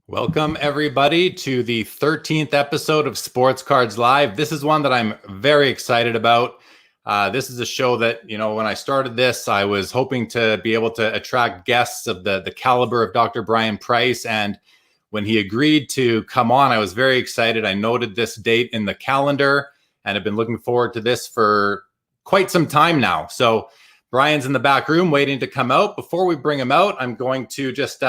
Welcome, everybody, to the 13th episode of Sports Cards Live. This is one that I'm very excited about. This is a show that, when I started this, I was hoping to be able to attract guests of the caliber of Dr. Brian Price. And when he agreed to come on, I was very excited. I noted this date in the calendar and have been looking forward to this for quite some time now. So Brian's in the back room waiting to come out. Before we bring him out, I'm going to just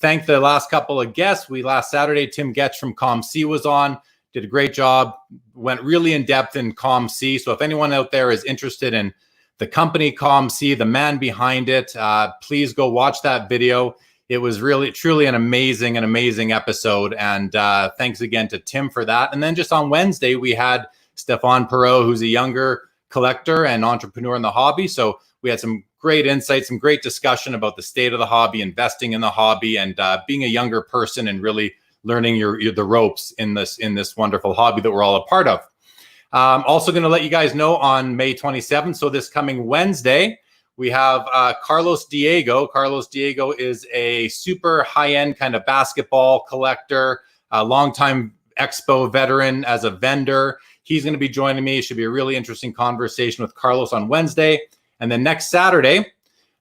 thank the last couple of guests. Last Saturday, Tim Getch from ComC was on, did a great job, went really in depth in ComC. So if anyone out there is interested in the company ComC, the man behind it, please go watch that video. It was really, truly an amazing episode. And thanks again to Tim for that. And then just on Wednesday, we had Stefan Perot, who's a younger collector and entrepreneur in the hobby. So we had some great insights, some great discussion about the state of the hobby, investing in the hobby, and being a younger person and really learning the ropes in this wonderful hobby that we're all a part of. Also going to let you guys know on May 27th, so this coming Wednesday, we have Carlos Diego. Carlos Diego is a super high-end kind of basketball collector, a longtime Expo veteran as a vendor. He's going to be joining me. It should be a really interesting conversation with Carlos on Wednesday. And then next Saturday,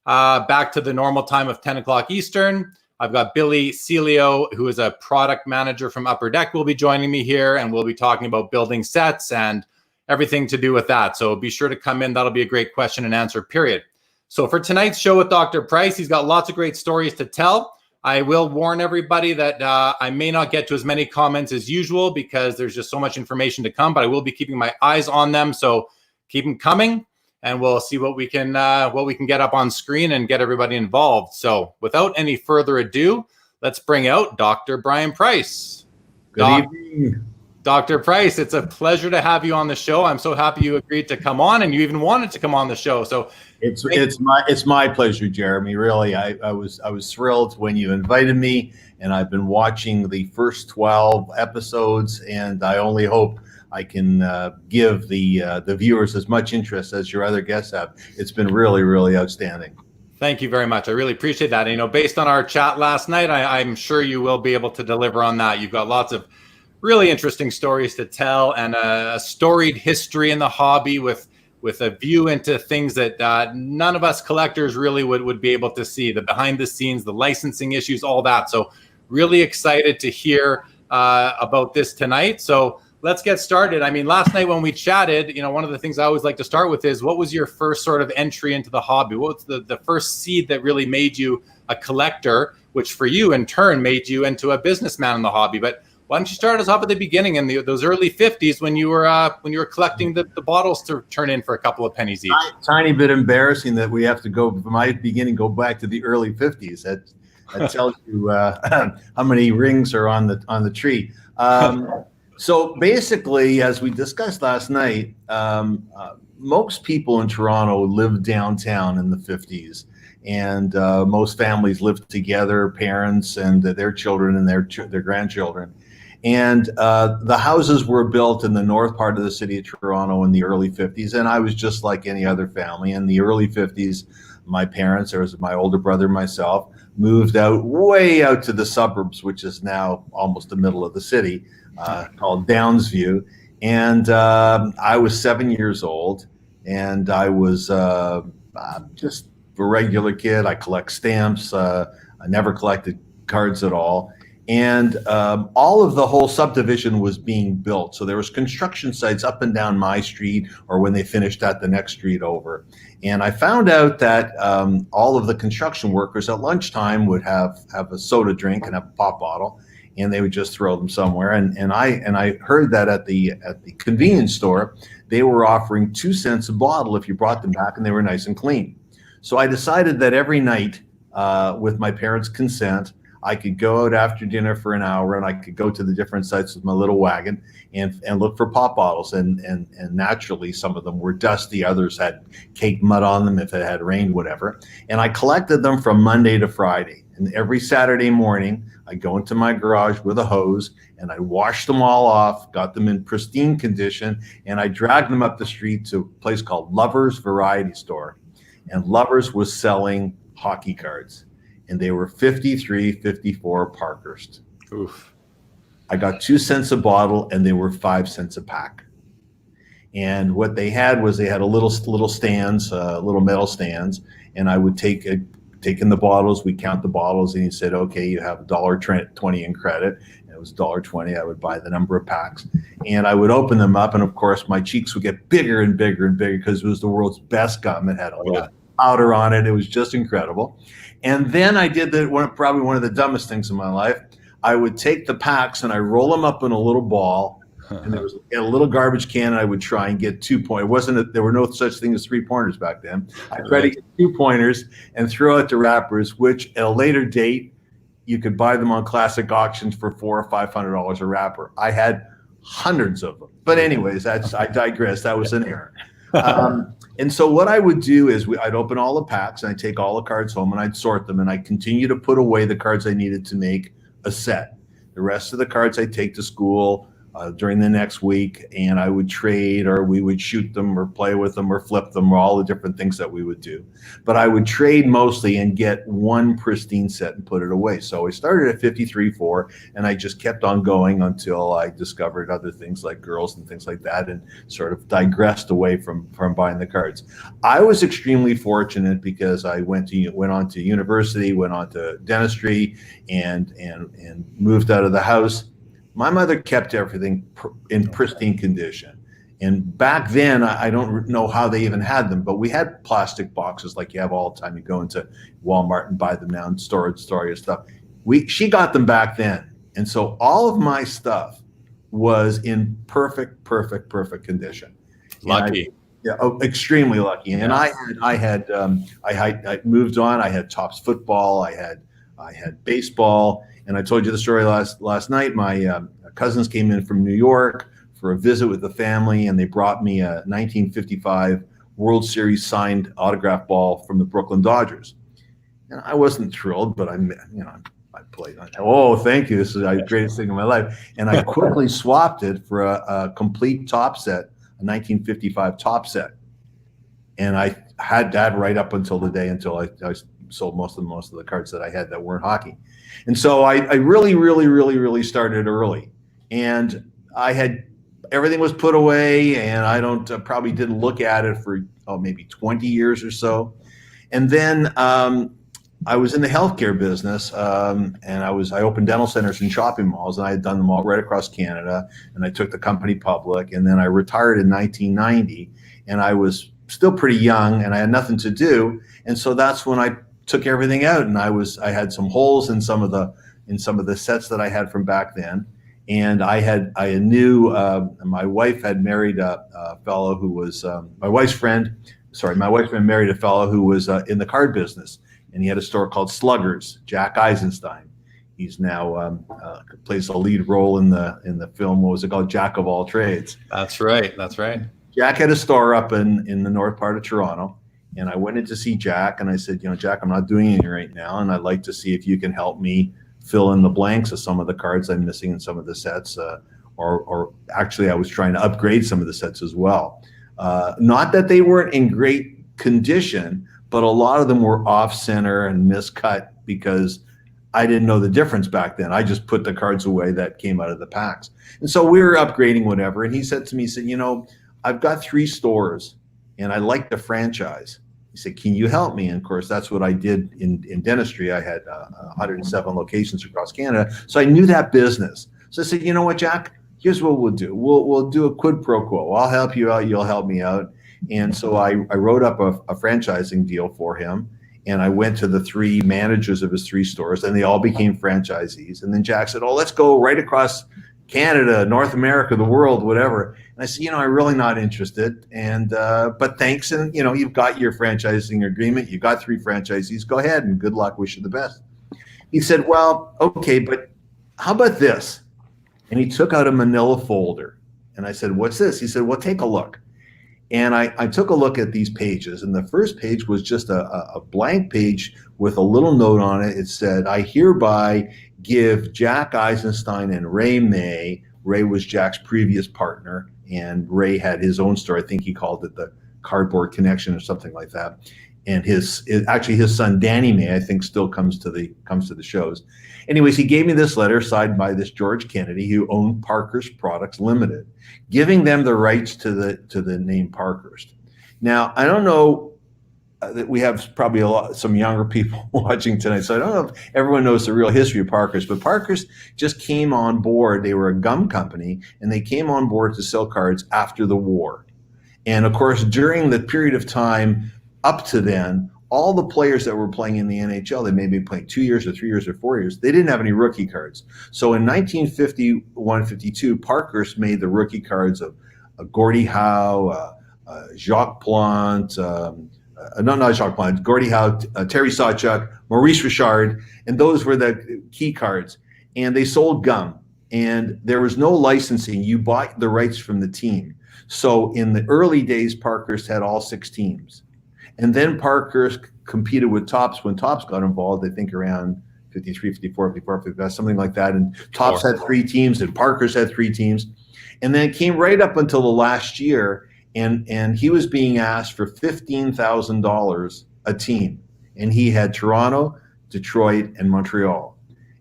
back to the normal time of 10 o'clock Eastern, I've got Billy Celio, who is a product manager from Upper Deck, will be joining me here, and we'll be talking about building sets and everything to do with that. So be sure to come in. That'll be a great question and answer period. So for tonight's show with Dr. Price, he's got lots of great stories to tell. I will warn everybody that I may not get to as many comments as usual because there's just so much information to come, but I will be keeping my eyes on them. So keep them coming. And we'll see what we can get up on screen and get everybody involved. So without any further ado, let's bring out Dr. Brian Price. Good evening. Dr. Price, it's a pleasure to have you on the show. I'm so happy you agreed to come on and you even wanted to come on the show. So it's my pleasure, Jeremy. Really, I was thrilled when you invited me, and I've been watching the first 12 episodes, and I only hope I can give the viewers as much interest as your other guests have. It's been really, really outstanding. Thank you very much. I really appreciate that. Based on our chat last night, I'm sure you will be able to deliver on that. You've got lots of really interesting stories to tell and a storied history in the hobby with a view into things that none of us collectors really would be able to see, the behind the scenes, the licensing issues, all that. So really excited to hear about this tonight. So let's get started. I mean, last night when we chatted, one of the things I always like to start with is, what was your first sort of entry into the hobby? What was the first seed that really made you a collector, which for you in turn made you into a businessman in the hobby? But why don't you start us off at the beginning in those early 50s when you were collecting the bottles to turn in for a couple of pennies each? Tiny bit embarrassing that we have to go from my beginning, go back to the early 50s. That tells you how many rings are on the tree. So basically, as we discussed last night, most people in Toronto lived downtown in the 50s, and most families lived together, parents and their children and their grandchildren. And the houses were built in the north part of the city of Toronto in the early 50s, and I was just like any other family. In the early 50s, my parents, there was my older brother and myself, moved way out to the suburbs, which is now almost the middle of the city, called Downsview. And I was 7 years old, and I was just a regular kid. I collect stamps. I never collected cards at all. And all of the whole subdivision was being built. So there was construction sites up and down my street, or when they finished at the next street over. And I found out that all of the construction workers at lunchtime would have a soda drink and a pop bottle, and they would just throw them somewhere. And I heard that at the convenience store, they were offering 2 cents a bottle if you brought them back and they were nice and clean. So I decided that every night, with my parents' consent, I could go out after dinner for an hour, and I could go to the different sites with my little wagon and look for pop bottles. And naturally, some of them were dusty. Others had caked mud on them if it had rained, whatever. And I collected them from Monday to Friday. And every Saturday morning, I'd go into my garage with a hose, and I washed them all off, got them in pristine condition, and I dragged them up the street to a place called Lovers Variety Store. And Lovers was selling hockey cards. And they were 53, 54 Parkhurst. Oof. I got 2 cents a bottle, and they were 5 cents a pack. And what they had was they had a little stands, little metal stands, and I would take in the bottles. We count the bottles, and he said, "Okay, you have $1.20 in credit." And it was $1.20. I would buy the number of packs, and I would open them up, and of course, my cheeks would get bigger and bigger and bigger because it was the world's best gum. It had a little powder on it. It was just incredible. And then I did probably one of the dumbest things in my life. I would take the packs and I roll them up in a little ball. And there was a little garbage can, and I would try and get 2 pointers. There were no such thing as 3-pointers back then. I tried to get 2 pointers and throw out the wrappers, which at a later date, you could buy them on classic auctions for $400 or $500 a wrapper. I had hundreds of them. But anyways, I digress. That was an error. And so what I would do is I'd open all the packs, and I'd take all the cards home, and I'd sort them, and I'd continue to put away the cards I needed to make a set. The rest of the cards I'd take to school during the next week, and I would trade, or we would shoot them or play with them or flip them, or all the different things that we would do. But I would trade mostly and get one pristine set and put it away. So I started at 53.4, and I just kept on going until I discovered other things like girls and things like that, and sort of digressed away from buying the cards. I was extremely fortunate because I went on to university, went on to dentistry, and moved out of the house. My mother kept everything in pristine condition. And back then, I don't know how they even had them, but we had plastic boxes like you have all the time. You go into Walmart and buy them now and store your stuff. She got them back then. And so all of my stuff was in perfect condition. Lucky. Extremely lucky. And I moved on. I had Topps football. I had baseball. And I told you the story last night. My cousins came in from New York for a visit with the family, and they brought me a 1955 World Series signed autograph ball from the Brooklyn Dodgers. And I wasn't thrilled, but I played. Oh, thank you. This is the greatest thing in my life. And I quickly swapped it for a complete top set, a 1955 top set. And I had that right up until the day until I sold most of the cards that I had that weren't hockey. And so I really started early, and I had everything was put away, and I probably didn't look at it for maybe 20 years or so. And then I was in the healthcare business, and I opened dental centers and shopping malls, and I had done them all right across Canada, and I took the company public, and then I retired in 1990, and I was still pretty young, and I had nothing to do, and so that's when I took everything out, and I had some holes in some of the sets that I had from back then, and I knew my wife had married a fellow who was my wife's friend married a fellow who was in the card business, and he had a store called Sluggers. Jack Eisenstein. He's now plays a lead role in the film. What was it called? Jack of All Trades. That's right. Jack had a store up in the north part of Toronto. And I went in to see Jack, and I said, Jack, I'm not doing anything right now, and I'd like to see if you can help me fill in the blanks of some of the cards I'm missing in some of the sets, or actually I was trying to upgrade some of the sets as well. Not that they weren't in great condition, but a lot of them were off-center and miscut because I didn't know the difference back then. I just put the cards away that came out of the packs. And so we were upgrading whatever, and he said to me, I've got 3 stores, and I like the franchise. He said, can you help me? And of course, that's what I did in dentistry. I had 107 locations across Canada. So I knew that business. So I said, you know what, Jack, here's what we'll do. We'll do a quid pro quo. I'll help you out. You'll help me out. And so I wrote up a franchising deal for him. And I went to the 3 managers of his 3 stores, and they all became franchisees. And then Jack said, let's go right across Canada, North America, the world, whatever. And I said, I'm really not interested. And but thanks, and you've got your franchising agreement. You got 3 franchisees. Go ahead and good luck. Wish you the best. He said, well, okay, but how about this? And he took out a manila folder. And I said, what's this? He said, well, take a look. And I took a look at these pages, and the first page was just a blank page with a little note on it. It said, I hereby give Jack Eisenstein and Ray May. Ray was Jack's previous partner, and Ray had his own store. I think he called it the Cardboard Connection or something like that. and actually his son Danny May, I think, still comes to the shows. Anyways, he gave me this letter signed by this George Kennedy, who owned Parkhurst Products Limited, giving them the rights to the name Parkhurst. Now, I don't know that we have probably some younger people watching tonight, so I don't know if everyone knows the real history of Parkhurst, but Parkhurst just came on board. They were a gum company, and they came on board to sell cards after the war. And of course, during the period of time up to then, all the players that were playing in the NHL, they may be playing 2 years or 3 years or 4 years, they didn't have any rookie cards. So in 1951-52, Parkhurst made the rookie cards of Gordie Howe, Jacques Plante, not Jacques Plante, Gordie Howe, Terry Sawchuk, Maurice Richard, and those were the key cards. And they sold gum, and there was no licensing. You bought the rights from the team. So in the early days, Parkhurst had all 6 teams. And then Parkhurst competed with Topps when Topps got involved, I think around 53, 54, 54, 55, something like that. And Topps had 3 teams and Parkhurst had 3 teams. And then it came right up until the last year, and he was being asked for $15,000 a team. And he had Toronto, Detroit, and Montreal.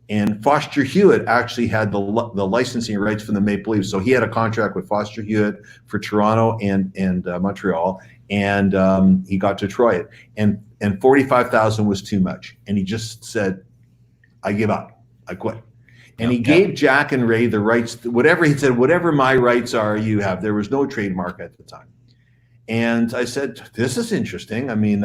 And Foster Hewitt actually had the licensing rights from the Maple Leafs. So he had a contract with Foster Hewitt for Toronto and Montreal, and he got Detroit. And $45,000 was too much. And he just said, I give up. I quit. And he gave Jack and Ray the rights, whatever he said, whatever my rights are, you have. There was no trademark at the time. And I said, this is interesting. I mean,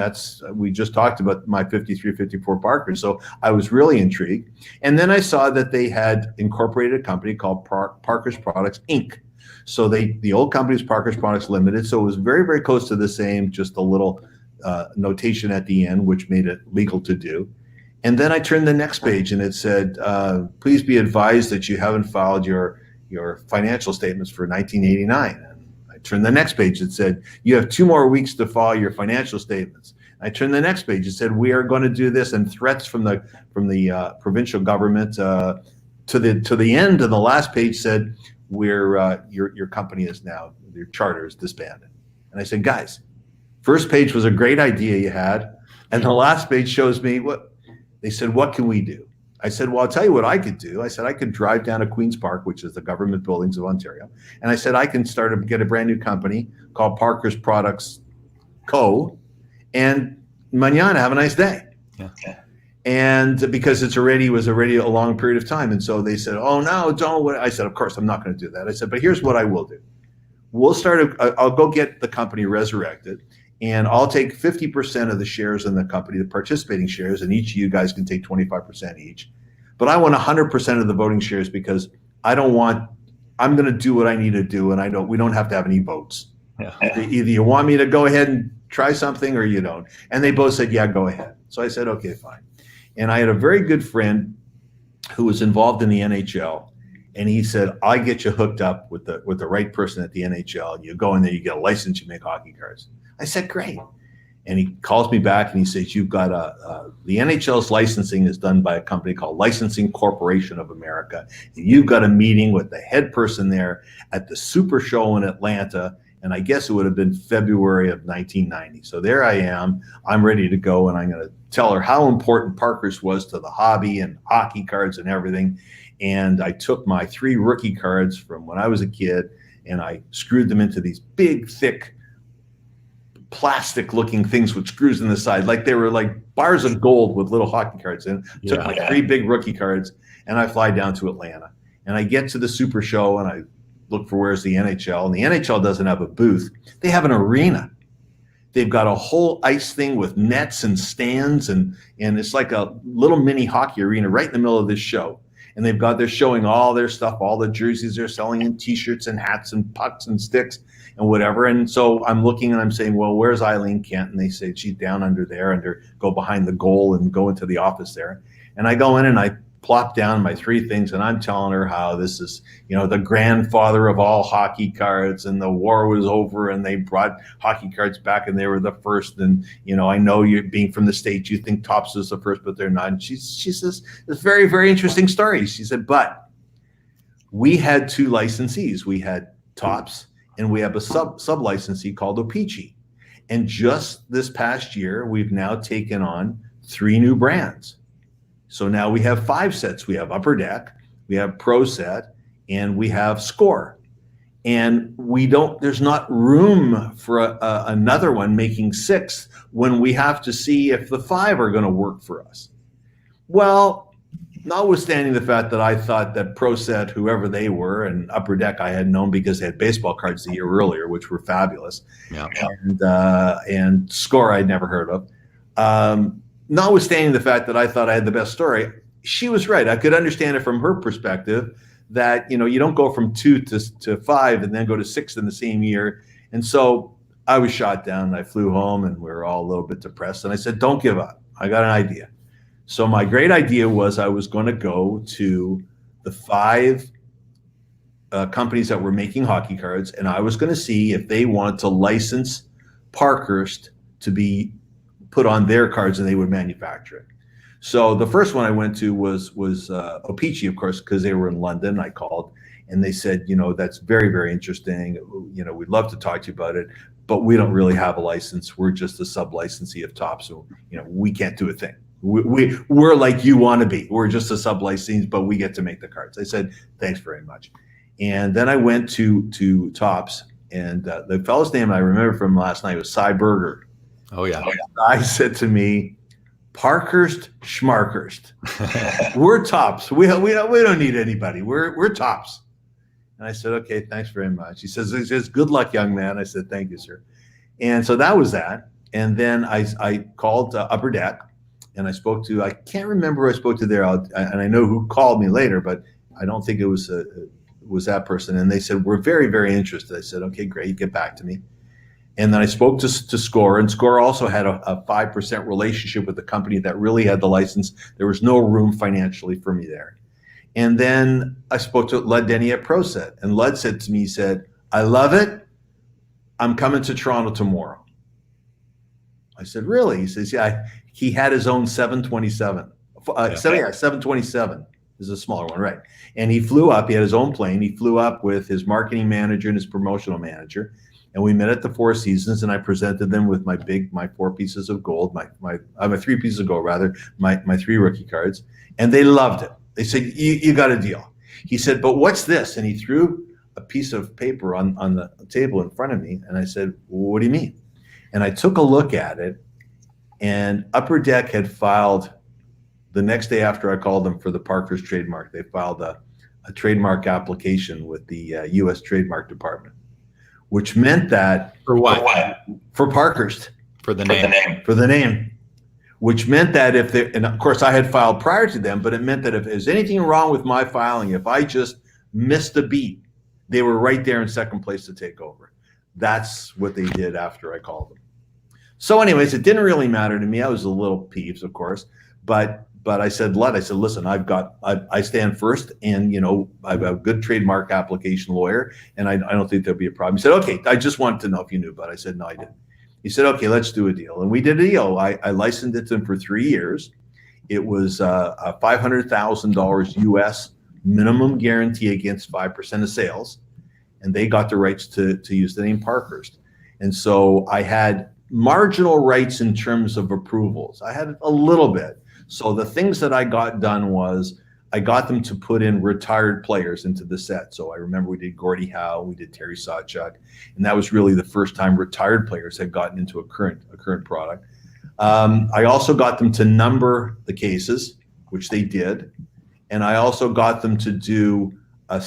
we just talked about my 53, 54 Parker. So I was really intrigued. And then I saw that they had incorporated a company called Parkhurst Products, Inc. So the old company was Parkhurst Products Limited. So it was very, very close to the same, just a little notation at the end, which made it legal to do. And then I turned the next page and it said, please be advised that you haven't filed your financial statements for 1989. I turned the next page. It said, you have 2 more weeks to file your financial statements. I turned the next page. It said, we are going to do this, and threats from the provincial government to the end. And the last page said, your company is now, your charter is disbanded. And I said, guys, first page was a great idea you had, and the last page shows me what they said. What can we do? I said, well, I'll tell you what I could do. I said, I could drive down to Queen's Park, which is the government buildings of Ontario. And I said, I can get a brand new company called Parkhurst Products Co. And mañana, have a nice day. Yeah. And because was already a long period of time. And so they said, oh, no, don't. I said, of course, I'm not going to do that. I said, but here's what I will do. I'll go get the company resurrected. And I'll take 50% of the shares in the company, the participating shares, and each of you guys can take 25% each. But I want 100% of the voting shares because I'm going to do what I need to do, and we don't have to have any votes. Yeah. Either you want me to go ahead and try something or you don't. And they both said, yeah, go ahead. So I said, okay, fine. And I had a very good friend who was involved in the NHL. And he said, I get you hooked up with the right person at the NHL. You go in there, you get a license, you make hockey cards. I said, great. And he calls me back and he says, you've got the NHL's licensing is done by a company called Licensing Corporation of America. And you've got a meeting with the head person there at the Super Show in Atlanta. And I guess it would have been February of 1990. So there I am. I'm ready to go. And I'm going to tell her how important Parkhurst was to the hobby and hockey cards and everything. And I took my 3 rookie cards from when I was a kid and I screwed them into these big, thick, plastic-looking things with screws in the side, like they were like bars of gold with little hockey cards in. Took my 3 big rookie cards, and I fly down to Atlanta. And I get to the Super Show, and I look for where's the NHL. And the NHL doesn't have a booth. They have an arena. They've got a whole ice thing with nets and stands, and it's like a little mini hockey arena right in the middle of this show. And they're showing all their stuff, all the jerseys they're selling, and T-shirts and hats and pucks and sticks and whatever. And so I'm looking and I'm saying, well, where's Eileen Kent? And they say, she's down under there, go behind the goal and go into the office there. And I go in and I plop down my 3 things, and I'm telling her how this is, the grandfather of all hockey cards, and the war was over and they brought hockey cards back and they were the first. And, I know you being from the States, you think Topps was the first, but they're not. And she says, it's very, very interesting story. She said, but we had 2 licensees. We had Topps and we have a sub licensee called O-Pee-Chee. And just this past year, we've now taken on 3 new brands. So now we have 5 sets. We have Upper Deck, we have Pro Set, and we have Score. And there's not room for another one making 6 when we have to see if the 5 are going to work for us. Well, notwithstanding the fact that I thought that Pro Set, whoever they were, and Upper Deck I had known because they had baseball cards the year earlier, which were fabulous. Yeah. And Score I'd never heard of. Notwithstanding the fact that I thought I had the best story, she was right. I could understand it from her perspective that, you don't go from 2 to 5 and then go to 6 in the same year. And so I was shot down and I flew home and we were all a little bit depressed. And I said, don't give up. I got an idea. So my great idea was I was going to go to the 5 companies that were making hockey cards, and I was going to see if they wanted to license Parkhurst to be put on their cards and they would manufacture it. So the first one I went to was O-Pee-Chee, of course, because they were in London. I called and they said, that's very, very interesting. We'd love to talk to you about it, but we don't really have a license. We're just a sub-licensee of Topps. So, we can't do a thing. We're like you want to be. We're just a sub-licensee, but we get to make the cards. I said, thanks very much. And then I went to Topps, and the fellow's name I remember from last night was Cy Berger. Oh, yeah. I said to me, Parkhurst Schmarkhurst. We're Topps. We don't need anybody. We're Topps. And I said, okay, thanks very much. He says, good luck, young man. I said, thank you, sir. And so that was that. And then I called Upper Deck, and I can't remember who I spoke to there, and I know who called me later, but I don't think it was that person. And they said, we're very, very interested. I said, okay, great, get back to me. And then I spoke to Score, and Score also had a 5% relationship with the company that really had the license. There was no room financially for me there. And then I spoke to Lud Denny at Pro Set, and Lud said to me, he said, I love it. I'm coming to Toronto tomorrow. I said, really? He says, yeah. He had his own 727. 727 is a smaller one, right? And he flew up. He had his own plane. He flew up with his marketing manager and his promotional manager. And we met at the Four Seasons, and I presented them with my 4 pieces of gold, my 3 pieces of gold, rather, my 3 rookie cards. And they loved it. They said, you got a deal. He said, but what's this? And he threw a piece of paper on the table in front of me. And I said, well, what do you mean? And I took a look at it, and Upper Deck had filed the next day after I called them for the Parkhurst trademark. They filed a trademark application with the U.S. Trademark Department, which meant that For what? For Parkhurst. For the name. For the name. Which meant that and of course I had filed prior to them, but it meant that if there's anything wrong with my filing, if I just missed a beat, they were right there in second place to take over. That's what they did after I called them. So anyways, it didn't really matter to me. I was a little peeved, of course, but I said, listen, I stand first, and I have a good trademark application lawyer, and I don't think there'll be a problem. He said, okay, I just wanted to know if you knew, but I said, no, I didn't. He said, okay, let's do a deal. And we did a deal. I licensed it to him for 3 years. It was a $500,000 US minimum guarantee against 5% of sales. And they got the rights to use the name Parkhurst. And so I had marginal rights in terms of approvals. I had a little bit. So the things that I got done was I got them to put in retired players into the set. So I remember we did Gordie Howe, we did Terry Sawchuk, and that was really the first time retired players had gotten into a current product. I also got them to number the cases, which they did, and I also got them to do a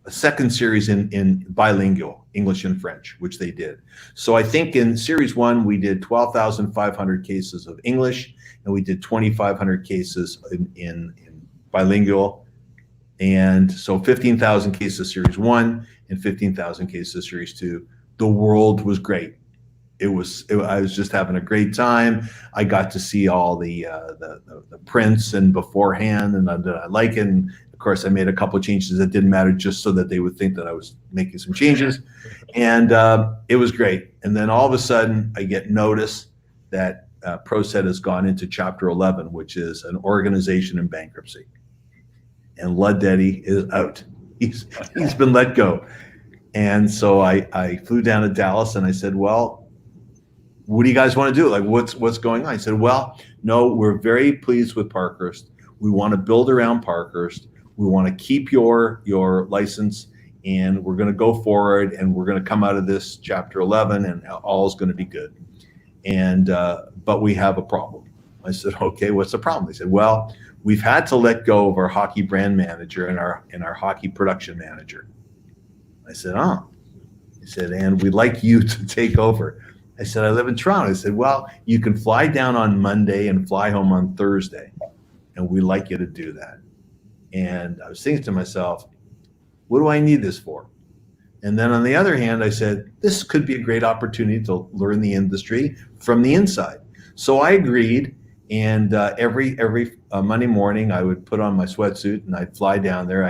second series in bilingual, English and French, which they did. So I think in series 1, we did 12,500 cases of English, and we did 2,500 cases in bilingual. And so 15,000 cases series 1 and 15,000 cases series 2. The world was great. I was just having a great time. I got to see all the prints and beforehand, and I like it. And of course, I made a couple of changes that didn't matter, just so that they would think that I was making some changes. And it was great. And then all of a sudden, I get notice that Pro Set has gone into Chapter 11, which is an organization in bankruptcy. And Lud Denny is out. He's been let go. And so I flew down to Dallas and I said, well, what do you guys want to do? Like, what's going on? I said, well, no, we're very pleased with Parkhurst. We want to build around Parkhurst. We want to keep your license, and we're going to go forward, and we're going to come out of this Chapter 11, and all is going to be good. And but we have a problem. I said, okay, what's the problem? They said, well, we've had to let go of our hockey brand manager and our hockey production manager. I said, oh. He said, and we'd like you to take over. I said, I live in Toronto. I said, well, you can fly down on Monday and fly home on Thursday, and we'd like you to do that. And I was thinking to myself, what do I need this for? And then on the other hand, I said, this could be a great opportunity to learn the industry from the inside. So I agreed. And every Monday morning, I would put on my sweatsuit and I'd fly down there.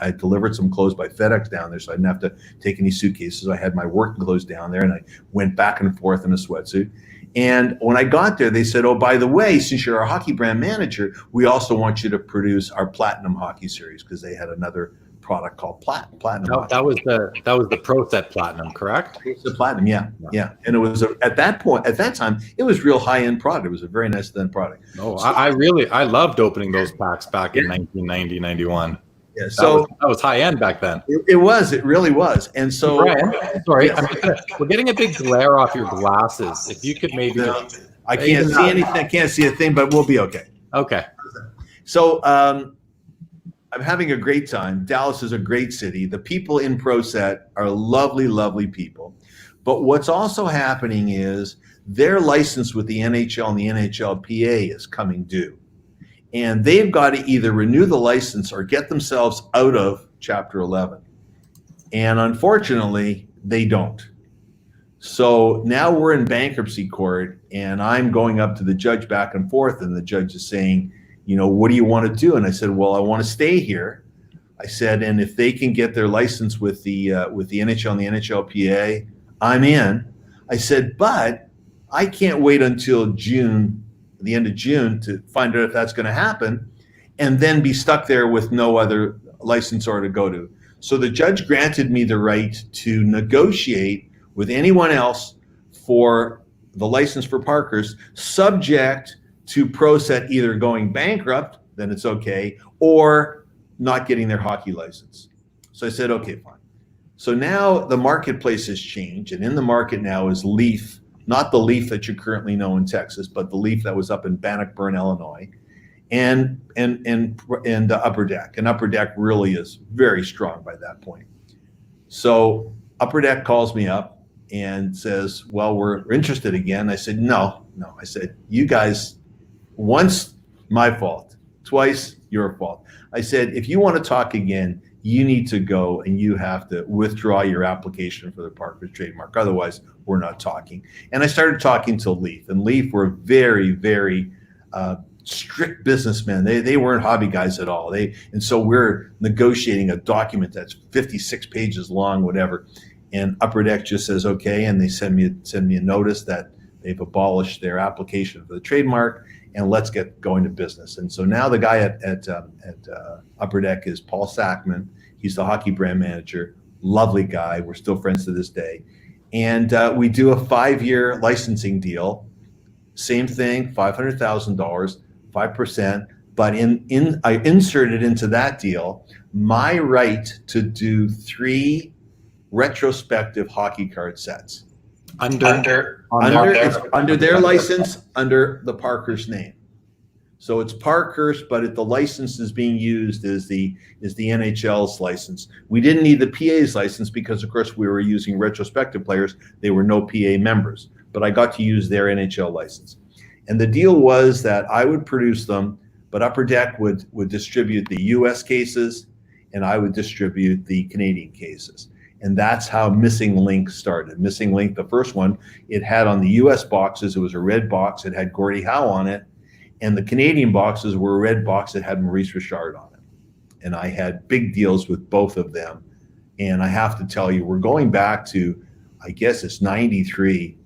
I delivered some clothes by FedEx down there, so I didn't have to take any suitcases. I had my work clothes down there, and I went back and forth in a sweatsuit. And when I got there, they said, oh, by the way, since you're our hockey brand manager, we also want you to produce our Platinum Hockey Series, because they had another product called Platinum. That was the Pro Set Platinum, correct? It's the Platinum, yeah. And it was at that time, it was real high-end product. It was a very nice thin product. Oh, so, I loved opening those packs back in 1990, 91. Yeah, so that was high end back then. It really was. And so, Brian, sorry, we're getting a big glare off your glasses. If you could maybe, I can't see anything. I can't see a thing, but we'll be okay. Okay. So, I'm having a great time. Dallas is a great city. The people in ProSet are lovely, lovely people. But what's also happening is their license with the NHL and the NHLPA is coming due. And they've got to either renew the license or get themselves out of Chapter 11. And unfortunately, they don't. So now we're in bankruptcy court, and I'm going up to the judge back and forth, and the judge is saying, you know, what do you want to do? And I said, well, I want to stay here. I said, and if they can get their license with the NHL and the NHLPA, I'm in. I said, but I can't wait until June, the end of June, to find out if that's going to happen, and then be stuck there with no other licensor to go to. So the judge granted me the right to negotiate with anyone else for the license for Parkhurst, subject to ProSet either going bankrupt, then it's okay, or not getting their hockey license. So I said, okay, fine. So now the marketplace has changed, and in the market now is Leaf, not the Leaf that you currently know in Texas, but the Leaf that was up in Bannockburn, Illinois, and Upper Deck. And Upper Deck really is very strong by that point. So Upper Deck calls me up and says, well, we're interested again. I said, no. I said, you guys, once my fault, twice your fault. I said, if you want to talk again, you need to go and you have to withdraw your application for the Parkhurst trademark. Otherwise, we're not talking. And I started talking to Leaf, and Leaf were very, very strict businessmen. They weren't hobby guys at all. And so we're negotiating a document that's 56 pages long, whatever. And Upper Deck just says, okay. And they send me a notice that they've abolished their application for the trademark, and let's get going to business. And so now the guy at Upper Deck is Paul Sackman. He's the hockey brand manager, lovely guy. We're still friends to this day. And we do a 5-year licensing deal. Same thing, $500,000, 5%. But I inserted into that deal my right to do 3 retrospective hockey card sets. Under their license, under the Parkhurst name. So it's Parkhurst, but the license is being used as the NHL's license. We didn't need the PA's license because, of course, we were using retrospective players. They were no PA members, but I got to use their NHL license. And the deal was that I would produce them, but Upper Deck would distribute the U.S. cases, and I would distribute the Canadian cases. And that's how Missing Link started. Missing Link, the first one, it had on the U.S. boxes, it was a red box. It had Gordie Howe on it. And the Canadian boxes were a red box that had Maurice Richard on it. And I had big deals with both of them. And I have to tell you, we're going back to, I guess it's 93.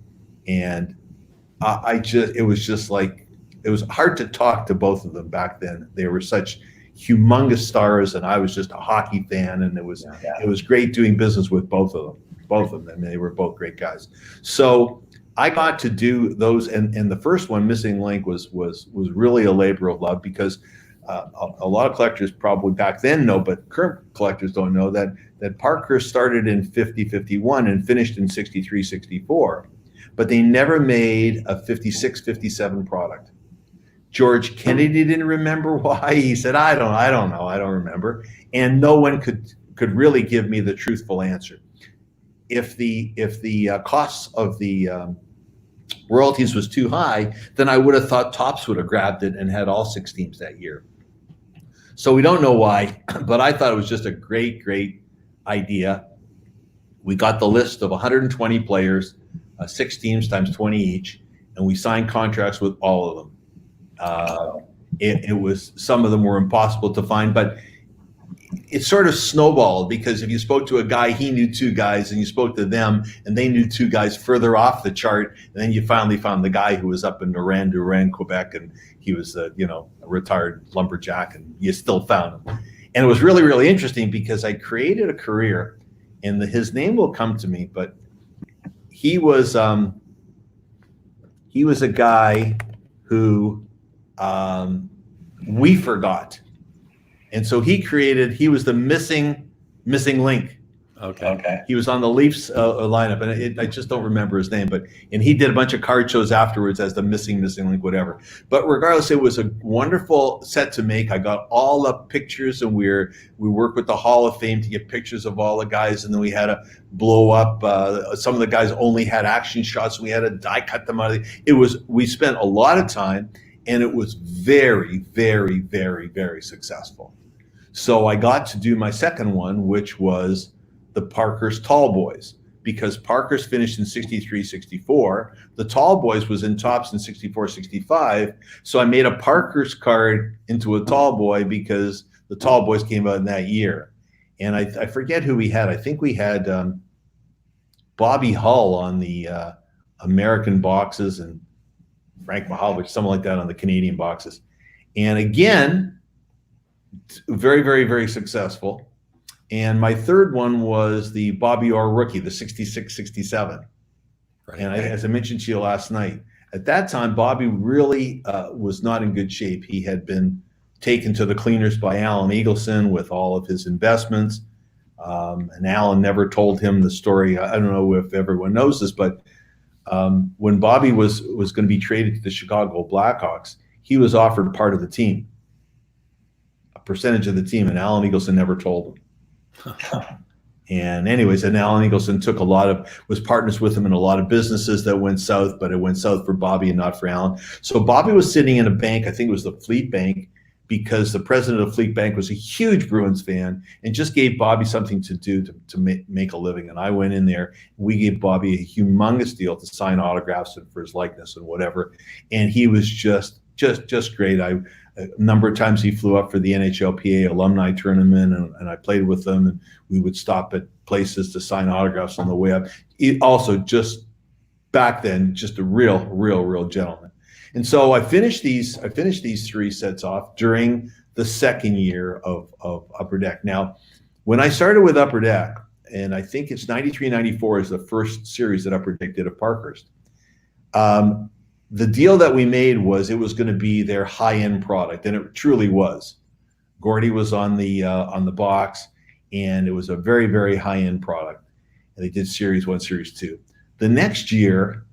And it was hard to talk to both of them back then. They were such humongous stars, and I was just a hockey fan, and it was great doing business with both of them. I mean, they were both great guys. So I got to do those, and the first one, Missing Link, was really a labor of love, because a lot of collectors probably back then know, but current collectors don't know that Parkhurst started in 50-51 and finished in 63-64, but they never made a 56-57 product. George Kennedy didn't remember why. He said, I don't know, I don't remember. And no one could really give me the truthful answer. If the costs of the royalties was too high, then I would have thought Topps would have grabbed it and had all 6 teams that year. So we don't know why, but I thought it was just a great idea. We got the list of 120 players, 6 teams times 20 each, and we signed contracts with all of them. It was, some of them were impossible to find, but it sort of snowballed, because if you spoke to a guy, he knew 2 guys, and you spoke to them and they knew 2 guys further off the chart, and then you finally found the guy who was up in Durand, Quebec, and he was a retired lumberjack, and you still found him. And it was really interesting, because I created a career, and his name will come to me, but he was a guy who we forgot. And so he was the missing link. Okay. He was on the Leafs lineup, and I just don't remember his name, and he did a bunch of card shows afterwards as the missing link, whatever. But regardless, it was a wonderful set to make. I got all the pictures, and we worked with the Hall of Fame to get pictures of all the guys, and then we had to blow up. Some of the guys only had action shots, and we had to die cut them out. We spent a lot of time, and it was very successful. So I got to do my second one, which was the Parkhurst Tall Boys, because Parkhurst finished in 63-64. The Tall Boys was in Topps in 64-65. So I made a Parkhurst card into a Tall Boy, because the Tall Boys came out in that year. And I forget who we had. I think we had Bobby Hull on the American boxes, and Frank Mihaljevic, something like that, on the Canadian boxes. And again, very successful. And my third one was the Bobby Orr rookie, the 66-67. Right. And as I mentioned to you last night, at that time, Bobby really was not in good shape. He had been taken to the cleaners by Alan Eagleson with all of his investments. And Alan never told him the story. I don't know if everyone knows this, but when Bobby was going to be traded to the Chicago Blackhawks, he was offered part of the team, a percentage of the team, and Alan Eagleson never told him. And anyways, and Alan Eagleson was partners with him in a lot of businesses that went south, but it went south for Bobby and not for Alan. So Bobby was sitting in a bank, I think it was the Fleet Bank, because the president of Fleet Bank was a huge Bruins fan and just gave Bobby something to do to make a living. And I went in there, we gave Bobby a humongous deal to sign autographs and for his likeness and whatever. And he was just great. A number of times he flew up for the NHLPA alumni tournament, and I played with them, and we would stop at places to sign autographs on the way up. He also, just back then, just a real gentleman. And so I finished these 3 sets off during the second year of Upper Deck. Now, when I started with Upper Deck, and I think it's 93-94 is the first series that Upper Deck did of Parkhurst. The deal that we made was it was going to be their high-end product, and it truly was. Gordy was on the box, and it was a very high-end product. And they did Series 1, Series 2. The next year,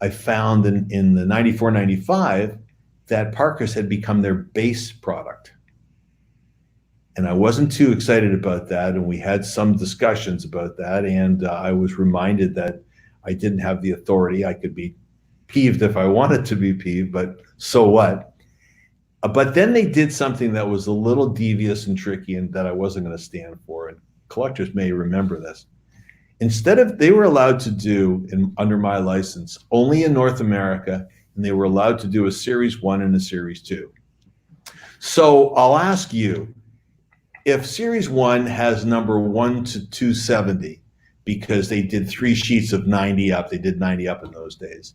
I found in the 94-95 that Parkhurst had become their base product. And I wasn't too excited about that, and we had some discussions about that, and I was reminded that I didn't have the authority. I could be peeved if I wanted to be peeved, but so what? But then they did something that was a little devious and tricky, and that I wasn't going to stand for, and collectors may remember this. They were allowed to do, under my license, only in North America, and they were allowed to do a Series 1 and a Series 2. So I'll ask you, if Series 1 has number 1 to 270, because they did 3 sheets of 90 up, they did 90 up in those days,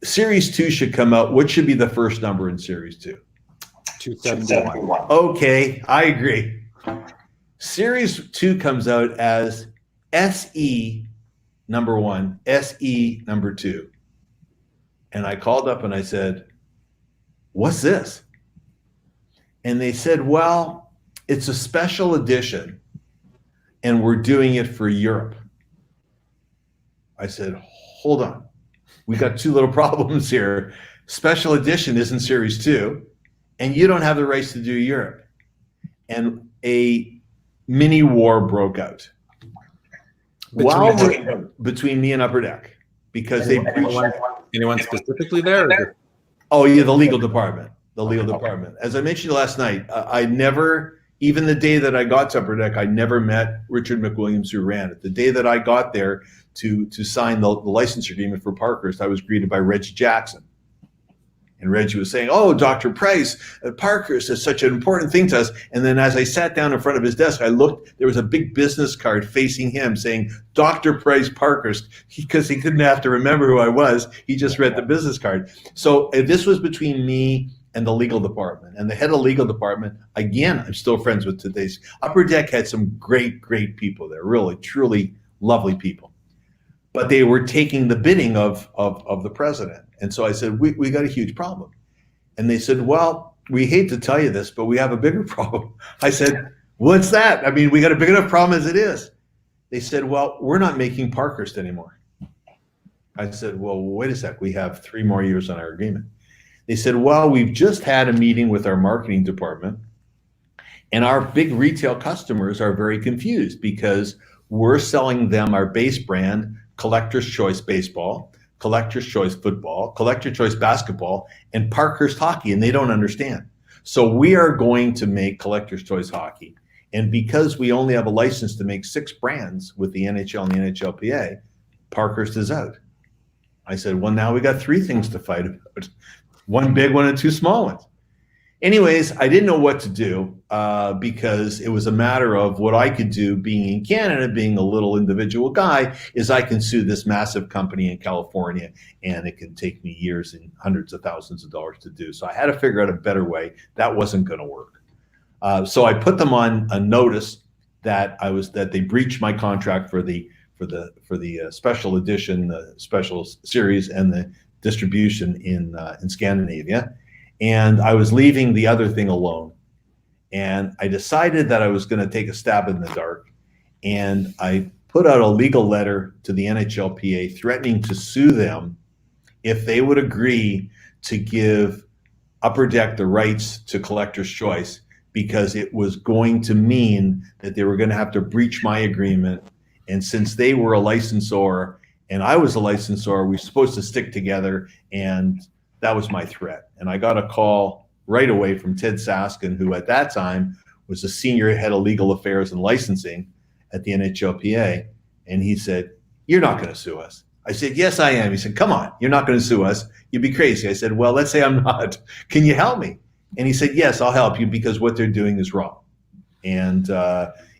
Series 2 should come out. What should be the first number in Series 2? 271. Okay, I agree. Series 2 comes out as SE number 1, SE number 2. And I called up and I said, what's this? And they said, well, it's a special edition and we're doing it for Europe. I said, hold on. We got two little problems here. Special edition isn't series 2 and you don't have the rights to do Europe. And a mini war broke out between me and Upper Deck because they breached. Anyone specifically there? Oh yeah, the legal department. The legal department. As I mentioned last night, I never, even the day that I got to Upper Deck, I never met Richard McWilliams, who ran it. The day that I got there to sign the license agreement for Parkhurst, I was greeted by Reggie Jackson. And Reggie was saying, oh, Dr. Price, Parkhurst is such an important thing to us. And then as I sat down in front of his desk, I looked, there was a big business card facing him saying, Dr. Price Parkhurst, because he couldn't have to remember who I was. He just read the business card. So this was between me and the legal department. And the head of the legal department, again, I'm still friends with today's. Upper Deck had some great, great people there, really, truly lovely people. But they were taking the bidding of the president. And so I said, we got a huge problem. And they said, well, we hate to tell you this, but we have a bigger problem. I said, what's that? I mean, we got a big enough problem as it is. They said, well, we're not making Parkhurst anymore. I said, well, wait a sec. We have 3 more years on our agreement. They said, well, we've just had a meeting with our marketing department and our big retail customers are very confused because we're selling them our base brand, Collector's Choice Baseball, Collector's Choice Football, Collector's Choice Basketball, and Parkhurst Hockey, and they don't understand. So we are going to make Collector's Choice Hockey. And because we only have a license to make 6 brands with the NHL and the NHLPA, Parkhurst is out. I said, well, now we got 3 things to fight about. 1 big one and 2 small ones. Anyways, I didn't know what to do because it was a matter of what I could do being in Canada, being a little individual guy, is I can sue this massive company in California and it can take me years and hundreds of thousands of dollars to do. So I had to figure out a better way. That wasn't going to work. So I put them on a notice that they breached my contract for the special edition, the special series, and the distribution in Scandinavia. And I was leaving the other thing alone. And I decided that I was going to take a stab in the dark. And I put out a legal letter to the NHLPA threatening to sue them if they would agree to give Upper Deck the rights to Collector's Choice, because it was going to mean that they were going to have to breach my agreement. And since they were a licensor and I was a licensor, we were supposed to stick together, and that was my threat. And I got a call right away from Ted Saskin, who at that time was the senior head of legal affairs and licensing at the NHLPA. And he said, you're not going to sue us. I said, yes, I am. He said, come on, you're not going to sue us. You'd be crazy. I said, well, let's say I'm not. Can you help me? And he said, yes, I'll help you because what they're doing is wrong. And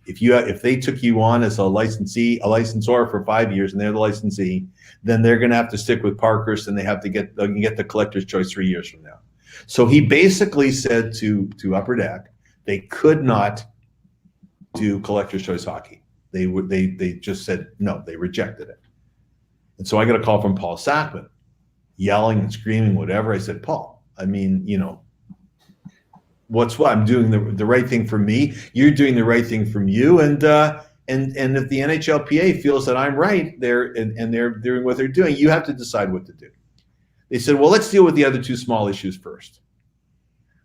if they took you on as a licensor for 5 years and they're the licensee, then they're going to have to stick with Parkhurst and they can get the Collector's Choice 3 years from now. So he basically said to Upper Deck, they could not do Collector's Choice Hockey. They just said no, they rejected it. And so I got a call from Paul Sackman, yelling and screaming, whatever. I said, Paul, I mean, what's what? I'm doing the right thing for me. You're doing the right thing from you. And if the NHLPA feels that I'm right, they're doing what they're doing, you have to decide what to do. They said, well, let's deal with the other 2 small issues first.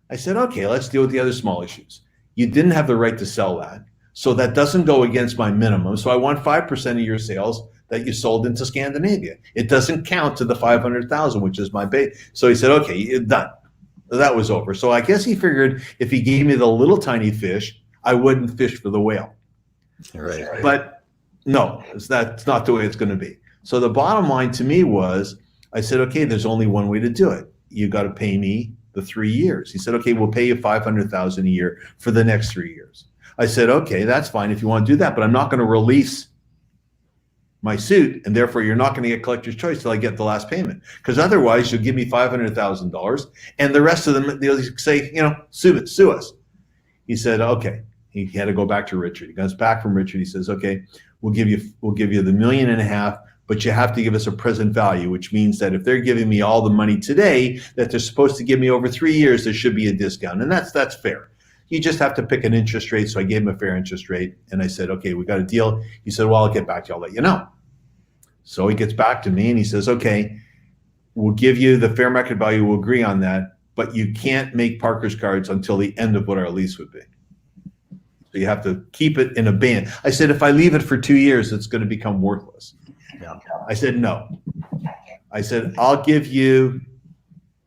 I said, okay, let's deal with the other small issues. You didn't have the right to sell that. So that doesn't go against my minimum. So I want 5% of your sales that you sold into Scandinavia. It doesn't count to the 500,000, which is my base. So he said, okay, done. That was over. So I guess he figured if he gave me the little tiny fish, I wouldn't fish for the whale. Right. But no, that's not the way it's going to be. So the bottom line to me was, I said, okay, there's only one way to do it. You got to pay me the 3 years. He said, okay, we'll pay you $500,000 a year for the next 3 years. I said, okay, that's fine if you want to do that, but I'm not going to release my suit, and therefore you're not going to get collector's choice till I get the last payment. Because otherwise, you'll give me $500,000, and the rest of them they'll say, sue us. He said, okay. He had to go back to Richard. He goes back from Richard. He says, okay, we'll give you the $1.5 million, but you have to give us a present value, which means that if they're giving me all the money today that they're supposed to give me over 3 years, there should be a discount, and that's fair. You just have to pick an interest rate. So I gave him a fair interest rate, and I said, okay, we got a deal. He said, well, I'll get back to you. I'll let you know. So he gets back to me and he says, okay, we'll give you the fair market value. We'll agree on that, but you can't make Parker's cards until the end of what our lease would be. So you have to keep it in a band. I said, if I leave it for 2 years, it's going to become worthless. Yeah. I said, no. I said, I'll give you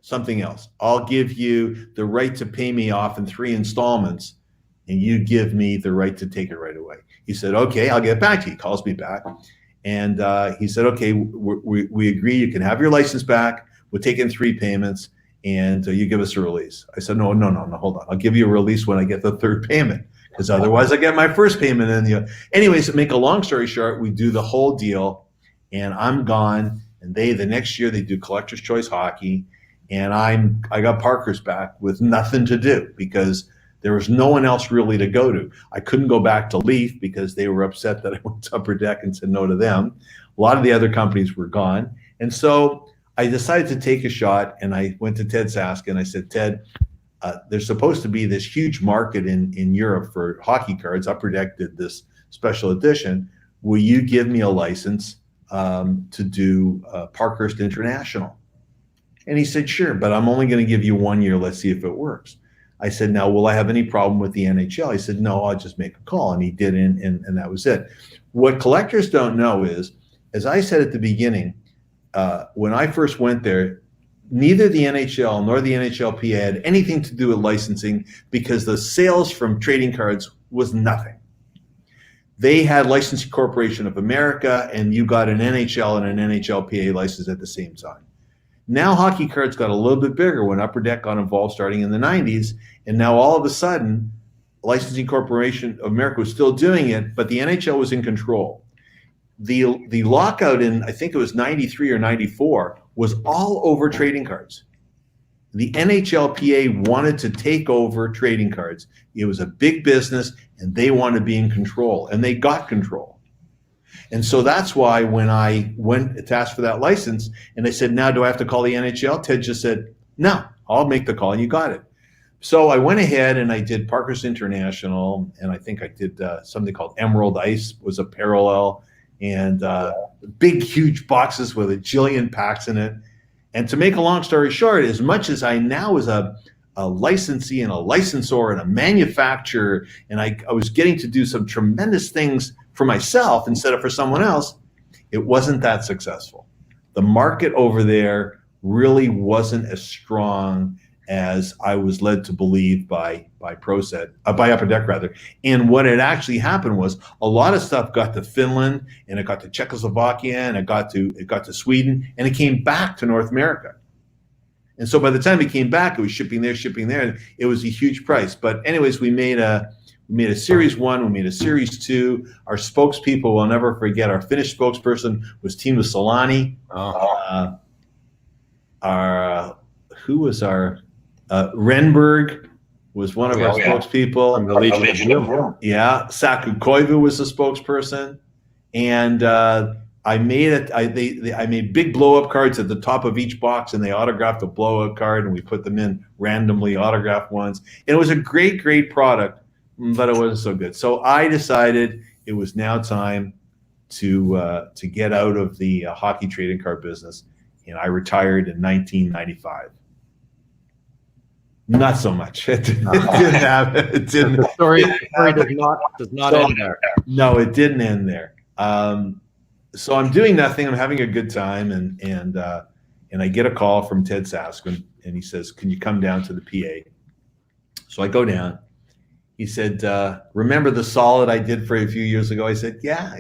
something else. I'll give you the right to pay me off in 3 installments, and you give me the right to take it right away. He said, okay, I'll get back to you. He calls me back. And he said, okay, we agree. You can have your license back. We'll take in 3 payments, and you give us a release. I said, no, hold on. I'll give you a release when I get the 3rd payment, because otherwise I get my 1st payment. And anyways, to make a long story short, we do the whole deal, and I'm gone. And the next year they do Collector's Choice Hockey, and I got Parker's back with nothing to do because there was no one else really to go to. I couldn't go back to Leaf because they were upset that I went to Upper Deck and said no to them. A lot of the other companies were gone. And so I decided to take a shot, and I went to Ted Sask and I said, Ted, there's supposed to be this huge market in Europe for hockey cards. Upper Deck did this special edition. Will you give me a license to do Parkhurst International? And he said, sure, but I'm only going to give you 1 year. Let's see if it works. I said, now, will I have any problem with the NHL? He said, no, I'll just make a call. And he did, and that was it. What collectors don't know is, as I said at the beginning, when I first went there, neither the NHL nor the NHLPA had anything to do with licensing because the sales from trading cards was nothing. They had Licensing Corporation of America, and you got an NHL and an NHLPA license at the same time. Now hockey cards got a little bit bigger when Upper Deck got involved starting in the 90s, and now all of a sudden, Licensing Corporation of America was still doing it, but the NHL was in control. The lockout in, I think it was 93 or 94, was all over trading cards. The NHLPA wanted to take over trading cards. It was a big business, and they wanted to be in control, and they got control. And so that's why when I went to ask for that license, and they said, now do I have to call the NHL? Ted just said, no, I'll make the call, and you got it. So I went ahead and I did Parkhurst International, and I think I did something called Emerald Ice was a parallel, and big, huge boxes with a jillion packs in it. And to make a long story short, as much as I now was a licensee and a licensor and a manufacturer, and I was getting to do some tremendous things for myself instead of for someone else, it wasn't that successful. The market over there really wasn't as strong as I was led to believe by Upper Deck rather. And what had actually happened was a lot of stuff got to Finland, and it got to Czechoslovakia, and it got to Sweden, and it came back to North America. And so by the time it came back, it was shipping there. And it was a huge price. But anyways, we made a series 1, we made a series 2. Our spokespeople, we'll never forget, our Finnish spokesperson was Timo Solani. Renberg was one of our spokespeople. From the Legion of Boom. Yeah, Saku Koivu was the spokesperson, and I made big blow-up cards at the top of each box, and they autographed a blow-up card, and we put them in randomly autographed ones. And it was a great, great product, but it wasn't so good. So I decided it was now time to get out of the hockey trading card business, and I retired in 1995. Not so much. It didn't happen. It didn't. The story does not end there. No, it didn't end there. So I'm doing nothing. I'm having a good time, and I get a call from Ted Sask, and he says, "Can you come down to the PA?" So I go down. He said, "Remember the solid I did for you a few years ago?" I said, "Yeah,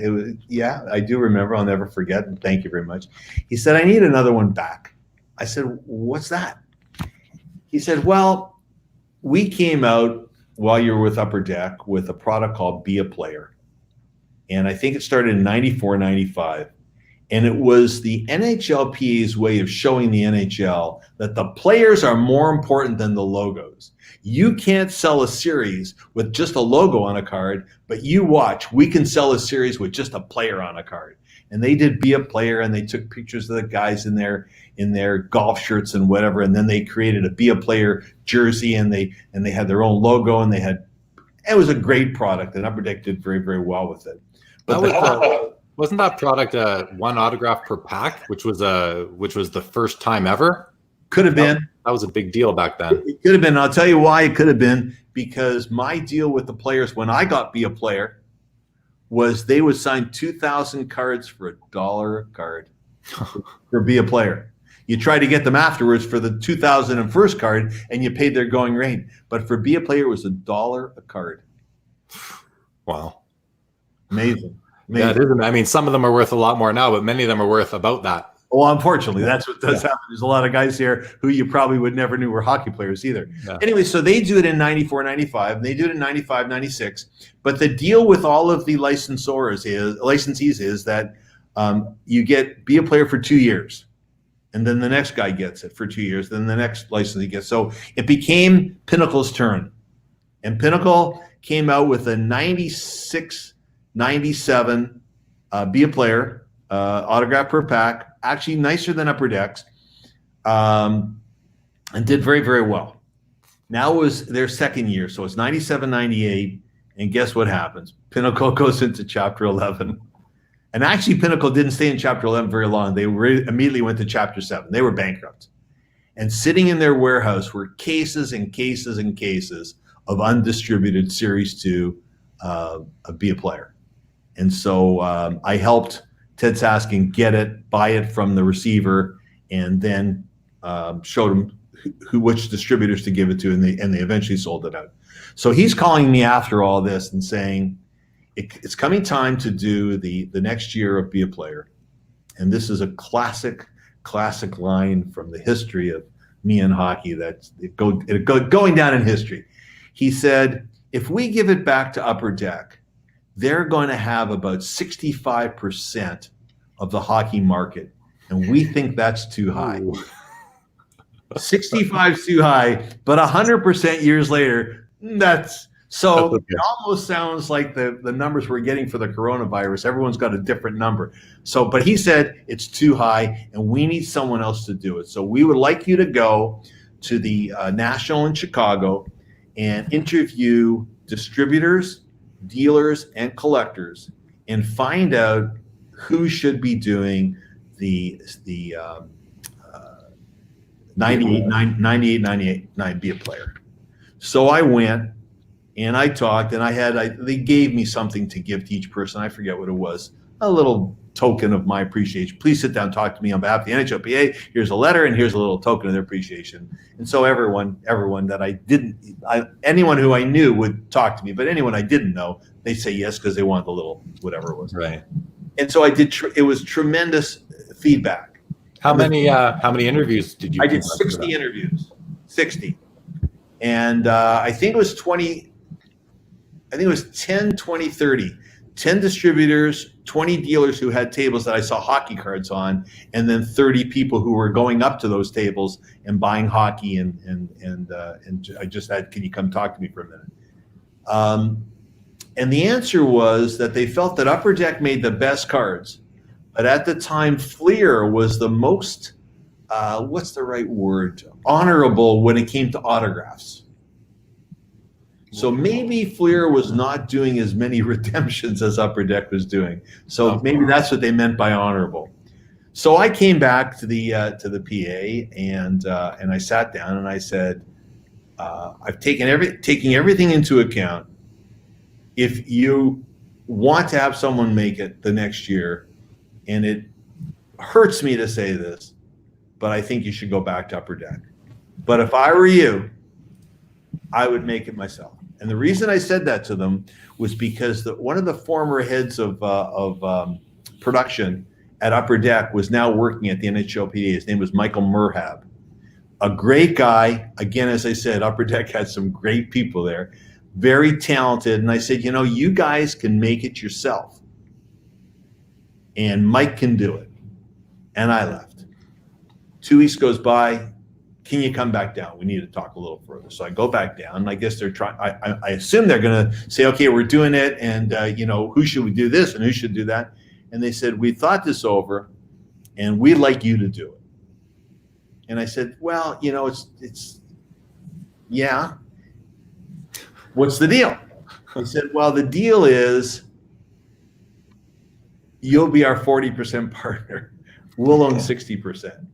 I do remember. I'll never forget. And thank you very much." He said, "I need another one back." I said, "What's that?" He said, "Well, we came out while you were with Upper Deck with a product called Be a Player. And I think it started in 94, 95. And it was the NHLPA's way of showing the NHL that the players are more important than the logos. You can't sell a series with just a logo on a card, but you watch, we can sell a series with just a player on a card. And they did Be a Player, and they took pictures of the guys in their golf shirts and whatever, and then they created a Be a Player jersey, and they had their own logo, and it was a great product, and Upper Deck did very, very well with it. But wasn't that product one autograph per pack, which was the first time ever? Could have been. That was a big deal back then. It could have been. I'll tell you why it could have been, because my deal with the players when I got Be a Player was they would sign 2,000 cards for $1 a card for Be a Player. You try to get them afterwards for the 2001st card, and you paid their going rate. But for Be a Player, it was $1 a card. Wow. Amazing. Yeah, it is. I mean, some of them are worth a lot more now, but many of them are worth about that. Well, unfortunately, that's what does happen. There's a lot of guys here who you probably would never knew were hockey players either. Yeah. Anyway, so they do it in 94, 95, and they do it in 95, 96. But the deal with all of the licensees is that you get Be a Player for 2 years, and then the next guy gets it for 2 years, then the next licensee gets. So it became Pinnacle's turn. And Pinnacle came out with a 96, 97 Be a Player autograph per pack, actually nicer than Upper Decks, and did very, very well. Now it was their second year, so it's 97, 98, and guess what happens? Pinnacle goes into Chapter 11. And actually, Pinnacle didn't stay in Chapter 11 very long. They immediately went to Chapter 7. They were bankrupt. And sitting in their warehouse were cases and cases and cases of undistributed Series 2 of Be a Player. And so I helped Ted Saskin get it, buy it from the receiver, and then showed him which distributors to give it to, and they eventually sold it out. So he's calling me after all this and saying, it's coming time to do the next year of Be a Player. And this is a classic line from the history of me and hockey that's going down in history. He said, if we give it back to Upper Deck, they're going to have about 65% of the hockey market. And we think that's too high. 65 is too high, but 100% years later, that's okay. It almost sounds like the numbers we're getting for the coronavirus. Everyone's got a different number. So, but he said it's too high and we need someone else to do it. So we would like you to go to the National in Chicago and interview distributors, dealers, and collectors and find out who should be doing the 98, 99 Be a Player. So I went and I talked, and they gave me something to give to each person. I forget what it was, a little token of my appreciation. Please sit down and talk to me on behalf of the NHLPA. Here's a letter, and here's a little token of their appreciation. And so everyone that anyone who I knew would talk to me, but anyone I didn't know, they say yes because they want the little whatever it was. Right. And so I did. It was tremendous feedback. How many interviews did you? I did 60 interviews, 60, and I think it was 20. I think it was 10, 20, 30. 10 distributors, 20 dealers who had tables that I saw hockey cards on, and then 30 people who were going up to those tables and buying hockey. And I just had, can you come talk to me for a minute? And the answer was that they felt that Upper Deck made the best cards, but at the time, Fleer was the most, what's the right word? Honorable when it came to autographs. So maybe Fleer was not doing as many redemptions as Upper Deck was doing. So maybe that's what they meant by honorable. So I came back to the PA and I sat down and I said, I've taking everything into account. If you want to have someone make it the next year, and it hurts me to say this, but I think you should go back to Upper Deck. But if I were you, I would make it myself. And the reason I said that to them was because one of the former heads of production at Upper Deck was now working at the NHLPA. His name was Michael Merhab, a great guy. Again, as I said, Upper Deck had some great people there, very talented. And I said, you guys can make it yourself. and Mike can do it. And I left. 2 weeks goes by. Can you come back down? We need to talk a little further. So I go back down. And I guess they're trying. I assume they're going to say, okay, we're doing it. And, who should we do this and who should do that? And they said, we thought this over and we'd like you to do it. And I said, well, it's yeah. What's the deal? He said, well, the deal is you'll be our 40% partner. We'll own 60%.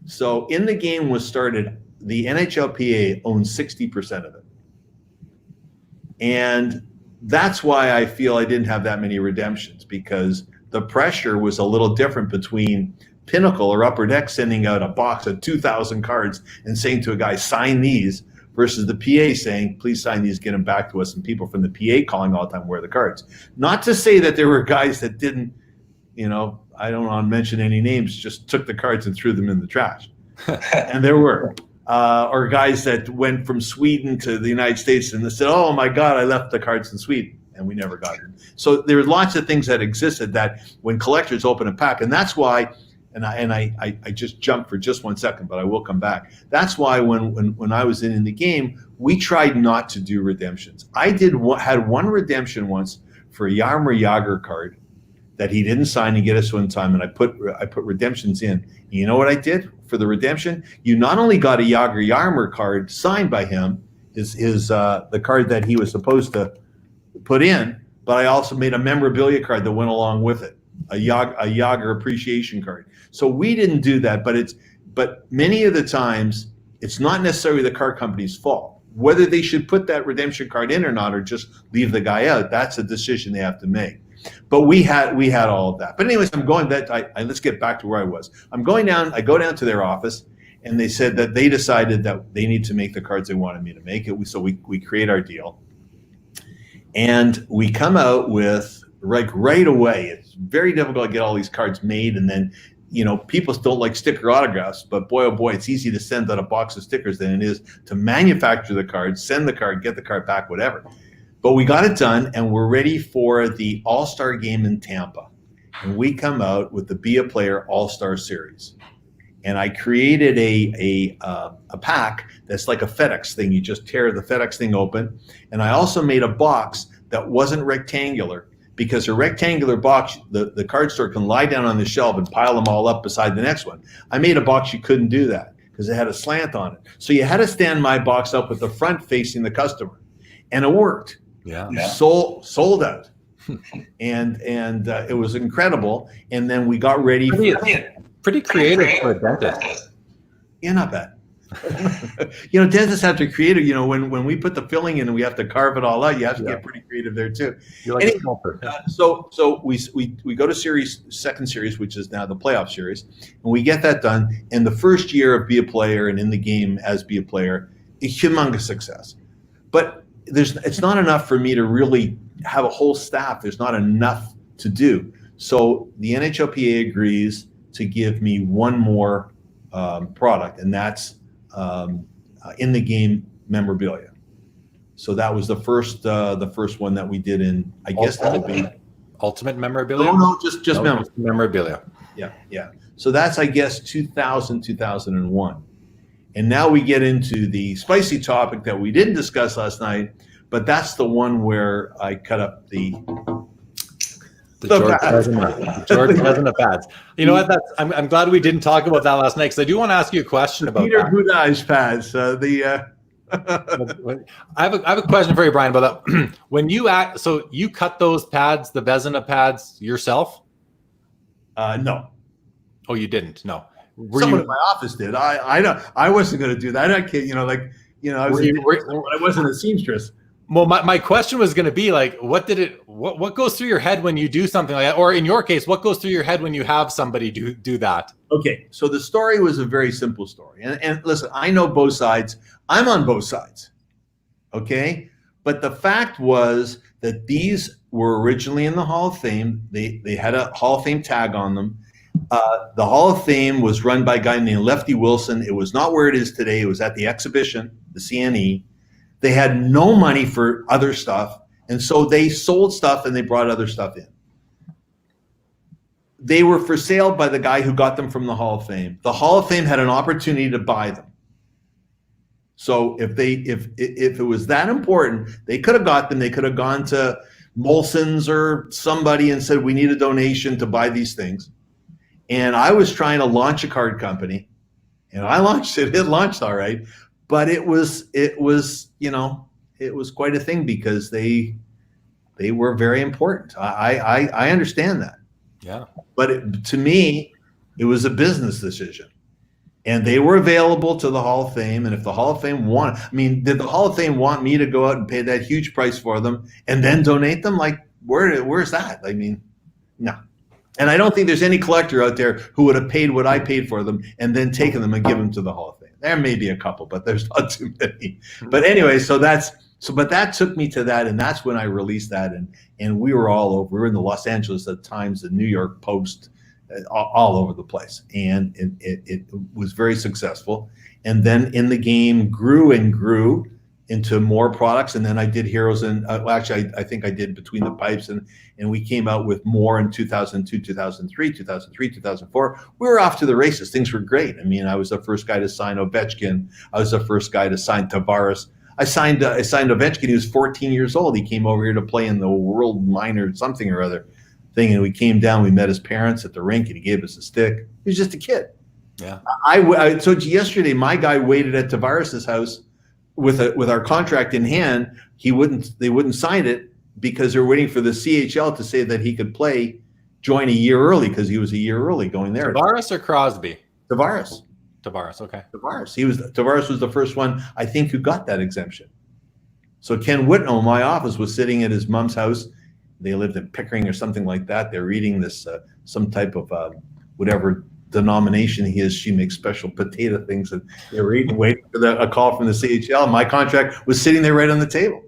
So in the game was started, the NHLPA owns 60% of it. And that's why I feel I didn't have that many redemptions, because the pressure was a little different between Pinnacle or Upper Deck sending out a box of 2,000 cards and saying to a guy, sign these, versus the PA saying, please sign these, get them back to us, and people from the PA calling all the time, where are the cards? Not to say that there were guys that didn't, I don't want to mention any names, just took the cards and threw them in the trash. And there were. Or guys that went from Sweden to the United States and they said, oh my God, I left the cards in Sweden, and we never got them. So there were lots of things that existed that when collectors open a pack, and that's why, and I just jumped for just 1 second, but I will come back. That's why when I was in the game, we tried not to do redemptions. I had one redemption once for a Jaromir Jagr card that he didn't sign and get us one time, and I put redemptions in. And you know what I did for the redemption? You not only got a Jaromir card signed by him, the card that he was supposed to put in, but I also made a memorabilia card that went along with it, a Jagr appreciation card. So we didn't do that, but many of the times it's not necessarily the card company's fault. Whether they should put that redemption card in or not, or just leave the guy out, that's a decision they have to make. But we had all of that. But anyways, I'm going that let's get back to where I was. I go down to their office, and they said that they decided that they need to make the cards they wanted me to make it. So we create our deal, and we come out with right away. It's very difficult to get all these cards made, and then people don't like sticker autographs, but boy, oh boy, it's easy to send out a box of stickers than it is to manufacture the card, send the card, get the card back, whatever. But we got it done, and we're ready for the All-Star game in Tampa. And we come out with the Be a Player All-Star Series. And I created a pack that's like a FedEx thing. You just tear the FedEx thing open. And I also made a box that wasn't rectangular, because a rectangular box, the card store can lie down on the shelf and pile them all up beside the next one. I made a box you couldn't do that because it had a slant on it. So you had to stand my box up with the front facing the customer. And it worked. Yeah. Sold out. and it was incredible. And then we got ready pretty creative for a dentist. Yeah, not bad. Dentists have to create it. When we put the filling in and we have to carve it all out, you have to get pretty creative there too. You're like a sculptor. So we go to second series, which is now the playoff series, and we get that done. And the first year of Be a Player and in the game as Be a Player, a humongous success. But it's not enough for me to really have a whole staff. There's not enough to do. So the NHLPA agrees to give me one more product, and that's in the game memorabilia. So that was the first one that we did in, I guess that would be Ultimate memorabilia. No, just memorabilia. Yeah. So that's, I guess, 2001. And now we get into the spicy topic that we didn't discuss last night, but that's the one where I cut up the George Vezina pads. You know what? I'm glad we didn't talk about that last night, because I do want to ask you a question about Peter Budaj pads. I have a question for you, Brian, about that. When so you cut those pads, the Vezina pads, yourself? No. Oh, you didn't? No. Someone in my office did. I wasn't going to do that. I can't. I wasn't a seamstress. Well, my question was going to be like, what goes through your head when you do something like that? Or in your case, what goes through your head when you have somebody do that? Okay, so the story was a very simple story. And listen, I know both sides. I'm on both sides. Okay? But the fact was that these were originally in the Hall of Fame. They had a Hall of Fame tag on them. The Hall of Fame was run by a guy named Lefty Wilson. It was not where it is today. It was at the exhibition, the CNE. They had no money for other stuff, and so they sold stuff and they brought other stuff in. they were for sale by the guy who got them from the Hall of Fame. The Hall of Fame had an opportunity to buy them. So if it was that important, they could have got them. They could have gone to Molson's or somebody and said, we need a donation to buy these things. And I was trying to launch a card company, and I launched it. It launched all right, but it was quite a thing because they were very important. I understand that. Yeah. But to me, it was a business decision. And they were available to the Hall of Fame. And if the Hall of Fame did the Hall of Fame want me to go out and pay that huge price for them and then donate them? Like, where's that? I mean, no. And I don't think there's any collector out there who would have paid what I paid for them and then taken them and given them to the Hall of Fame. There may be a couple, but there's not too many. But anyway, but that took me to that, and that's when I released that, and we were all over. We were in the Los Angeles Times, the New York Post, all over the place, and it was very successful. And then in the game grew and grew into more products, and then I did Heroes, and actually I think I did Between the Pipes, and we came out with more in 2002, 2003, 2004. We were off to the races. Things were great. I mean, I was the first guy to sign Ovechkin. I was the first guy to sign Tavares. I signed Ovechkin. He was 14 years old. He came over here to play in the World Minor something or other thing, and we came down. We met his parents at the rink, and he gave us a stick. He was just a kid. Yeah. I told you yesterday, my guy waited at Tavares' house with our contract in hand. They wouldn't sign it because they're waiting for the CHL to say that he could join a year early, because he was a year early going there. Tavares or Crosby? Tavares, okay. Tavares was the first one, I think, who got that exemption. So Ken Whitnell in my office was sitting at his mom's house. They lived in Pickering or something like that. They're reading this some type of whatever denomination he is. She makes special potato things, and they were waiting for a call from the CHL. My contract was sitting there right on the table.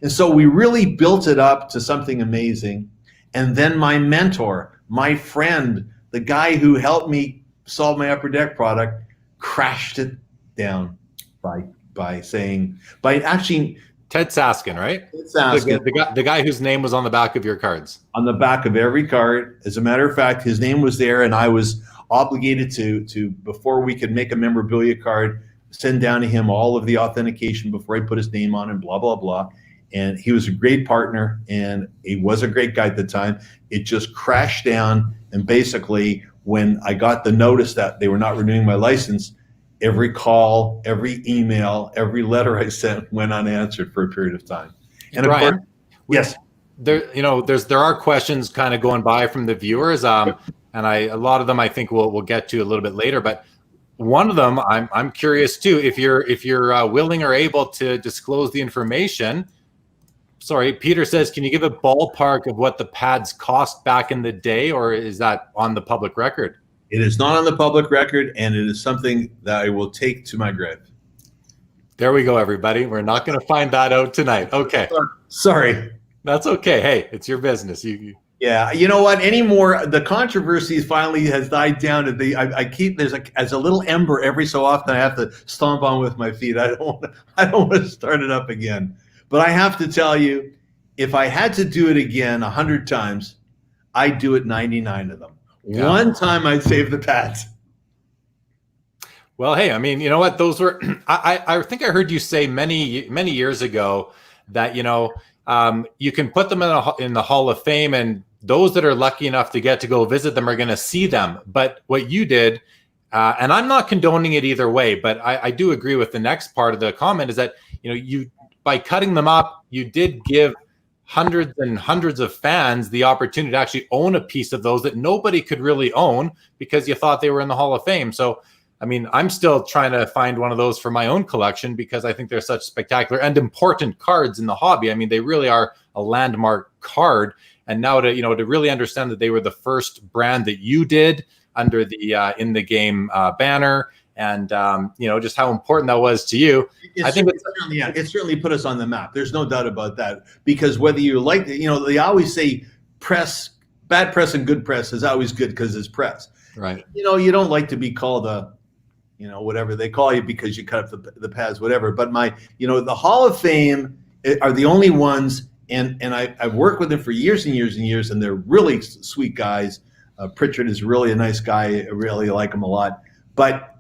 And so we really built it up to something amazing. And then my mentor, my friend, the guy who helped me solve my Upper Deck product, crashed it down by actually Ted Saskin, right? Ted Saskin. The guy whose name was on the back of your cards. On the back of every card. As a matter of fact, his name was there, and I was obligated to before we could make a memorabilia card, send down to him all of the authentication before I put his name on, and blah, blah, blah. And he was a great partner, and he was a great guy at the time. It just crashed down, and basically when I got the notice that they were not renewing my license, every call, every email, every letter I sent went unanswered for a period of time. And Brian, of course, yes, there are questions kind of going by from the viewers, and a lot of them I think we'll get to a little bit later. But one of them, I'm curious too, if you're willing or able to disclose the information. Sorry, Peter says, can you give a ballpark of what the pads cost back in the day, or is that on the public record? It is not on the public record, and it is something that I will take to my grave. There we go, everybody. We're not going to find that out tonight. Okay. Sorry. That's okay. Hey, it's your business. Yeah, you know what? Anymore, the controversy finally has died down. I keep as a little ember every so often. I have to stomp on with my feet. I don't want to start it up again. But I have to tell you, if I had to do it again 100 times, I'd do it 99 of them. Yeah. One time I'd save the pads. Well, hey, I mean, you know what? Those were, I think I heard you say many years ago that, you can put them in the Hall of Fame, and those that are lucky enough to get to go visit them are going to see them. But what you did, and I'm not condoning it either way, but I do agree with the next part of the comment, is that, you, by cutting them up, you did give hundreds and hundreds of fans the opportunity to actually own a piece of those that nobody could really own because you thought they were in the Hall of Fame. So, I mean, I'm still trying to find one of those for my own collection because I think they're such spectacular and important cards in the hobby. I mean, they really are a landmark card. And now to really understand that they were the first brand that you did under the in the game banner, and just how important that was to you. It certainly put us on the map. There's no doubt about that, because whether you like it, they always say bad press and good press is always good because it's press. Right. You don't like to be called whatever they call you because you cut up the pads, whatever. But the Hall of Fame are the only ones, and I've worked with them for years and years and years, and they're really sweet guys. Pritchard is really a nice guy. I really like him a lot. But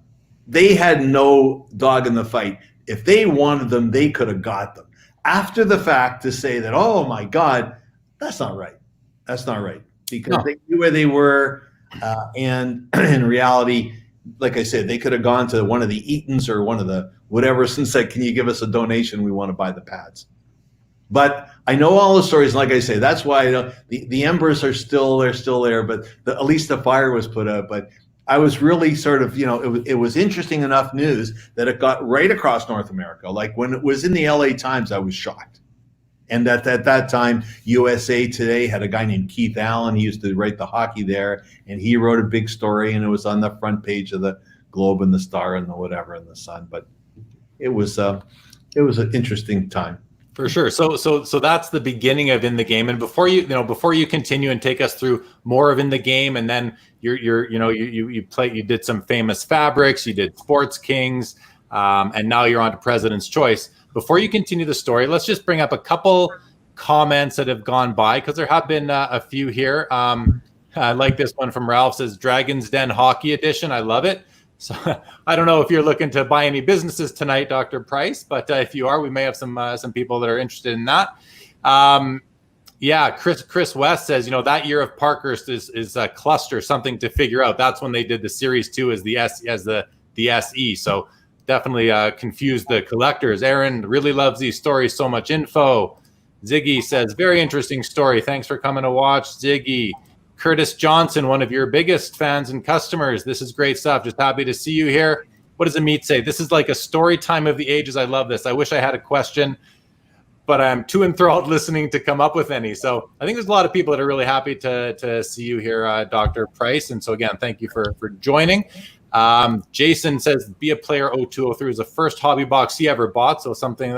they had no dog in the fight. If they wanted them, they could have got them. After the fact, to say that, oh my God, that's not right. That's not right. Because they knew where they were. And in reality, like I said, they could have gone to one of the Eatons or one of the whatever and said, can you give us a donation? We want to buy the pads. But I know all the stories. Like I say, that's why the embers are still there, but at least the fire was put out. But I was really sort of, it was interesting enough news that it got right across North America. Like when it was in the LA Times, I was shocked. And at that time, USA Today had a guy named Keith Allen. He used to write the hockey there, and he wrote a big story, and it was on the front page of the Globe and the Star and the whatever and the Sun. But it was an interesting time. For sure. So that's the beginning of In the Game. And before you continue and take us through more of In the Game, and then you did some famous fabrics, you did Sports Kings, and now you're on to President's Choice. Before you continue the story, let's just bring up a couple comments that have gone by, because there have been a few here. I like this one from Ralph. Says Dragon's Den Hockey Edition. I love it. So I don't know if you're looking to buy any businesses tonight, Dr. Price, but if you are, we may have some people that are interested in that. Chris West says, that year of Parkhurst is a cluster, something to figure out. That's when they did the Series 2 as the SE. So definitely confused the collectors. Aaron really loves these stories. So much info. Ziggy says, very interesting story. Thanks for coming to watch, Ziggy. Curtis Johnson, one of your biggest fans and customers. This is great stuff. Just happy to see you here. What does Amit say? This is like a story time of the ages. I love this. I wish I had a question, but I'm too enthralled listening to come up with any. So I think there's a lot of people that are really happy to see you here, Dr. Price. And so again, thank you for joining. Jason says, Be a Player 0203 is the first hobby box he ever bought. So something,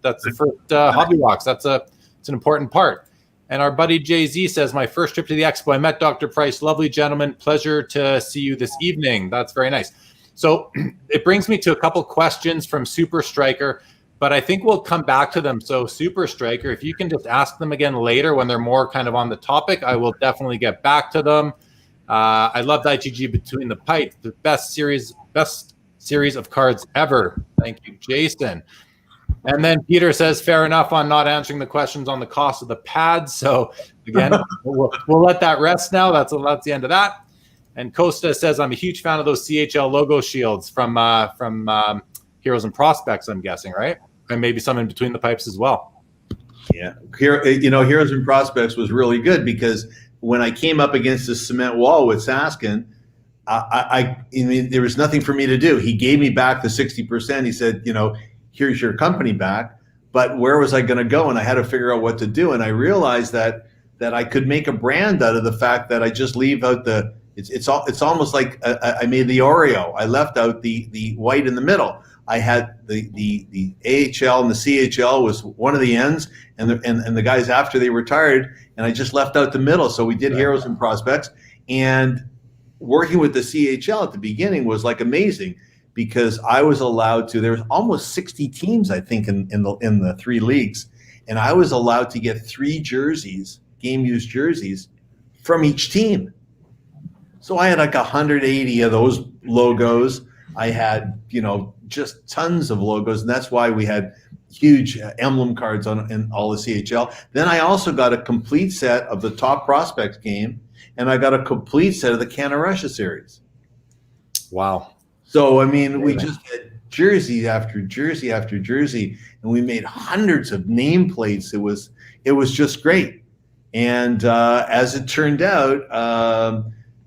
that's the first hobby box. It's an important part. And our buddy Jay-Z says, my first trip to the expo, I met Dr. Price. Lovely gentleman. Pleasure to see you this evening. That's very nice. So it brings me to a couple questions from Super Striker, but I think we'll come back to them. So Super Striker, if you can just ask them again later when they're more kind of on the topic, I will definitely get back to them. I loved ITG Between the Pipes, the best series of cards ever. Thank you, Jason. And then Peter says, fair enough on not answering the questions on the cost of the pads. So again, we'll let that rest now. That's the end of that. And Costa says, I'm a huge fan of those CHL logo shields from Heroes and Prospects, I'm guessing, right? And maybe some in Between the Pipes as well. Yeah. Heroes and Prospects was really good because when I came up against the cement wall with Saskin, I mean, there was nothing for me to do. He gave me back the 60%. He said, here's your company back, but where was I going to go? And I had to figure out what to do. And I realized that I could make a brand out of the fact that I just leave out it's almost like I made the Oreo. I left out the white in the middle. I had the AHL and the CHL was one of the ends, and the guys after they retired, and I just left out the middle. So we did Heroes and Prospects, and working with the CHL at the beginning was like amazing. Because I was allowed to, there was almost 60 teams, I think, in the three leagues. And I was allowed to get 3 jerseys, game-used jerseys, from each team. So I had like 180 of those logos. I had, just tons of logos. And that's why we had huge emblem cards in all the CHL. Then I also got a complete set of the Top Prospects game. And I got a complete set of the Canada Russia series. Wow. So, I mean, we just had jersey after jersey after jersey, and we made hundreds of nameplates. It was just great. And as it turned out,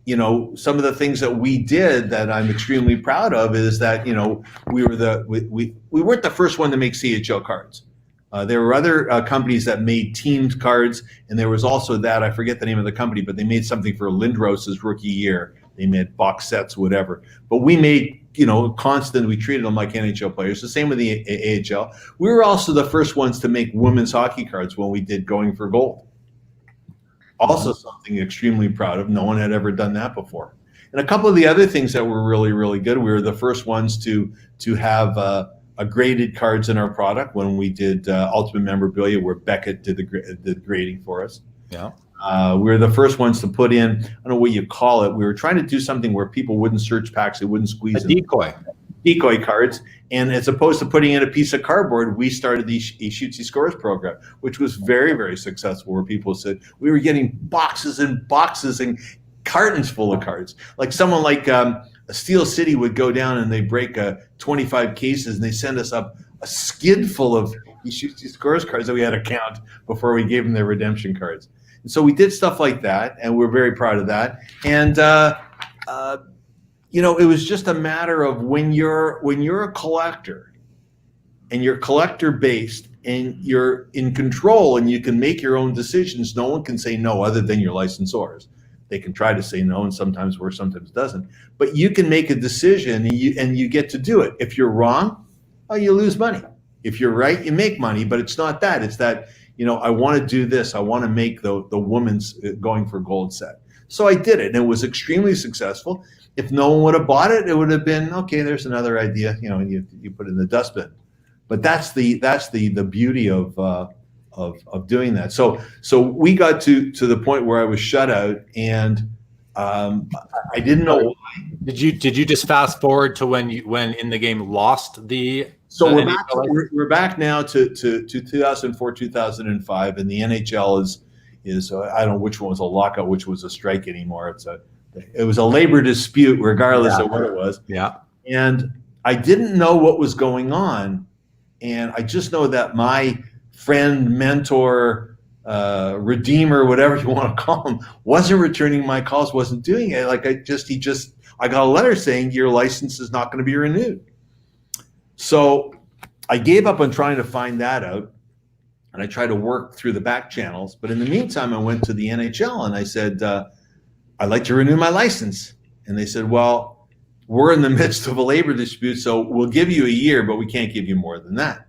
some of the things that we did that I'm extremely proud of is that, we weren't the first one to make CHL cards. There were other companies that made teamed cards, and there was also that, I forget the name of the company, but they made something for Lindros's rookie year. They made box sets, whatever. But we made, we treated them like NHL players. The same with the AHL. We were also the first ones to make women's hockey cards when we did Going for Gold. Also something extremely proud of. No one had ever done that before. And a couple of the other things that were really, really good, we were the first ones to have graded cards in our product when we did Ultimate Memorabilia, where Beckett did the grading for us. Yeah. We were the first ones to put in, I don't know what you call it. We were trying to do something where people wouldn't search packs, they wouldn't squeeze A decoy cards. And as opposed to putting in a piece of cardboard, we started the He Shoots, He Scores program, which was very, very successful, where people said we were getting boxes and boxes and cartons full of cards. Like someone like a Steel City would go down and they break 25 cases and they send us up a skid full of He Shoots, He Scores cards that we had to count before we gave them their redemption cards. And so we did stuff like that, and we're very proud of that. And it was just a matter of when you're a collector and you're collector based and you're in control and you can make your own decisions, no one can say no other than your licensors. They can try to say no, and sometimes works, sometimes doesn't. But you can make a decision, and you get to do it. If you're wrong, you lose money. If you're right, you make money. But it's not that. It's that, I want to do this. I want to make the women's Going for Gold set. So I did it, and it was extremely successful. If no one would have bought it, it would have been, okay, there's another idea, and you put it in the dustbin. But that's the beauty of doing that. So we got to the point where I was shut out, and I didn't know why. Did you just fast forward to when in the game lost the? So we're back now to 2004, 2005, and the NHL is I don't know which one was a lockout, which was a strike anymore. It was a labor dispute, regardless of what it was. Yeah. And I didn't know what was going on, and I just know that my friend, mentor, redeemer, whatever you want to call him, wasn't returning my calls, wasn't doing it. Like I got a letter saying your license is not going to be renewed. So I gave up on trying to find that out, and I tried to work through the back channels. But in the meantime, I went to the NHL and I said, I'd like to renew my license. And they said, well, we're in the midst of a labor dispute, so we'll give you a year, but we can't give you more than that.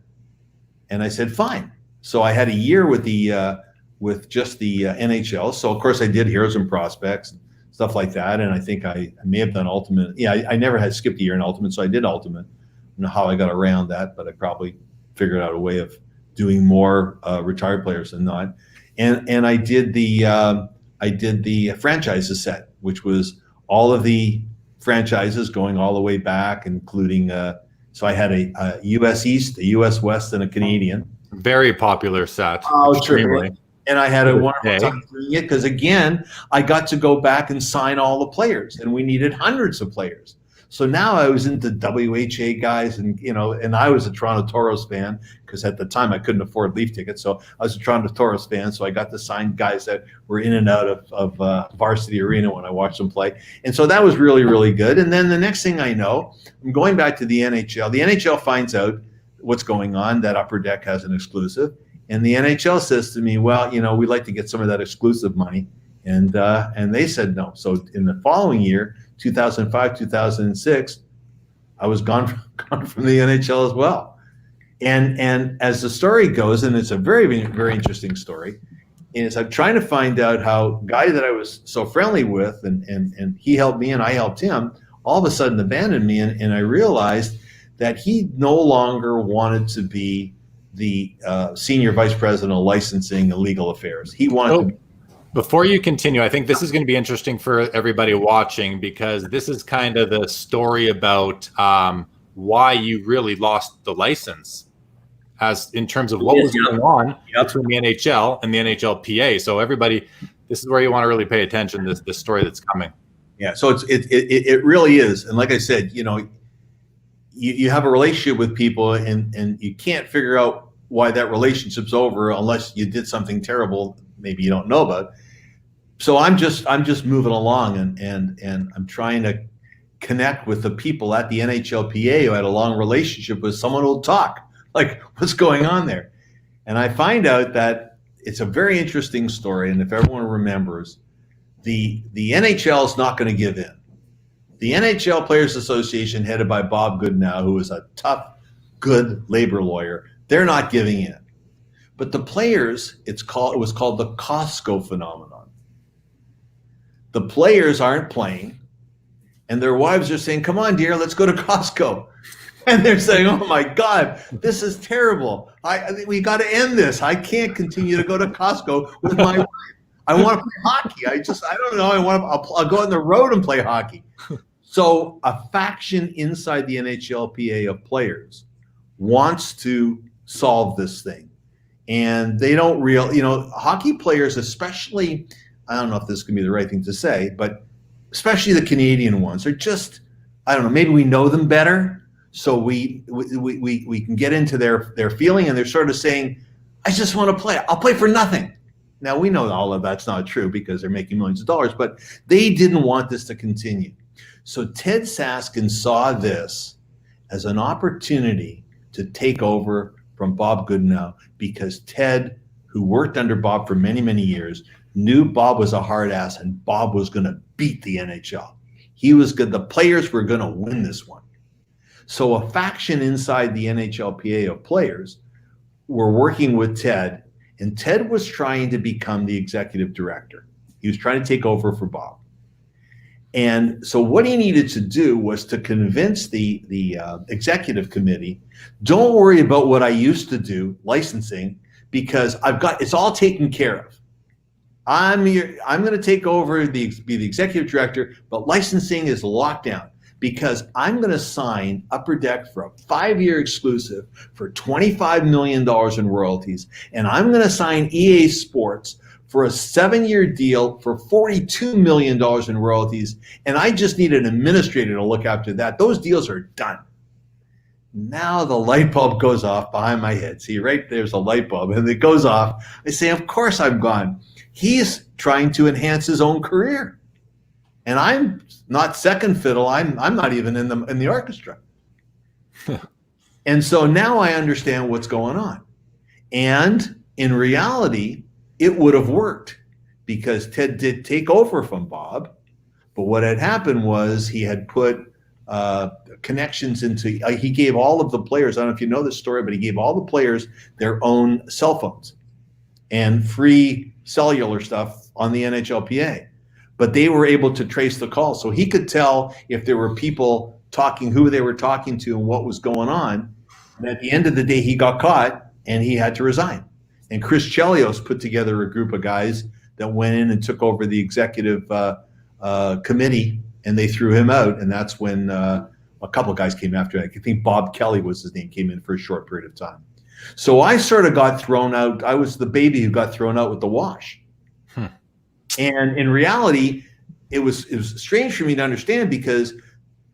And I said, fine. So I had a year with just the NHL. So of course I did Heroes and Prospects, stuff like that. And I think I may have done Ultimate. Yeah, I never had skipped a year in Ultimate, so I did Ultimate. I don't know how I got around that, but I probably figured out a way of doing more retired players than not. And I did the franchises set, which was all of the franchises going all the way back, including so I had a US East, a US West, and a Canadian. Very popular set. Oh, true. And I had a wonderful time doing it because, again, I got to go back and sign all the players, and we needed hundreds of players. So now I was into WHA guys, and I was a Toronto Toros fan because at the time I couldn't afford Leaf tickets. So I was a Toronto Toros fan, so I got to sign guys that were in and out of Varsity Arena when I watched them play. And so that was really, really good. And then the next thing I know, I'm going back to the NHL. The NHL finds out what's going on, that Upper Deck has an exclusive. And the NHL says to me, well, we'd like to get some of that exclusive money. And they said no. So in the following year, 2005, 2006, I was gone from the NHL as well. And as the story goes, and it's a very, very interesting story, is I'm trying to find out how guy that I was so friendly with, and he helped me and I helped him, all of a sudden abandoned me. And I realized that he no longer wanted to be the senior vice president of licensing and legal affairs. He wanted to be. Before you continue, I think this is going to be interesting for everybody watching, because this is kind of the story about why you really lost the license, as in terms of what was going on between the NHL and the NHLPA. So everybody, this is where you want to really pay attention to this story that's coming. Yeah, so it really is. And like I said, you have a relationship with people, and you can't figure out why that relationship's over unless you did something terrible maybe you don't know about. So I'm just moving along, and I'm trying to connect with the people at the NHLPA who had a long relationship with someone who'll talk, like, what's going on there. And I find out that it's a very interesting story, and if everyone remembers, the NHL is not going to give in. The NHL Players Association, headed by Bob Goodenow, who is a tough, good labor lawyer, they're not giving in. But the players, it was called the Costco phenomenon. The players aren't playing, and their wives are saying, come on, dear, let's go to Costco. And they're saying, oh my God, this is terrible. We got to end this. I can't continue to go to Costco with my wife. I want to play hockey. I don't know. I'll go on the road and play hockey. So a faction inside the NHLPA of players wants to solve this thing. And they don't hockey players, especially, I don't know if this can be the right thing to say, but especially the Canadian ones are just, I don't know, maybe we know them better. So we can get into their feeling, and they're sort of saying, I just want to play. I'll play for nothing. Now, we know all of that's not true because they're making millions of dollars, but they didn't want this to continue. So Ted Saskin saw this as an opportunity to take over from Bob Goodenow, because Ted, who worked under Bob for many, many years, knew Bob was a hard ass and Bob was going to beat the NHL. He was good. The players were going to win this one. So a faction inside the NHLPA of players were working with Ted, and Ted was trying to become the executive director. He was trying to take over for Bob. And so what he needed to do was to convince the executive committee, don't worry about what I used to do, licensing, because it's all taken care of. I'm going to take over, be the executive director, but licensing is locked down, because I'm going to sign Upper Deck for a 5-year exclusive for $25 million in royalties, and I'm going to sign EA Sports for a 7-year deal for $42 million in royalties, and I just need an administrator to look after that. Those deals are done. Now the light bulb goes off behind my head. See, right there's a light bulb, and it goes off. I say, of course I'm gone. He's trying to enhance his own career, and I'm not second fiddle. I'm not even in the orchestra. And so now I understand what's going on. And in reality, it would have worked, because Ted did take over from Bob. But what had happened was he had put connections into, he gave all of the players, I don't know if you know this story, but he gave all the players their own cell phones and free cellular stuff on the NHLPA. But they were able to trace the calls. So he could tell if there were people talking, who they were talking to and what was going on. And at the end of the day, he got caught and he had to resign. And Chris Chelios put together a group of guys that went in and took over the executive committee, and they threw him out. And that's when a couple of guys came after that. I think Bob Kelly was his name, came in for a short period of time. So I sort of got thrown out. I was the baby who got thrown out with the wash. And in reality, it was strange for me to understand, because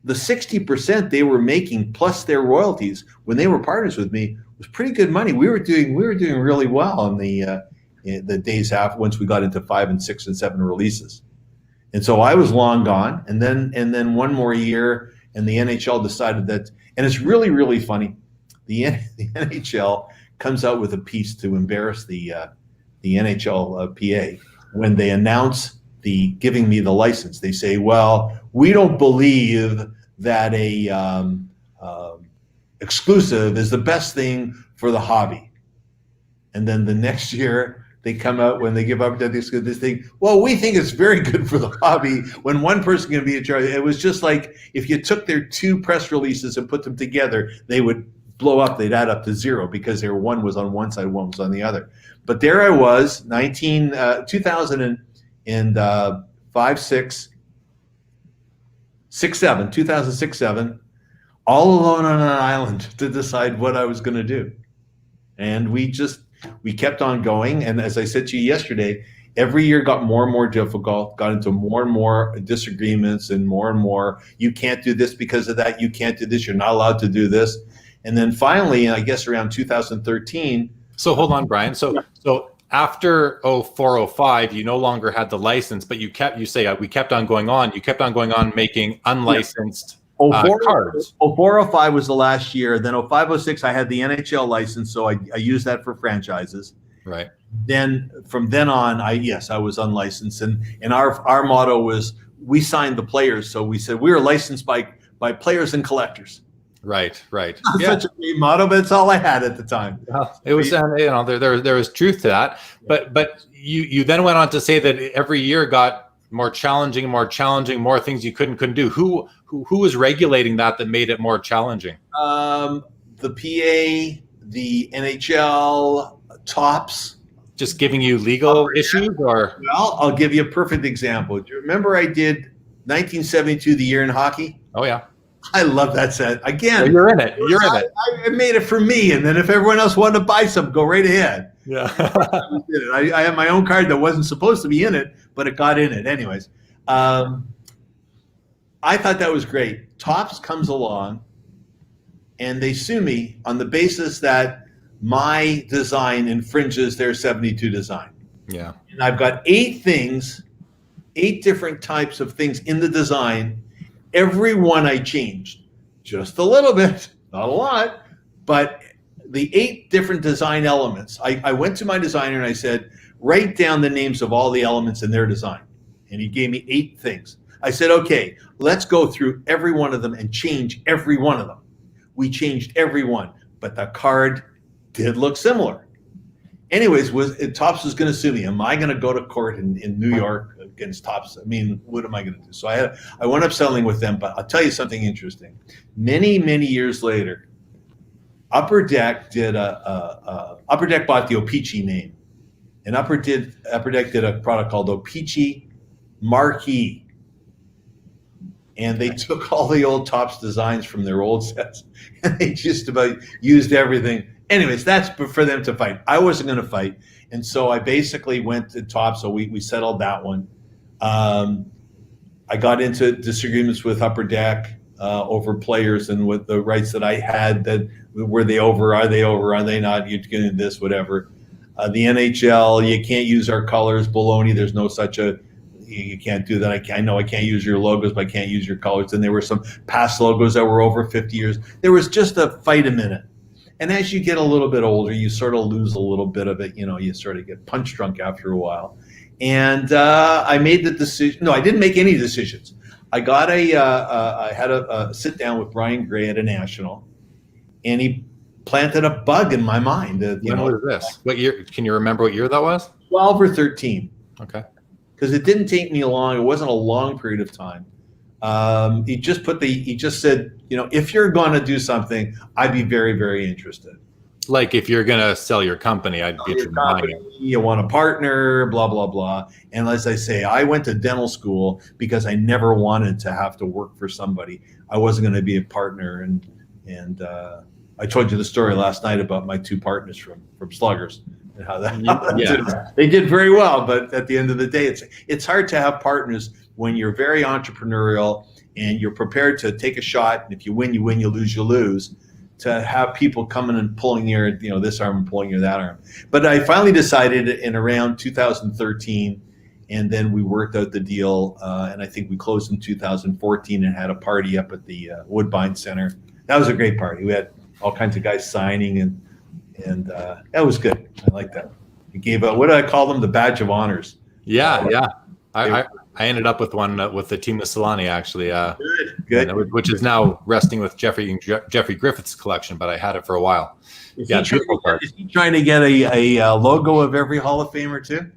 the 60% they were making plus their royalties when they were partners with me was pretty good money. We were doing really well in the days after, once we got into 5 and 6 and 7 releases. And so I was long gone. And then one more year, and the NHL decided that, and it's really, really funny. The NHL comes out with a piece to embarrass the NHLPA when they announce giving me the license. They say, well, we don't believe that a exclusive is the best thing for the hobby. And then the next year they come out, when they give up this thing, well, we think it's very good for the hobby when one person can be in charge. It was just like if you took their 2 press releases and put them together, they would blow up. They'd add up to 0, because one was on one side, one was on the other. But there I was, 2005, 6, 7, 2006, 7, all alone on an island to decide what I was going to do. And we kept on going. And as I said to you yesterday, every year got more and more difficult, got into more and more disagreements, and more, you can't do this because of that. You can't do this. You're not allowed to do this. And then finally, I guess around 2013. So hold on, Brian. So after 0405, you no longer had the license, but we kept on going on. You kept on going on making unlicensed cards. 0405 was the last year. Then 0506, I had the NHL license, so I used that for franchises. Right. Then from then on, I was unlicensed, and our motto was, we signed the players. So we said we were licensed by players and collectors. Right. Such a great motto, but it's all I had at the time. It was, there was truth to that. But you then went on to say that every year got more challenging, more things you couldn't do. Who was regulating that made it more challenging? The PA, the NHL, Tops, just giving you legal issues, or? Well, I'll give you a perfect example. Do you remember I did 1972, the year in hockey? Oh yeah. I love that set. Again, well, you're in it. You're in it. I made it for me, and then if everyone else wanted to buy some, go right ahead. Yeah. I have my own card that wasn't supposed to be in it, but it got in it anyways. I thought that was great. Topps comes along, and they sue me on the basis that my design infringes their 72 design. Yeah. And I've got 8 different types of things in the design. Every one I changed just a little bit, not a lot, but the 8 different design elements. I went to my designer and I said, write down the names of all the elements in their design. And he gave me 8 things. I said, okay, let's go through every one of them and change every one of them. We changed every one, but the card did look similar. Anyways, Topps was going to sue me. Am I going to go to court in New York against Topps? I mean, what am I going to do? So I went up settling with them, but I'll tell you something interesting. Many, many years later, Upper Deck Upper Deck bought the O-Pee-Chee name, and Upper Deck did a product called O-Pee-Chee Marquee, and they took all the old Topps designs from their old sets, and they just about used everything. Anyways, that's for them to fight. I wasn't going to fight, and so I basically went to Topps. So we settled that one. I got into disagreements with Upper Deck over players and with the rights that I had. That were they over? Are they over? Are they not? You're getting this, whatever. The NHL, you can't use our colors. Baloney. There's no such a. You can't do that. I know I can't use your logos, but I can't use your colors. And there were some past logos that were over 50 years. There was just a fight a minute. And as you get a little bit older, you sort of lose a little bit of it. You know, you sort of get punch drunk after a while. And I made the decision. No, I didn't make any decisions. I got I had a sit down with Brian Gray at a national, and he planted a bug in my mind. When was this? What year? Can you remember what year that was? 12 or 13. Okay. Because it didn't take me long. It wasn't a long period of time. He just said, you know, if you're going to do something, I'd be very, very interested. Like if you're going to sell your company, I'd be interested in buying it. You want a partner, blah, blah, blah. And as I say, I went to dental school because I never wanted to have to work for somebody. I wasn't going to be a partner. And I told you the story last night about my 2 partners from Sluggers. And how that they did very well, but at the end of the day, it's hard to have partners when you're very entrepreneurial and you're prepared to take a shot. And if you win, you win. You lose, you lose. To have people coming and pulling your, you know, this arm and pulling your that arm. But I finally decided in around 2013, and then we worked out the deal. And I think we closed in 2014 and had a party up at the Woodbine Center. That was a great party. We had all kinds of guys signing and that was good. I like that. We gave what did I call them? The badge of honors. Yeah. I ended up with one with the team of Solani actually. Good. Which is now resting with Jeffrey Griffith's collection, but I had it for a while. Is he trying to get a logo of every Hall of Famer too?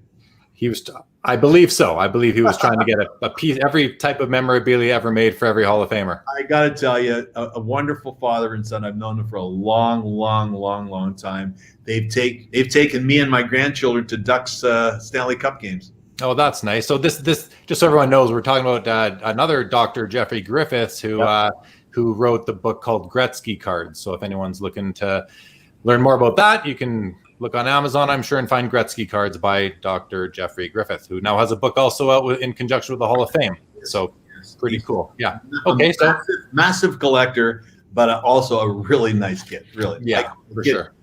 He was. I believe so. I believe he was trying to get a piece, every type of memorabilia ever made for every Hall of Famer. I got to tell you, a wonderful father and son. I've known them for a long, long, long, long time. They've taken me and my grandchildren to Ducks Stanley Cup games. Oh, that's nice. So this just so everyone knows, we're talking about another Dr. Jeffrey Griffiths who wrote the book called Gretzky Cards. So if anyone's looking to learn more about that, you can look on Amazon, I'm sure, and find Gretzky Cards by Dr. Jeffrey Griffith, who now has a book also out in conjunction with the Hall of Fame. So pretty cool. Yeah. Okay. So massive collector, but also a really nice kid. Really. Yeah, for sure.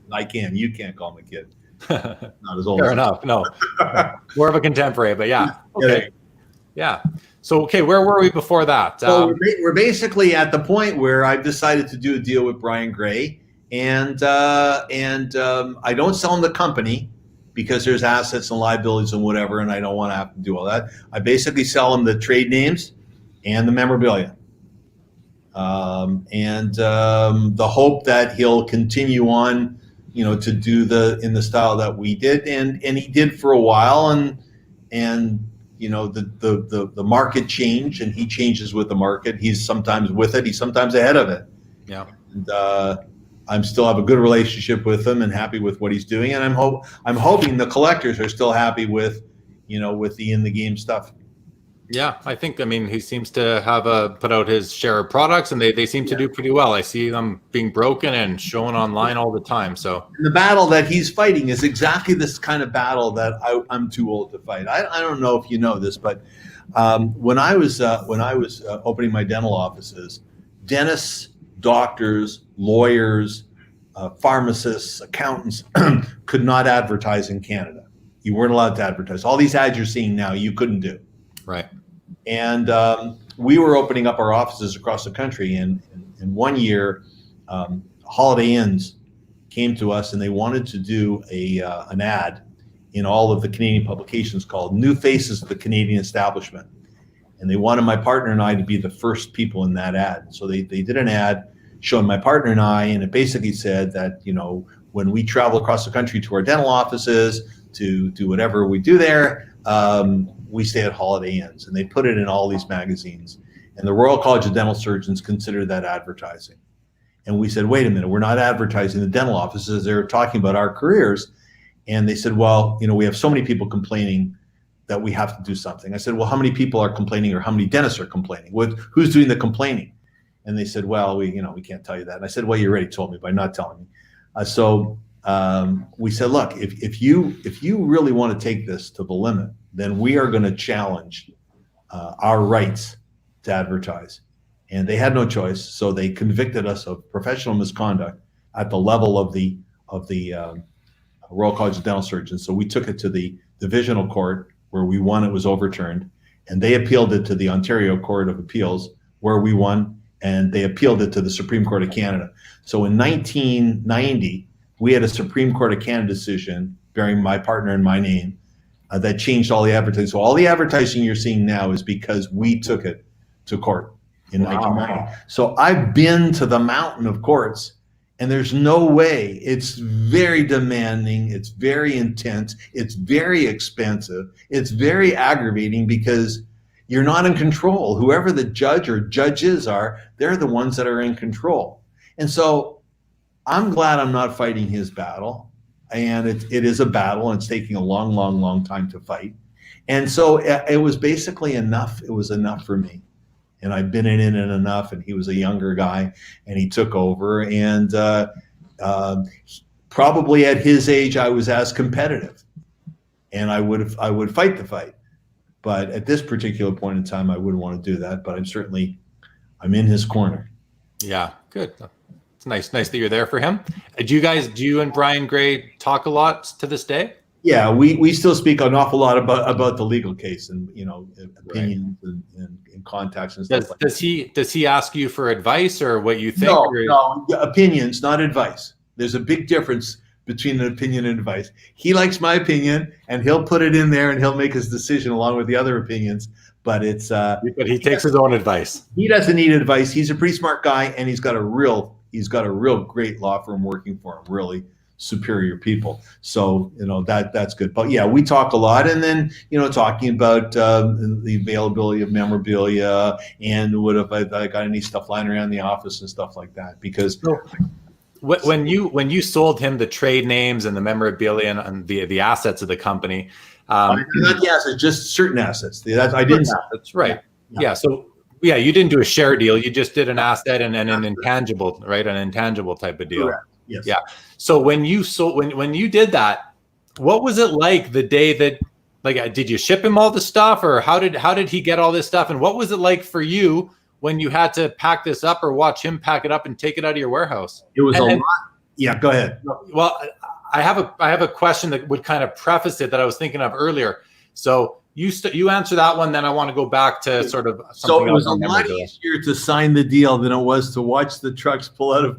You can't call him a kid. Not as old. Fair enough. No, more of a contemporary, but yeah. Okay. Yeah. So, okay, where were we before that? So we're basically at the point where I've decided to do a deal with Brian Gray. And I don't sell them the company because there's assets and liabilities and whatever, and I don't want to have to do all that. I basically sell them the trade names and the memorabilia, and the hope that he'll continue on, you know, to do in the style that we did, and he did for a while, and you know the market changed, and he changes with the market. He's sometimes with it, he's sometimes ahead of it. Yeah. And, I'm still have a good relationship with him and happy with what he's doing, and I'm hoping the collectors are still happy with, with the in the game stuff. Yeah, I mean, he seems to have put out his share of products, and they seem to do pretty well. I see them being broken and shown online all the time. So and the battle that he's fighting is exactly this kind of battle that I'm too old to fight. I don't know if you know this, but when I was opening my dental offices, dentists, doctors, lawyers, pharmacists, accountants could not advertise in Canada. You weren't allowed to advertise. All these ads you're seeing now, you couldn't do. right. And we were opening up our offices across the country. And 1 year, Holiday Inns came to us and they wanted to do an ad in all of the Canadian publications called New Faces of the Canadian Establishment. And they wanted my partner and I to be the first people in that ad. So they did an ad showing my partner and I, and it basically said that, when we travel across the country to our dental offices to do whatever we do there, we stay at Holiday Inns. And they put it in all these magazines. And the Royal College of Dental Surgeons considered that advertising. And we said, wait a minute, we're not advertising the dental offices. They're talking about our careers. And they said, well, we have so many people complaining that we have to do something. I said, well, how many people are complaining, or how many dentists are complaining? Who's doing the complaining? And they said, well, we can't tell you that. And I said, well, you already told me by not telling me. So we said, look, if you really want to take this to the limit, then we are going to challenge our rights to advertise. And they had no choice, so they convicted us of professional misconduct at the level of the Royal College of Dental Surgeons. So we took it to the divisional court, where we won. It was overturned, and they appealed it to the Ontario Court of Appeals, where we won, and they appealed it to the Supreme Court of Canada. So in 1990, we had a Supreme Court of Canada decision bearing my partner and my name that changed all the advertising. So all the advertising you're seeing now is because we took it to court in 1990. So I've been to the mountain of courts, and there's no way. It's very demanding. It's very intense. It's very expensive. It's very aggravating because you're not in control. Whoever the judge or judges are, they're the ones that are in control. And so I'm glad I'm not fighting his battle. And it is a battle, and it's taking a long, long, long time to fight. And so it was basically enough. It was enough for me. And I've been in it enough, and he was a younger guy, and he took over. And probably at his age, I was as competitive, and I would fight the fight. But at this particular point in time, I wouldn't want to do that. But I'm in his corner. Yeah, good. It's nice that you're there for him. Do you and Brian Gray talk a lot to this day? Yeah, we still speak an awful lot about the legal case and opinions and contacts and stuff. Does he ask you for advice or what you think? No, opinions, not advice. There's a big difference between an opinion and advice. He likes my opinion, and he'll put it in there, and he'll make his decision along with the other opinions. But but he takes his own advice. He doesn't need advice. He's a pretty smart guy, and he's got a real great law firm working for him. Really superior people. So, that's good. But yeah, we talk a lot, and then, talking about the availability of memorabilia and what if I got any stuff lying around the office and stuff like that. Because when you sold him the trade names and the memorabilia and the assets of the company, not the assets, just certain assets. I didn't. That's right. Yeah. So yeah, you didn't do a share deal. You just did an asset and an intangible, right? An intangible type of deal. Correct. Yes. Yeah. So when you did that, what was it like the day that, did you ship him all the stuff, or how did he get all this stuff? And what was it like for you when you had to pack this up or watch him pack it up and take it out of your warehouse? It was a lot. Yeah, go ahead. Well, I have a question that would kind of preface it that I was thinking of earlier. So you answer that one, then I want to go back to sort of something. So it was a lot easier to sign the deal than it was to watch the trucks pull out of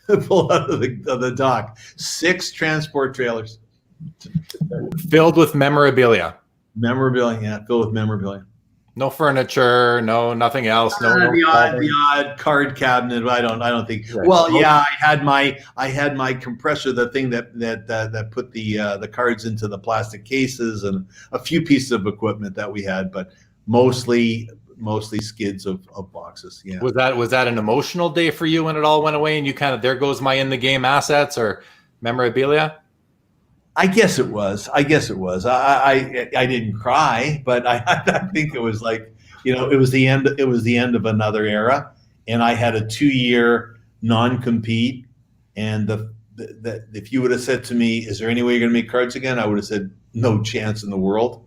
the dock. 6 transport trailers filled with memorabilia. Filled with memorabilia. No furniture, nothing else. The odd card cabinet. I don't think. Right. Well, yeah, I had my compressor, the thing that put the cards into the plastic cases, and a few pieces of equipment that we had. But mostly skids of boxes. Yeah. Was that an emotional day for you when it all went away and you kind of, there goes my in the game assets or memorabilia? I guess it was. I didn't cry, but I think it was like, it was the end. It was the end of another era, and I had a 2-year non-compete. And if you would have said to me, "Is there any way you're going to make cards again?" I would have said, "No chance in the world."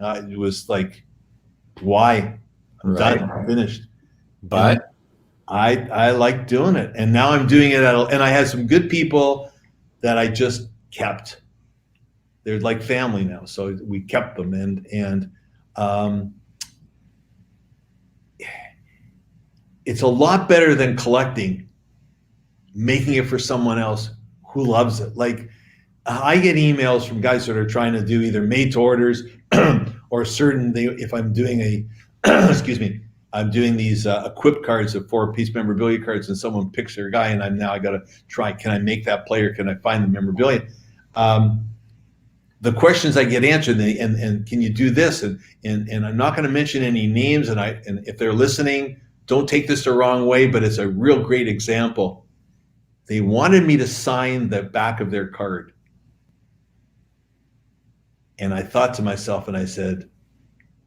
It was like, why? I'm done. I'm finished. But I like doing it, and now I'm doing it and I had some good people that I just kept. They're like family now, so we kept them, and it's a lot better than collecting, making it for someone else who loves it. Like, I get emails from guys that are trying to do either made to orders or certain. If I'm doing excuse me, I'm doing these equip cards of 4-piece memorabilia cards, and someone picks their guy, and I got to try. Can I make that player? Can I find the memorabilia? The questions I get answered, and can you do this? And I'm not going to mention any names, and if they're listening, don't take this the wrong way, but it's a real great example. They wanted me to sign the back of their card. And I thought to myself, and I said,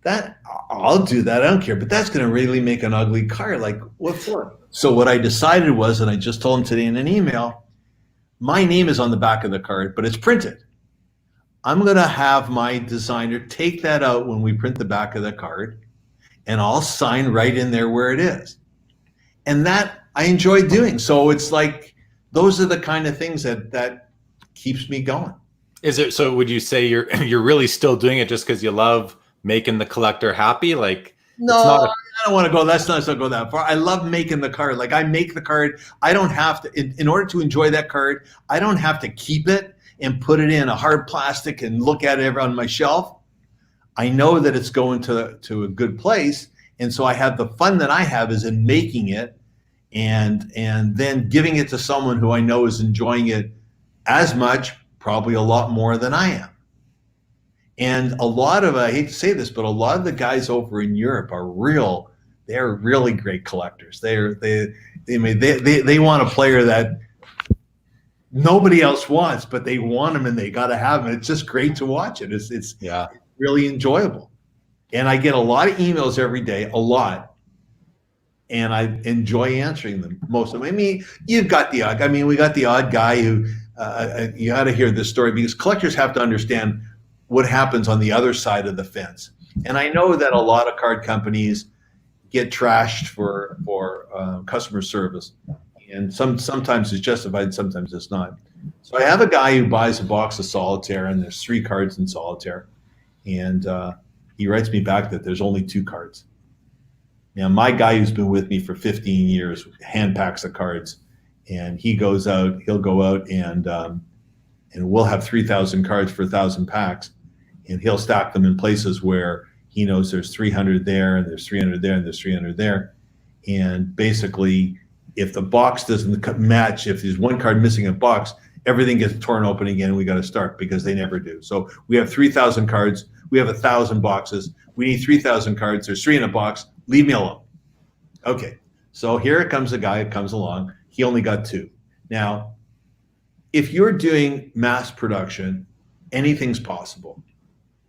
that I'll do that. I don't care, but that's going to really make an ugly card. Like, what for? So what I decided was, and I just told him today in an email, my name is on the back of the card, but it's printed. I'm going to have my designer take that out when we print the back of the card, and I'll sign right in there where it is. And that I enjoy doing. So it's like, those are the kind of things that keeps me going. Is it, so would you say you're really still doing it just because you love making the collector happy? Like, no, I don't want to go. Let's not go that far. I love making the card. Like, I make the card. I don't have to, in order to enjoy that card, I don't have to keep it and put it in a hard plastic and look at it on my shelf. I know that it's going to a good place. And so I have the fun that I have is in making it and then giving it to someone who I know is enjoying it as much, probably a lot more than I am. And a lot of, I hate to say this, but a lot of the guys over in Europe they're really great collectors. They want a player that nobody else wants, but they want them and they got to have them. It's just great to watch it. It's really enjoyable. And I get a lot of emails every day, a lot. And I enjoy answering them, most of them. I mean, you've got the odd, we got the odd guy who, you got to hear this story because collectors have to understand what happens on the other side of the fence. And I know that a lot of card companies get trashed for customer service. And sometimes it's justified, sometimes it's not. So I have a guy who buys a box of solitaire, and there's 3 cards in solitaire. And he writes me back that there's only 2 cards. Now, my guy who's been with me for 15 years hand packs the cards, and he'll go out and we'll have 3,000 cards for 1,000 packs, and he'll stack them in places where he knows there's 300 there, and there's 300 there, and there's 300 there. And basically, if the box doesn't match, if there's one card missing a box, everything gets torn open again, and we got to start because they never do. So we have 3,000 cards. We have 1,000 boxes. We need 3,000 cards. There's 3 in a box. Leave me alone. Okay. So here comes a guy that comes along. He only got 2. Now, if you're doing mass production, anything's possible.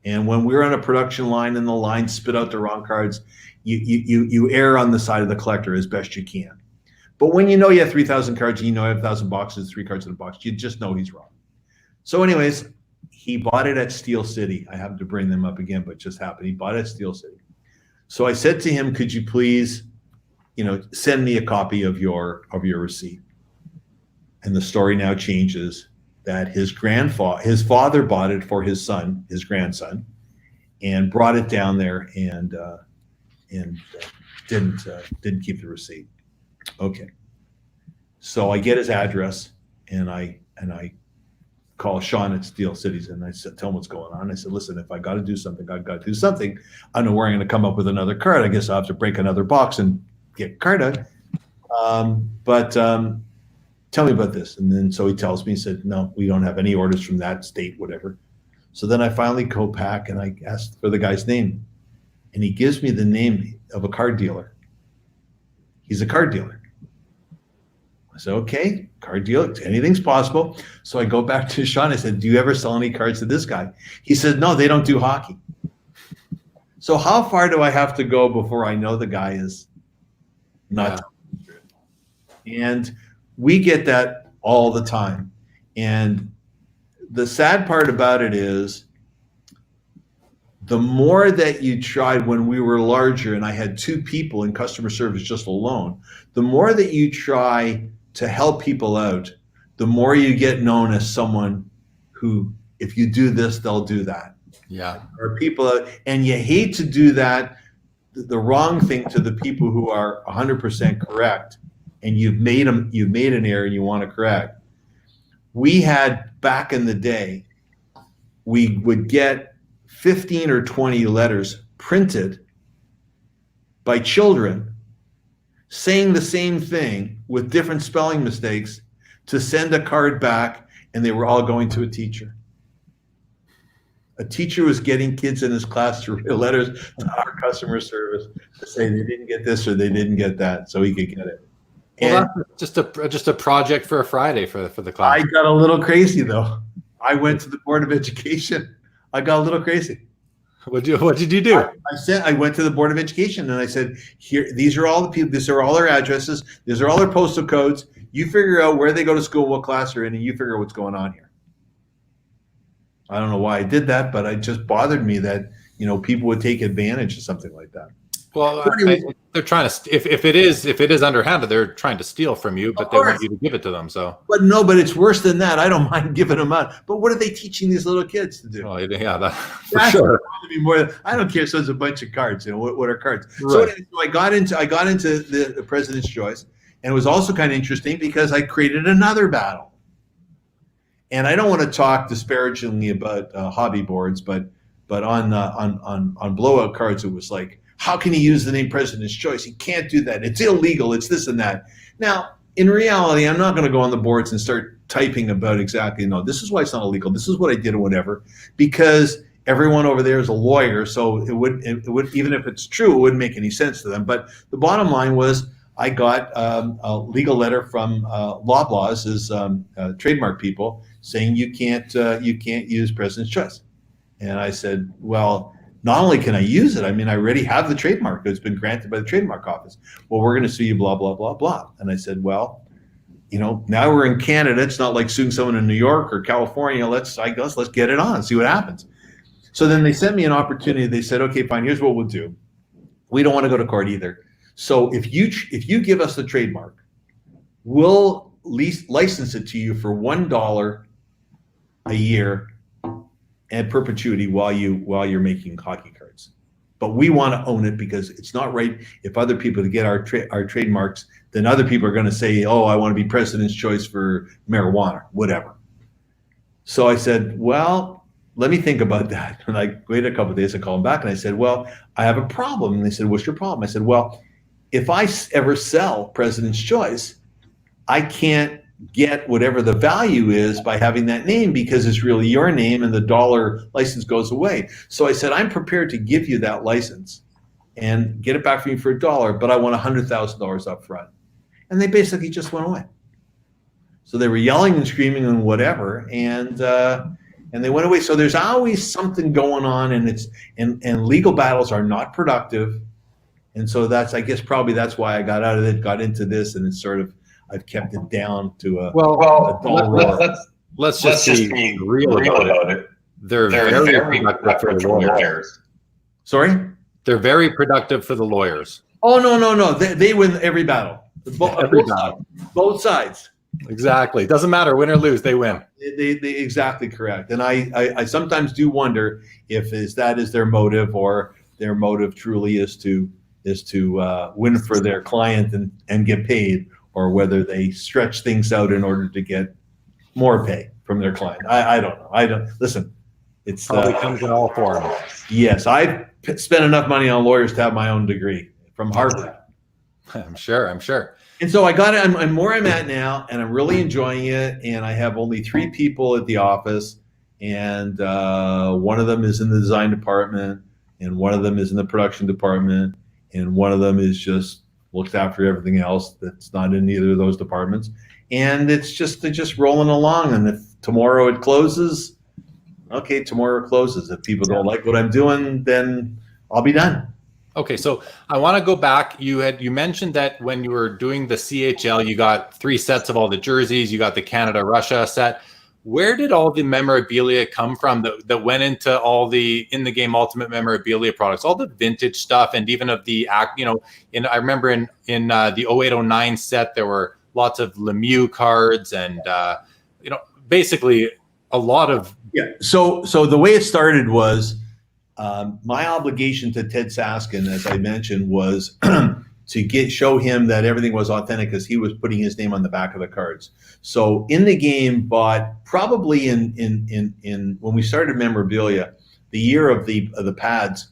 And when we're on a production line and the line spit out the wrong cards, you err on the side of the collector as best you can. But when you know you have 3,000 cards and you know you have 1,000 boxes, 3 cards in a box, you just know he's wrong. So anyways, he bought it at Steel City. I have to bring them up again, but it just happened. He bought it at Steel City. So I said to him, could you please, send me a copy of your receipt? And the story now changes that his father bought it for his grandson, and brought it down there and didn't keep the receipt. Okay. So I get his address and I call Sean at Steel Cities, and I tell him what's going on. I said, listen, if I got to do something, I got to do something. I don't know where I'm going to come up with another card. I guess I'll have to break another box and get a card out. But tell me about this. And then so he tells me, he said, no, we don't have any orders from that state, whatever. So then I finally go back and I asked for the guy's name. and he gives me the name of a card dealer. He's a card dealer. I said, okay, card dealer, anything's possible. So I go back to Sean. I said, do you ever sell any cards to this guy? He said, no, they don't do hockey. So how far do I have to go before I know the guy is not telling the truth? And we get that all the time. And the sad part about it is, the more that you tried when we were larger and I had 2 people in customer service just alone, the more that you try to help people out, the more you get known as someone who, if you do this, they'll do that. Yeah. Or people, and you hate to do that, the wrong thing to the people who are 100% correct, and you've made an error and you want to correct. We had, back in the day, we would get 15 or 20 letters printed by children saying the same thing with different spelling mistakes to send a card back, and they were all going to a teacher. A teacher was getting kids in his class to write letters to our customer service to say they didn't get this or they didn't get that, so he could get it. Well, that's just a project for a Friday for the class. I got a little crazy though. I went to the Board of Education. I got a little crazy. What did you do? I went to the Board of Education and I said, here, these are all the people, these are all their addresses, these are all their postal codes. You figure out where they go to school, what class they're in, and you figure out what's going on here. I don't know why I did that, but it just bothered me that, people would take advantage of something like that. Well, they're trying to, if it is underhanded, they're trying to steal from you, but they want you to give it to them. So, but it's worse than that. I don't mind giving them out, but what are they teaching these little kids to do? Oh, yeah, for That's sure. I don't care. So it's a bunch of cards. What are cards? Right. So I got into the President's Choice, and it was also kind of interesting because I created another battle. And I don't want to talk disparagingly about hobby boards, but on blowout cards, it was like, how can he use the name President's Choice? He can't do that. It's illegal. It's this and that. Now, in reality, I'm not going to go on the boards and start typing about exactly, no, this is why it's not illegal. This is what I did or whatever, because everyone over there is a lawyer. So it would, even if it's true, it wouldn't make any sense to them. But the bottom line was, I got a legal letter from Loblaws, trademark people, saying you can't use President's Choice. And I said, well, not only can I use it, I mean, I already have the trademark. It's been granted by the trademark office. Well, we're going to sue you, blah, blah, blah, blah. And I said, well, now we're in Canada. It's not like suing someone in New York or California. Let's get it on, see what happens. So then they sent me an opportunity. They said, okay, fine, here's what we'll do. We don't want to go to court either. So if you give us the trademark, we'll license it to you for $1 a year and perpetuity while you're making hockey cards. But we want to own it because it's not right if other people to get our trademarks, then other people are going to say, oh, I want to be President's Choice for marijuana, whatever. So I said, well, let me think about that. And I waited a couple of days, I called them back and I said, well, I have a problem. And they said, what's your problem? I said, well, if I ever sell President's Choice, I can't get whatever the value is by having that name because it's really your name and the dollar license goes away. So I said, I'm prepared to give you that license and get it back from you for $1, but I want $100,000 up front. And they basically just went away. So they were yelling and screaming and whatever, and they went away. So there's always something going on, and legal battles are not productive. And so I guess probably that's why I got out of it, got into this, and it's sort of, I've kept it down to a dull roar. Let's just be real about it. They're very productive for the lawyers. Sorry? They're very productive for the lawyers. Oh, no. They win every battle. Both sides. Exactly. Doesn't matter, win or lose, they win. They exactly correct. And I sometimes do wonder if that is their motive, or their motive truly is to win for their client and get paid, or whether they stretch things out in order to get more pay from their client. I don't know. Listen, it's probably comes in all forms. Yes, I've spent enough money on lawyers to have my own degree from Harvard. I'm sure. And so I got it. I'm where I'm at now, and I'm really enjoying it. And I have only 3 people at the office, and one of them is in the design department. and one of them is in the production department, and one of them is just looks after everything else that's not in either of those departments. And it's just they're just rolling along. And if tomorrow it closes, okay, tomorrow it closes. If people don't like what I'm doing, then I'll be done. Okay, so I want to go back. You mentioned that when you were doing the CHL, you got 3 sets of all the jerseys. You got the Canada-Russia set. Where did all the memorabilia come from that went into all the in the game ultimate memorabilia products, all the vintage stuff, and even of the act? I remember in the 08-09 set there were lots of Lemieux cards, and basically a lot of So the way it started was my obligation to Ted Saskin, as I mentioned, was to show him that everything was authentic because he was putting his name on the back of the cards. So in the game bought probably in when we started memorabilia, the year of the pads,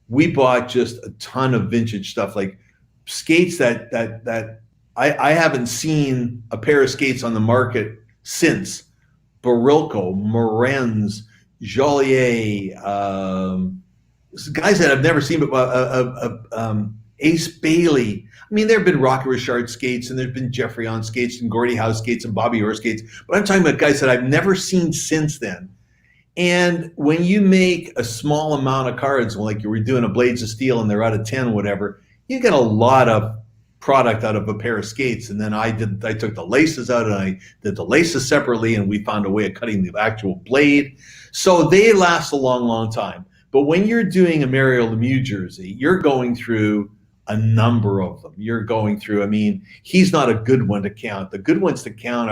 we bought just a ton of vintage stuff, like skates that I haven't seen a pair of skates on the market since. Barilko, Morenz, Joliet, guys that I've never seen, but Ace Bailey. I mean, there have been Rocky Richard skates, and there's been Jeffrey on skates, and Gordie Howe skates, and Bobby Orr skates. But I'm talking about guys that I've never seen since then. And when you make a small amount of cards, like you were doing a Blades of Steel, and they're out of 10, whatever, you get a lot of product out of a pair of skates. And then I took the laces out, and I did the laces separately, and we found a way of cutting the actual blade. So they last a long, long time. But when you're doing a Mario Lemieux jersey, you're going through a number of them. You're going through, I mean, he's not a good one to count. The good ones to count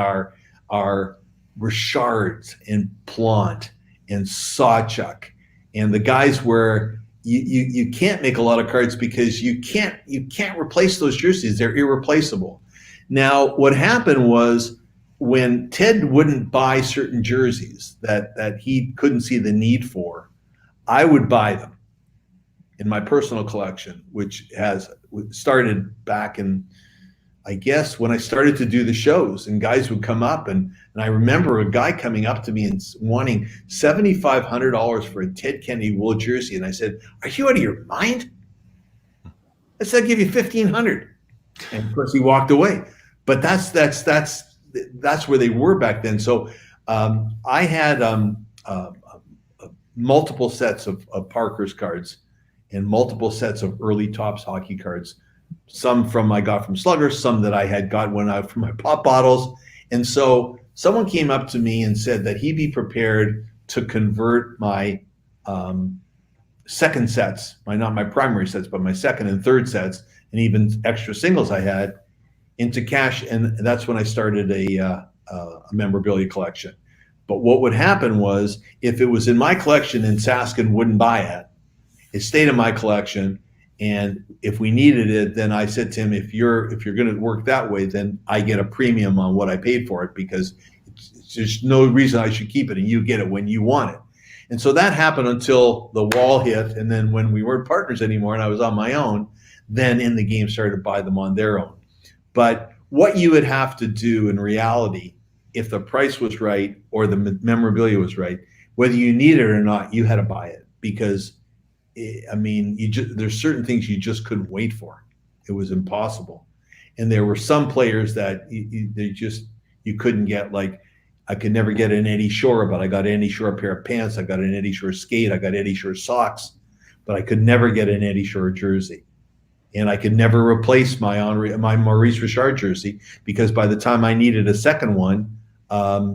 are Richards and Plant and Sawchuk, and the guys where you can't make a lot of cards because you can't replace those jerseys. They're irreplaceable. Now, what happened was when Ted wouldn't buy certain jerseys that he couldn't see the need for, I would buy them in my personal collection, which has started back in, I guess, when I started to do the shows, and guys would come up, and I remember a guy coming up to me and wanting $7,500 for a Ted Kennedy wool jersey, and I said, "Are you out of your mind?" I said, "I'll give you $1,500," and of course he walked away. But that's where they were back then. So I had multiple sets of Parker's cards and multiple sets of early Topps hockey cards. Some I got from Sluggers, some that I had got when I from my pop bottles. And so someone came up to me and said that he'd be prepared to convert my second sets, not my primary sets, but my second and third sets, and even extra singles I had, into cash. And that's when I started a memorabilia collection. But what would happen was, if it was in my collection and Saskin wouldn't buy it, it stayed in my collection. And if we needed it, then I said to him, if you're going to work that way, then I get a premium on what I paid for it, because there's no reason I should keep it, and you get it when you want it. And so that happened until the wall hit. And then when we weren't partners anymore and I was on my own, then In the Game started to buy them on their own. But what you would have to do in reality, if the price was right or the memorabilia was right, whether you need it or not, you had to buy it, because I mean, there's certain things you just couldn't wait for. It was impossible. And there were some players that you couldn't get. Like, I could never get an Eddie Shore, but I got an Eddie Shore pair of pants. I got an Eddie Shore skate. I got Eddie Shore socks, but I could never get an Eddie Shore jersey. And I could never replace my Maurice Richard jersey, because by the time I needed a second one,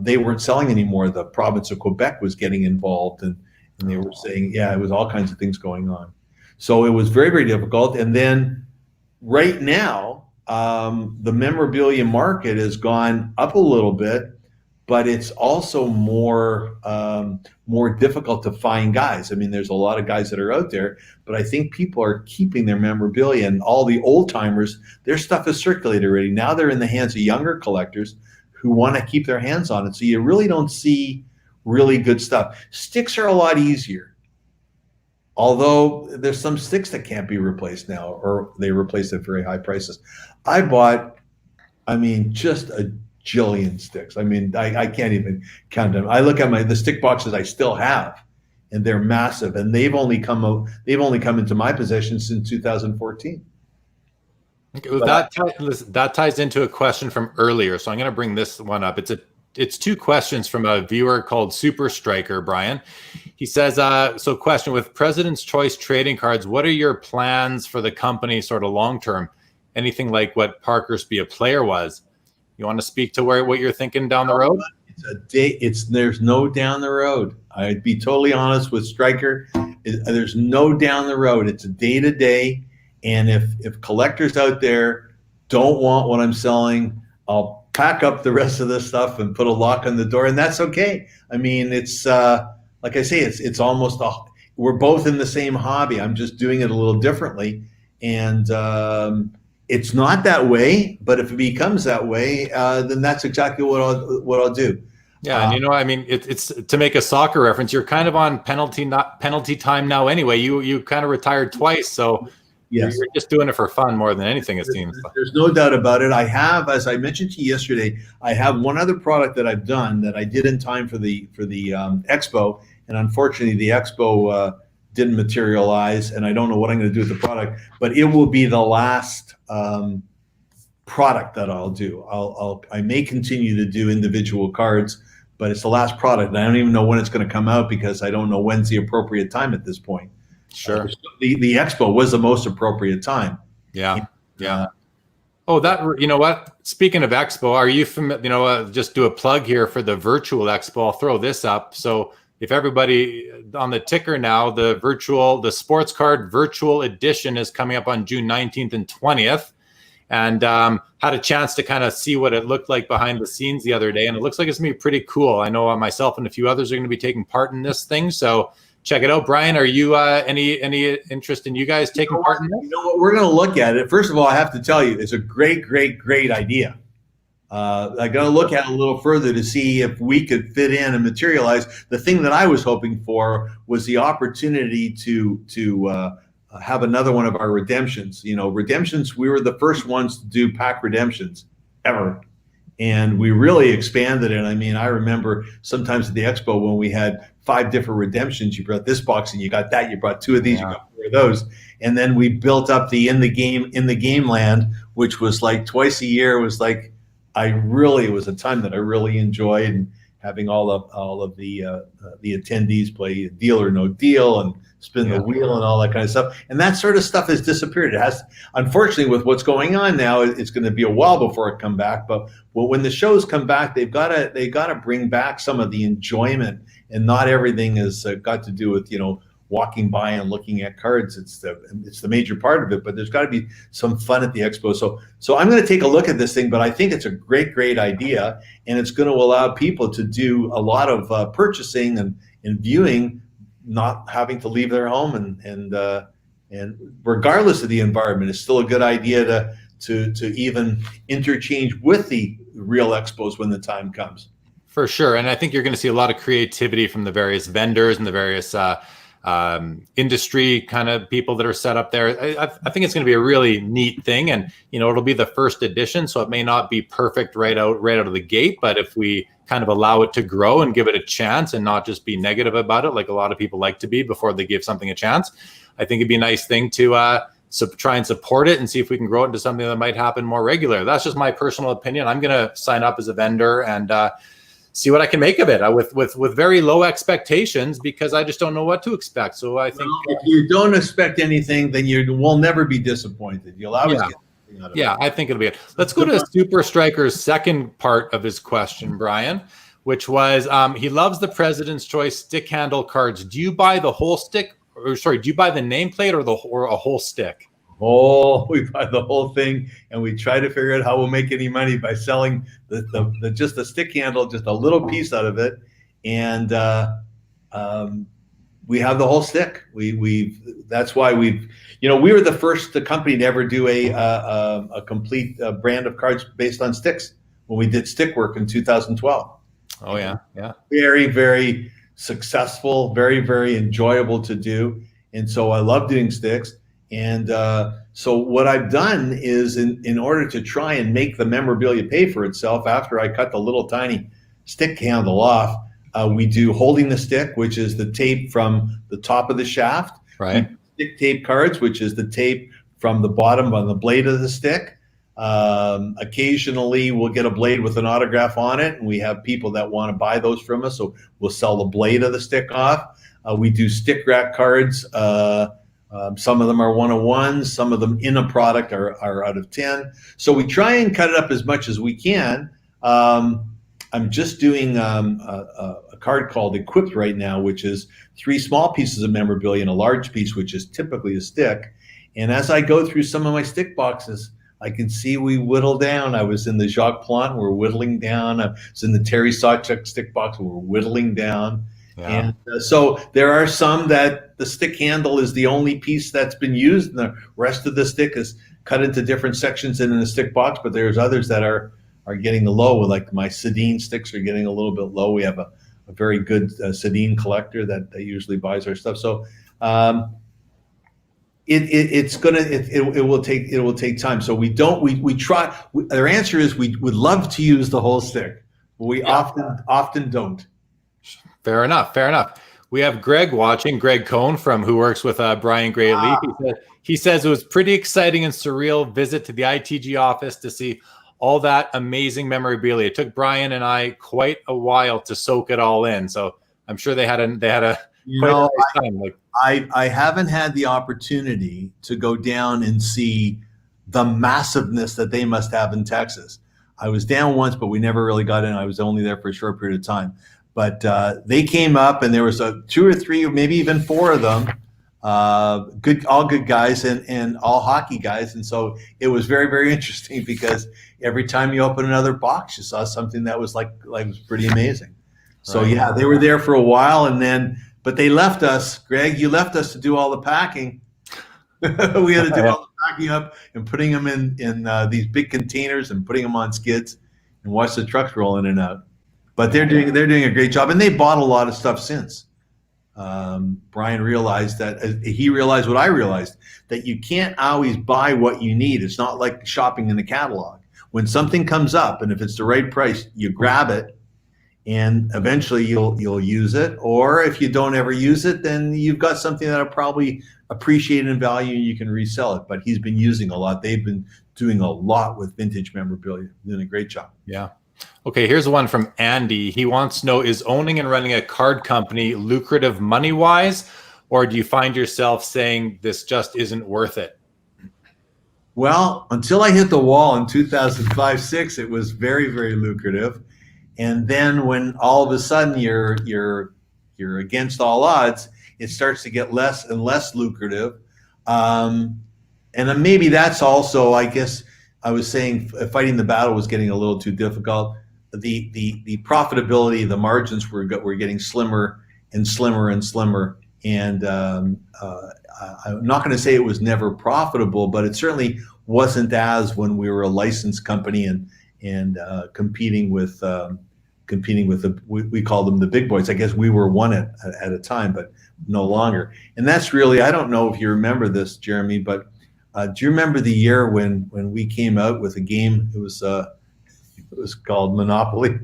they weren't selling anymore. The province of Quebec was getting involved, and they were saying, it was all kinds of things going on. So it was very, very difficult. And then right now, the memorabilia market has gone up a little bit, but it's also more difficult to find guys. I mean, there's a lot of guys that are out there, but I think people are keeping their memorabilia, and all the old timers, their stuff is circulated already. Now they're in the hands of younger collectors who want to keep their hands on it. So you really don't see really good stuff. Sticks are a lot easier, although there's some sticks that can't be replaced now, or they replace at very high prices. I bought, just a jillion sticks. I can't even count them. I look at the stick boxes I still have, and they're massive. And they've only come into my possession since 2014. Okay, well, that ties into a question from earlier, so I'm going to bring this one up. It's two questions from a viewer called Super Striker, Brian. He says, so question, with President's Choice trading cards, what are your plans for the company sort of long term? Anything like what Parker's Be a Player was? You want to speak to what you're thinking down the road? There's no down the road. I'd be totally honest with Striker. There's no down the road. It's a day to day. And if collectors out there don't want what I'm selling, I'll pack up the rest of this stuff and put a lock on the door, and that's okay. I mean, it's like I say, it's almost we're both in the same hobby. I'm just doing it a little differently, and it's not that way. But if it becomes that way, then that's exactly what I'll do. Yeah, and I mean, it's to make a soccer reference. You're kind of on penalty time now, anyway. You kind of retired twice, so. Yes. You're just doing it for fun more than anything, it seems. There's no doubt about it. I have, as I mentioned to you yesterday, I have one other product that I've done that I did in time for the expo, and unfortunately the expo didn't materialize, and I don't know what I'm going to do with the product. But it will be the last product that I'll do. I may continue to do individual cards, but it's the last product, and I don't even know when it's going to come out because I don't know when's the appropriate time at this point. Sure. The expo was the most appropriate time. Yeah. Yeah. You know what? Speaking of expo, are you familiar? Just do a plug here for the virtual expo. I'll throw this up. So if everybody on the ticker now, the sports card virtual edition is coming up on June 19th and 20th. And had a chance to kind of see what it looked like behind the scenes the other day. And it looks like it's going to be pretty cool. I know myself and a few others are going to be taking part in this thing. So check it out. Brian, are you any interest in you guys taking part in this? You know what? We're going to look at it. First of all, I have to tell you, it's a great idea. I'm going to look at it a little further to see if we could fit in and materialize. The thing that I was hoping for was the opportunity to have another one of our redemptions. Redemptions, we were the first ones to do pack redemptions ever. And we really expanded it. I mean, I remember sometimes at the expo when we had 5 different redemptions, you brought this box and you got that, you brought 2 of these, you got 4 of those. And then we built up the in the game land, which was like twice a year. It was like, it was a time that I really enjoyed, and having all of the attendees play Deal or No Deal and spin the wheel and all that kind of stuff. And that sort of stuff has disappeared. It has, unfortunately, with what's going on now, it's going to be a while before it come back. But when the shows come back, they got to bring back some of the enjoyment, and not everything has got to do with walking by and looking at cards. It's the major part of it, but there's got to be some fun at the expo. So I'm going to take a look at this thing, but I think it's a great idea, and it's going to allow people to do a lot of purchasing and viewing, not having to leave their home, and regardless of the environment, it's still a good idea to even interchange with the real expos when the time comes. For sure, and I think you're going to see a lot of creativity from the various vendors and the various industry kind of people that are set up there. I think it's going to be a really neat thing, and it'll be the first edition, so it may not be perfect right out of the gate, but if we kind of allow it to grow and give it a chance and not just be negative about it like a lot of people like to be before they give something a chance, I think it'd be a nice thing to try and support it and see if we can grow it into something that might happen more regular. That's just my personal opinion. I'm going to sign up as a vendor and see what I can make of it with very low expectations, because I just don't know what to expect. So I think if you don't expect anything, then you will never be disappointed. You'll always get something out of it. I think it'll be it. Let's go to Super Striker's second part of his question, Brian, which was he loves the President's Choice stick handle cards. Do you buy the whole stick? Do you buy the nameplate or a whole stick? Oh, we buy the whole thing, and we try to figure out how we'll make any money by selling just the stick handle, just a little piece out of it, and we have the whole stick. That's why we were the first company to ever do a complete brand of cards based on sticks when we did stick work in 2012. Oh yeah. Very, very successful, very, very enjoyable to do, and so I love doing sticks. And so what I've done is in order to try and make the memorabilia pay for itself, after I cut the little tiny stick handle off, We do holding the stick, which is the tape from the top of the shaft. Right. Stick tape cards, which is the tape from the bottom on the blade of the stick. Occasionally we'll get a blade with an autograph on it, and we have people that want to buy those from us, so we'll sell the blade of the stick off. We do stick rack cards. Some of them are 101s, some of them in a product are out of 10. So we try and cut it up as much as we can. I'm just doing a card called Equipped right now, which is 3 small pieces of memorabilia and a large piece, which is typically a stick. And as I go through some of my stick boxes, I can see we whittle down. I was in the Jacques Plante, we're whittling down. I was in the Terry Sawchuk stick box, we're whittling down. Yeah. And so there are some that the stick handle is the only piece that's been used, and the rest of the stick is cut into different sections in the stick box. But there's others that are getting the low. Like my Sedin sticks are getting a little bit low. We have a very good Sedin collector that usually buys our stuff. So it will take time. So we try. Their answer is we would love to use the whole stick, but we often don't. Fair enough. We have Greg watching, Greg Cohn who works with Brian Gray Leaf. He says it was pretty exciting and surreal visit to the ITG office to see all that amazing memorabilia. It took Brian and I quite a while to soak it all in. So I'm sure they had a nice time. I haven't had the opportunity to go down and see the massiveness that they must have in Texas. I was down once, but we never really got in. I was only there for a short period of time. But they came up, and there was 2 or 3, or maybe even 4 of them, all good guys and all hockey guys. And so it was very, very interesting because every time you open another box, you saw something that was was pretty amazing. So yeah, they were there for a while, but they left us. Greg, you left us to do all the packing. We had to do all the packing up and putting them in these big containers and putting them on skids and watch the trucks roll in and out. But they're doing a great job, and they bought a lot of stuff since. Brian realized that he realized what I realized, that you can't always buy what you need. It's not like shopping in the catalog. When something comes up, and if it's the right price, you grab it, and eventually you'll use it. Or if you don't ever use it, then you've got something that'll probably appreciate in value, and you can resell it. But he's been using a lot. They've been doing a lot with vintage memorabilia, doing a great job. Yeah. Okay, here's one from Andy. He wants to know, is owning and running a card company lucrative money-wise, or do you find yourself saying this just isn't worth it? Well, until I hit the wall in 2005-06, it was very, very lucrative. And then when all of a sudden you're against all odds, it starts to get less and less lucrative. And then maybe that's also, I guess, I was saying fighting the battle was getting a little too difficult. The profitability, the margins were getting slimmer and slimmer and slimmer. And I'm not going to say it was never profitable, but it certainly wasn't as when we were a licensed company and competing with we call them the big boys. I guess we were one at a time, but no longer. And that's really, I don't know if you remember this, Jeremy, but do you remember the year when we came out with a game? It was called Monopoly,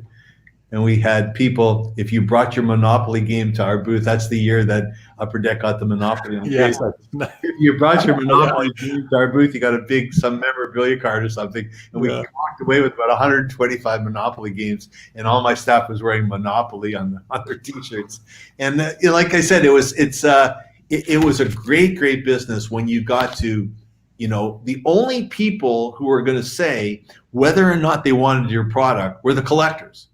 and we had people. If you brought your Monopoly game to our booth, that's the year that Upper Deck got the Monopoly. Yes. If you brought your Monopoly game to our booth, you got some memorabilia card or something, and we walked away with about 125 Monopoly games, and all my staff was wearing Monopoly on their T-shirts. And like I said, it was a great business when you got to. The only people who were going to say whether or not they wanted your product were the collectors.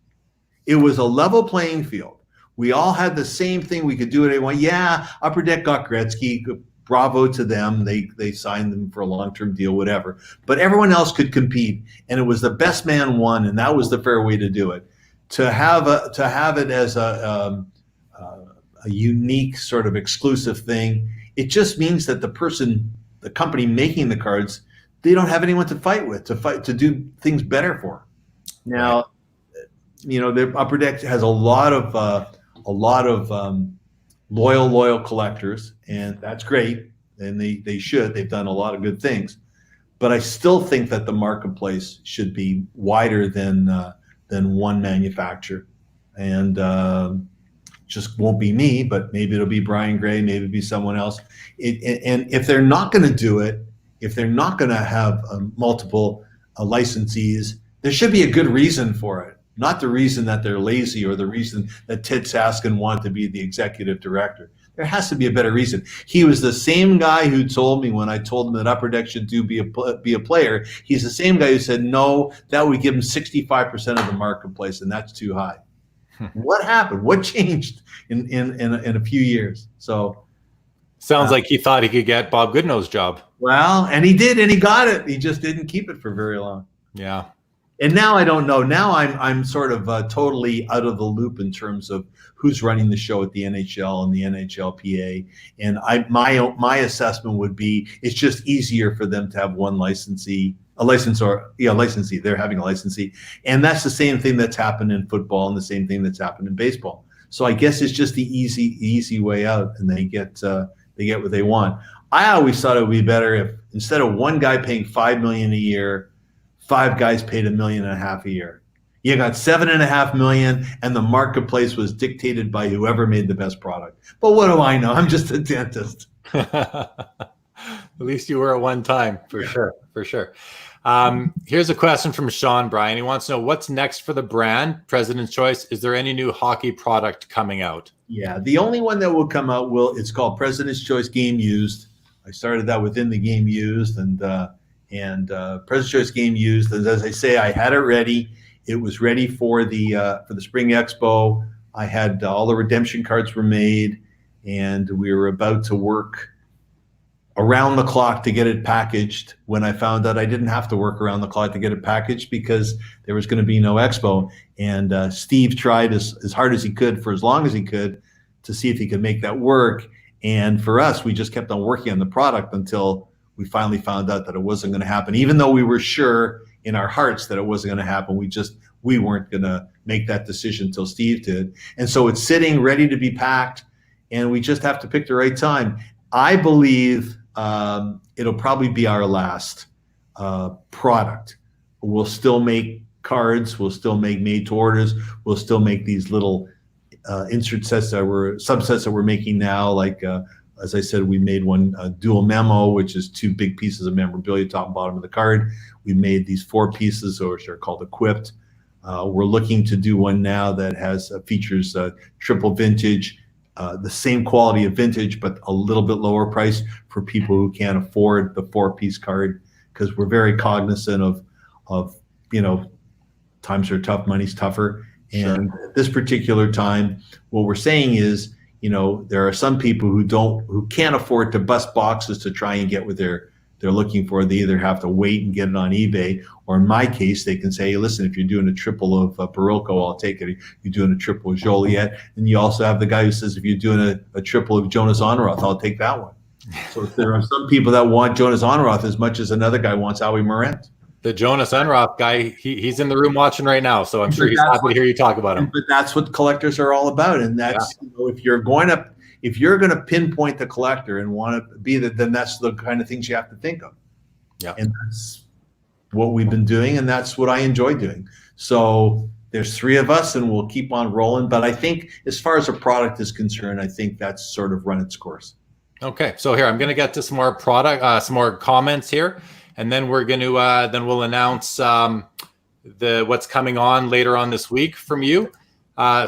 It was a level playing field. We all had the same thing. We could do what they want. Yeah, Upper Deck got Gretzky. Bravo to them. They signed them for a long-term deal, whatever. But everyone else could compete, and it was the best man won, and that was the fair way to do it. To have it as a unique sort of exclusive thing, it just means that the company making the cards, they don't have anyone to fight with, to do things better for. Now, the Upper Deck has a lot of loyal collectors, and that's great. And they should. They've done a lot of good things, but I still think that the marketplace should be wider than one manufacturer. and just won't be me, but maybe it'll be Brian Gray, maybe it'll be someone else. And if they're not going to do it, if they're not going to have multiple licensees, there should be a good reason for it. Not the reason that they're lazy or the reason that Ted Saskin wanted to be the executive director. There has to be a better reason. He was the same guy who told me when I told him that Upper Deck should be a player. He's the same guy who said, no, that would give him 65% of the marketplace, and that's too high. What happened? What changed in a few years? So sounds like he thought he could get Bob Goodnow's job. Well, and he did, and he got it. He just didn't keep it for very long. Yeah. And now I don't know. Now I'm sort of totally out of the loop in terms of who's running the show at the NHL and the NHLPA. And my assessment would be it's just easier for them to have one licensee. Licensee. They're having a licensee, and that's the same thing that's happened in football and the same thing that's happened in baseball. So I guess it's just the easy way out, and they get what they want. I always thought it would be better if instead of one guy paying $5 million a year, 5 guys paid $1.5 million a year. You got $7.5 million, and the marketplace was dictated by whoever made the best product. But what do I know? I'm just a dentist. At least you were at one time, for sure. Here's a question from Sean Bryan. He wants to know what's next for the brand, President's Choice. Is there any new hockey product coming out? Yeah, the only one that will come out it's called President's Choice Game Used. I started that within the Game Used, and President's Choice Game Used. And as I say, I had it ready. It was ready for the Spring Expo. I had all the redemption cards were made, and we were about to work around the clock to get it packaged when I found out I didn't have to work around the clock to get it packaged because there was going to be no expo. And Steve tried as hard as he could for as long as he could to see if he could make that work. And for us, we just kept on working on the product until we finally found out that it wasn't going to happen. Even though we were sure in our hearts that it wasn't going to happen, we weren't going to make that decision until Steve did. And so it's sitting ready to be packed, and we just have to pick the right time. I believe it'll probably be our last product. We'll still make cards. We'll still make made to orders. We'll still make these little insert sets subsets that we're making now. Like, as I said, we made one dual memo, which is 2 big pieces of memorabilia, top and bottom of the card. We made these 4 pieces, which are called equipped. We're looking to do one now that has features triple vintage, the same quality of vintage, but a little bit lower price for people who can't afford the 4-piece card, because we're very cognizant of times are tough, money's tougher. And at this particular time, what we're saying is, there are some people who can't afford to bust boxes to try and get what they're looking for. They either have to wait and get it on eBay, or in my case, they can say, hey, listen, if you're doing a triple of Barilko, I'll take it. If you're doing a triple of Joliet. And you also have the guy who says, if you're doing a triple of Jonas Onroth, I'll take that one. So if there are some people that want Jonas Onroth as much as another guy wants Howie Morant. The Jonas Onroth guy, he's in the room watching right now, so I'm sure he's happy to hear you talk about him. But that's what collectors are all about, and that's if you're going to pinpoint the collector and want to be that, then that's the kind of things you have to think of. Yeah, and that's what we've been doing, and that's what I enjoy doing. So there's 3 of us, and we'll keep on rolling. But I think as far as a product is concerned, I think that's sort of run its course. Okay, so here I'm going to get to some more some more comments here. And then we're going to then we'll announce what's coming on later on this week from you.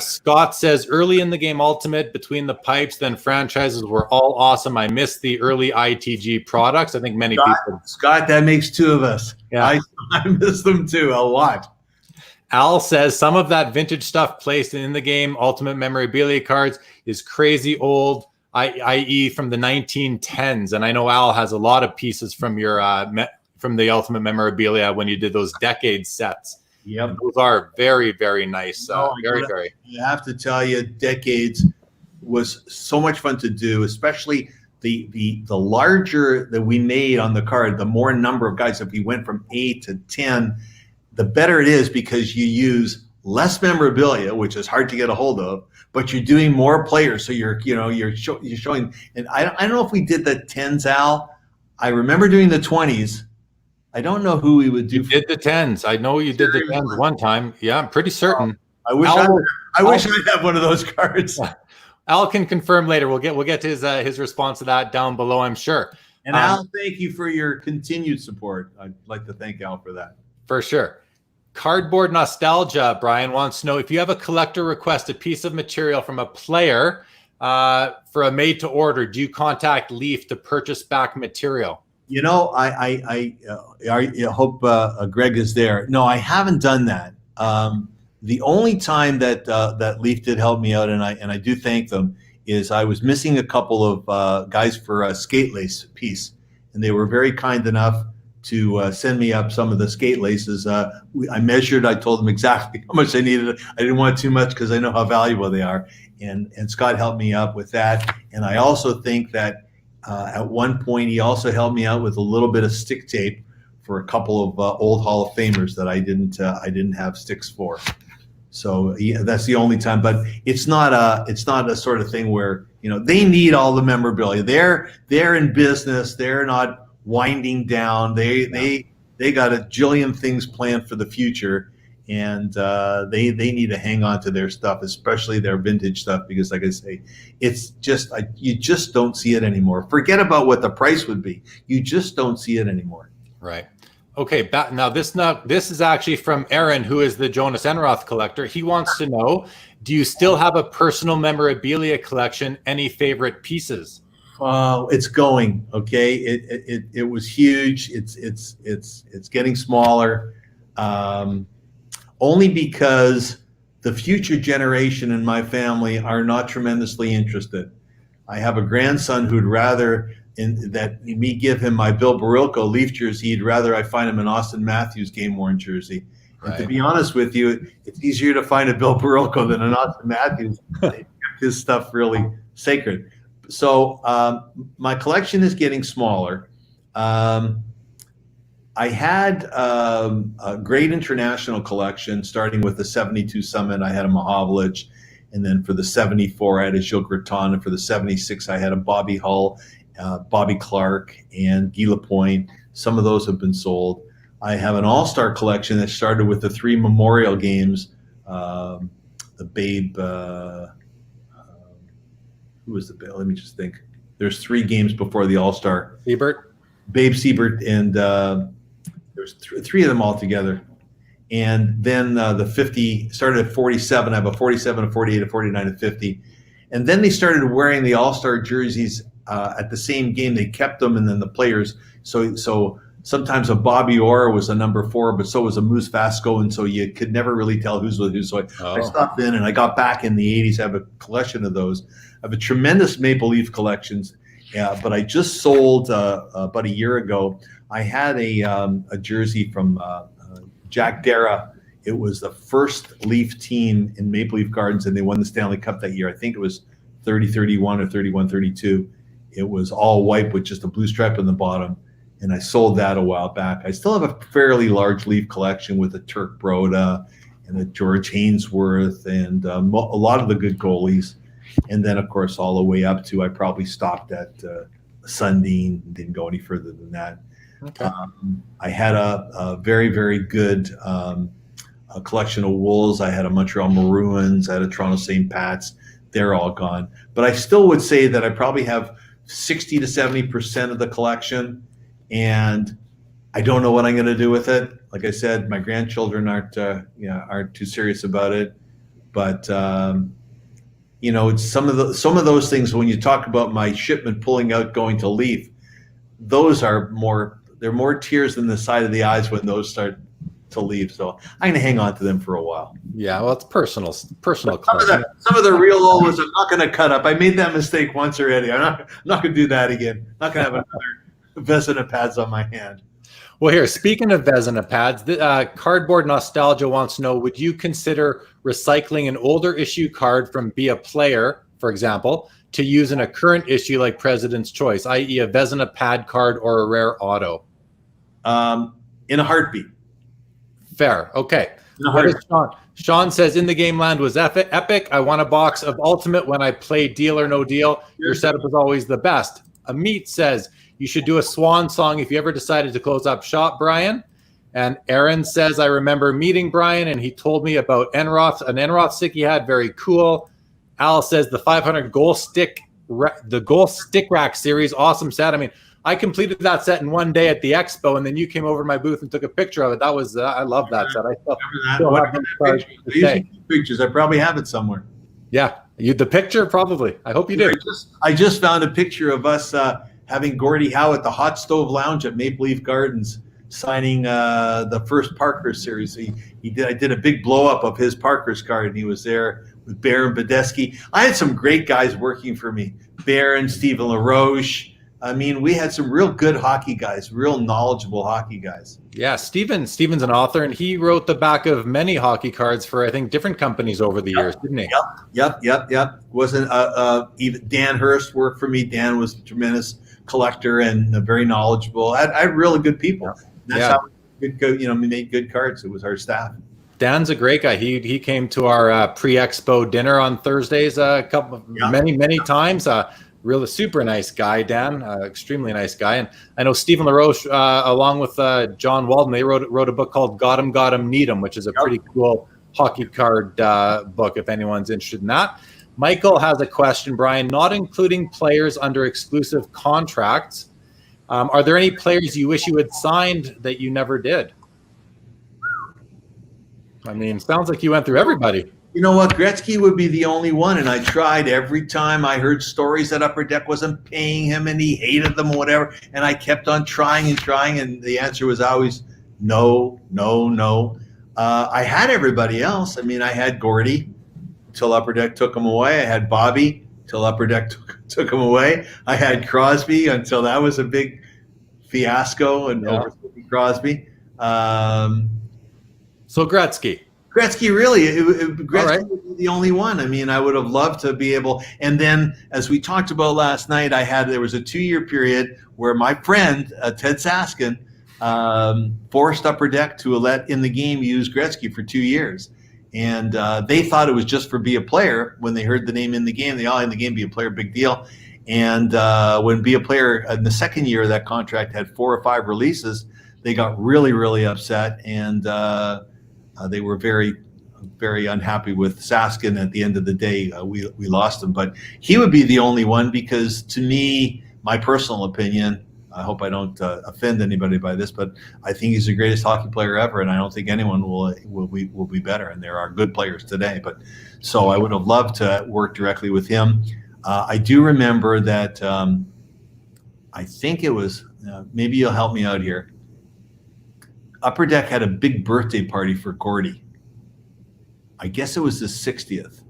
Scott says early in the game Ultimate, Between the Pipes, then franchises were all awesome. I missed the early ITG products. I think many people. Scott, that makes 2 of us. Yeah. I miss them too a lot. Al says some of that vintage stuff placed in the game Ultimate memorabilia cards is crazy old, i.e. from the 1910s. And I know Al has a lot of pieces from your from the Ultimate memorabilia when you did those decade sets. Yep. Those are very, very nice. Very. I have to tell you, Decades was so much fun to do, especially the larger that we made on the card, the more number of guys. If we went from 8 to 10, the better it is, because you use less memorabilia, which is hard to get a hold of, but you're doing more players. So you're showing. And I don't know if we did the 10s, Al. I remember doing the 20s. I don't know who we would do. You did the 10s. I know you did the 10s one time. Yeah, I'm pretty certain. I wish I'd have one of those cards. Al can confirm later. We'll get to his response to that down below, I'm sure. And Al, thank you for your continued support. I'd like to thank Al for that. For sure. Cardboard Nostalgia, Brian wants to know if you have a collector request a piece of material from a player for a made to order, do you contact Leaf to purchase back material? You know, I hope Greg is there. No, I haven't done that. The only time that Leaf did help me out, and I do thank them, is I was missing a couple of guys for a skate lace piece, and they were very kind enough to send me up some of the skate laces. I measured. I told them exactly how much I needed. I didn't want too much because I know how valuable they are, and Scott helped me up with that. And I also think that at one point he also helped me out with a little bit of stick tape for a couple of old Hall of Famers that I didn't have sticks for. So yeah, that's the only time. But it's not a sort of thing where, you know, they need all the memorabilia. They're in business. They're not winding down. They got a jillion things planned for the future, and they need to hang on to their stuff, especially their vintage stuff, because like I say, it's just you just don't see it anymore. Forget about what the price would be. You just don't see it anymore. Right. Okay. Now this is actually from Aaron, who is the Jonas Enroth collector. He wants to know, do you still have a personal memorabilia collection? Any favorite pieces? It's going okay. It was huge. It's getting smaller, only because the future generation in my family are not tremendously interested. I have a grandson who'd rather that me give him my Bill Barilko Leaf jersey. He'd rather I find him an Austin Matthews game-worn jersey. And to be honest with you, it's easier to find a Bill Barilko than an Austin Matthews. They kept his stuff really sacred. So my collection is getting smaller. I had a great international collection, starting with the 72 Summit. I had a Mahavlich, and then for the 74, I had a Gilles Gratton, and for the 76, I had a Bobby Hull, Bobby Clark, and Guy Lapointe. Some of those have been sold. I have an all-star collection that started with the 3 Memorial games, the Babe. Who was the Babe? Let me just think. There's 3 games before the all-star. Siebert. Babe Siebert, and there's 3 of them all together. And then the 50 started at 47. I have a 47, a 48, a 49, and 50. And then they started wearing the all-star jerseys at the same game. They kept them, and then the players. So sometimes a Bobby Orr was a number 4, but so was a Moose Vasco, and so you could never really tell who's with who. So I stopped in, and I got back in the 80s. I have a collection of those. I have a tremendous Maple Leaf collections, but I just sold about a year ago. I had a jersey from Jack Dara. It was the first Leaf team in Maple Leaf Gardens, and they won the Stanley Cup that year. I think it was 30-31 or 31-32. It was all white with just a blue stripe on the bottom, and I sold that a while back. I still have a fairly large Leaf collection with a Turk Broda and a George Hainsworth and a lot of the good goalies. And then, of course, all the way up to I probably stopped at Sundin, didn't go any further than that. Okay. I had a very, very good a collection of Wolves. I had a Montreal Maroons. I had a Toronto St. Pat's. They're all gone. But I still would say that I probably have 60 to 70% of the collection, and I don't know what I'm going to do with it. Like I said, my grandchildren aren't too serious about it. But it's some of those things. When you talk about my shipment pulling out, going to Leaf, those are more tears in the side of the eyes when those start to leave. So I'm going to hang on to them for a while. Yeah, well, it's personal. Some of the real old ones I'm not going to cut up. I made that mistake once already. I'm not going to do that again. I'm not going to have another Vezina pads on my hand. Well, here, speaking of Vezina pads, Cardboard Nostalgia wants to know, would you consider recycling an older issue card from Be a Player, for example, to use in a current issue like President's Choice, i.e. a Vezina pad card or a rare auto? In a heartbeat. Fair. Okay. Sean says, In the Game Land was epic. I won a box of Ultimate when I played Deal or No Deal. Your setup is always the best. Amit says, you should do a swan song if you ever decided to close up shop, Brian. And Aaron says, I remember meeting Brian and he told me about an Enroth stick he had. Very cool. Al says the 500 goal stick rack series. Awesome set. I mean, I completed that set in one day at the expo, and then you came over to my booth and took a picture of it. That was, I love that set. I still have those cards to say. Pictures. I probably have it somewhere. Yeah. The picture, probably. I hope you do. I just found a picture of us having Gordie Howe at the Hot Stove Lounge at Maple Leaf Gardens signing the first Parkhurst series. I did a big blow up of his Parkhurst card, and he was there with Baron Badesky. I had some great guys working for me. Baron, Stephen LaRoche. I mean, we had some real good hockey guys, real knowledgeable hockey guys. Yeah, Steven's an author, and he wrote the back of many hockey cards for, I think, different companies over the years, didn't he? Yep. Wasn't even Dan Hurst worked for me. Dan was a tremendous collector and very knowledgeable. I had really good people. That's how we made good cards. It was our staff. Dan's a great guy. He came to our pre-expo dinner on Thursdays many times. Really super nice guy, Dan. Extremely nice guy. And I know Stephen LaRoche, along with John Walden, they wrote a book called Got 'em, Need 'em, which is a pretty cool hockey card book if anyone's interested in that. Michael has a question, Brian. Not including players under exclusive contracts, are there any players you wish you had signed that you never did? I mean, sounds like you went through everybody. You know what? Gretzky would be the only one, and I tried every time. I heard stories that Upper Deck wasn't paying him and he hated them or whatever, and I kept on trying, and the answer was always no. I had everybody else. I mean, I had Gordie till Upper Deck took him away. I had Bobby till Upper Deck took him away. I had Crosby until that was a big fiasco and over Crosby. So Gretzky. Gretzky would be the only one. I mean, I would have loved to be able. And then, as we talked about last night, there was a 2-year period where my friend Ted Saskin forced Upper Deck to let In the Game use Gretzky for 2 years, and they thought it was just for Be a Player. When they heard the name In the Game, In the Game, Be a Player, big deal. And when Be a Player in the second year of that contract had 4 or 5 releases, they got really, really upset, and they were very, very unhappy with Saskin. At the end of the day, we lost him. But he would be the only one because, to me, my personal opinion, I hope I don't offend anybody by this, but I think he's the greatest hockey player ever, and I don't think anyone will be better. And there are good players today. But so I would have loved to work directly with him. I do remember that I think it was, maybe you'll help me out here. Upper Deck had a big birthday party for Gordie. I guess it was his 60th.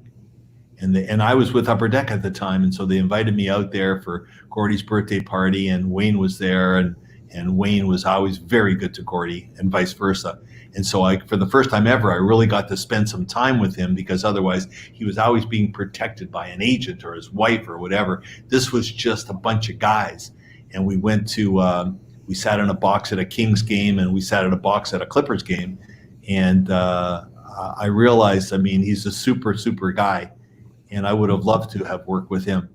And I was with Upper Deck at the time, and so they invited me out there for Gordie's birthday party, and Wayne was there, and Wayne was always very good to Gordie, and vice versa. And so for the first time ever, I really got to spend some time with him, because otherwise he was always being protected by an agent or his wife or whatever. This was just a bunch of guys. And we went to we sat in a box at a Kings game, and we sat in a box at a Clippers game. And I realized, I mean, he's a super, super guy, and I would have loved to have worked with him.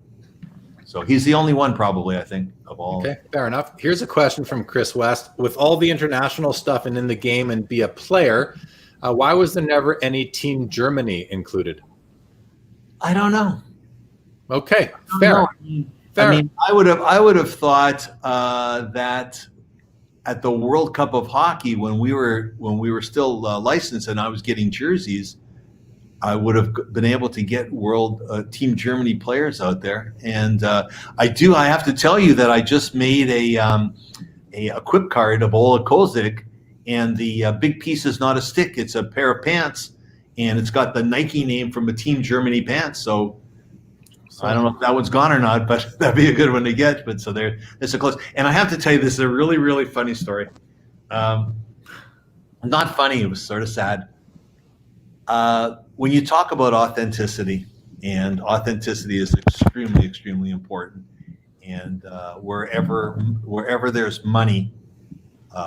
So he's the only one, probably, I think, of all. Okay, fair enough. Here's a question from Chris West. With all the international stuff and In the Game and Be a Player, why was there never any Team Germany included? I don't know. Okay, fair. I mean, I would have thought that at the World Cup of Hockey, when we were still licensed and I was getting jerseys, I would have been able to get World Team Germany players out there. And I have to tell you that I just made a quip card of Ola Kozik, and the big piece is not a stick; it's a pair of pants, and it's got the Nike name from a Team Germany pants. So I don't know if that one's gone or not, but that'd be a good one to get. But so it's a close. And I have to tell you, this is a really, really funny story. Not funny, it was sort of sad. When you talk about authenticity, and authenticity is extremely, extremely important. And wherever there's money,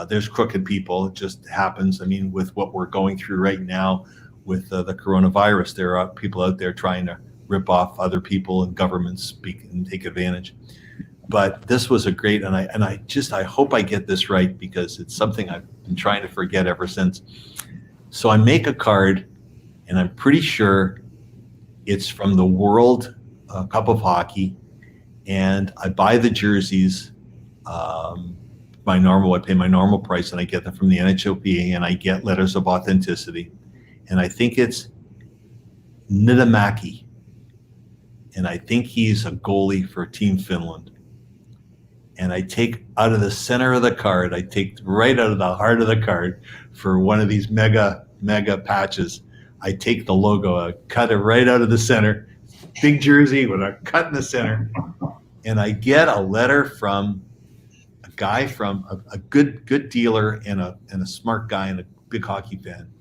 there's crooked people. It just happens. I mean, with what we're going through right now with the coronavirus, there are people out there trying to rip off other people, and governments speak and take advantage. but this was a great, and I hope I get this right because it's something I've been trying to forget ever since. So I make a card, and I'm pretty sure it's from the World Cup of Hockey, and I buy the jerseys. I pay my normal price, and I get them from the NHLPA, and I get letters of authenticity, and I think it's Niittymaki, and I think he's a goalie for Team Finland. And I take out of the center of the card, I take right out of the heart of the card for one of these mega patches. I take the logo, I cut it right out of the center, big jersey with a cut in the center, and I get a letter from a guy from a good dealer and a smart guy and a big hockey fan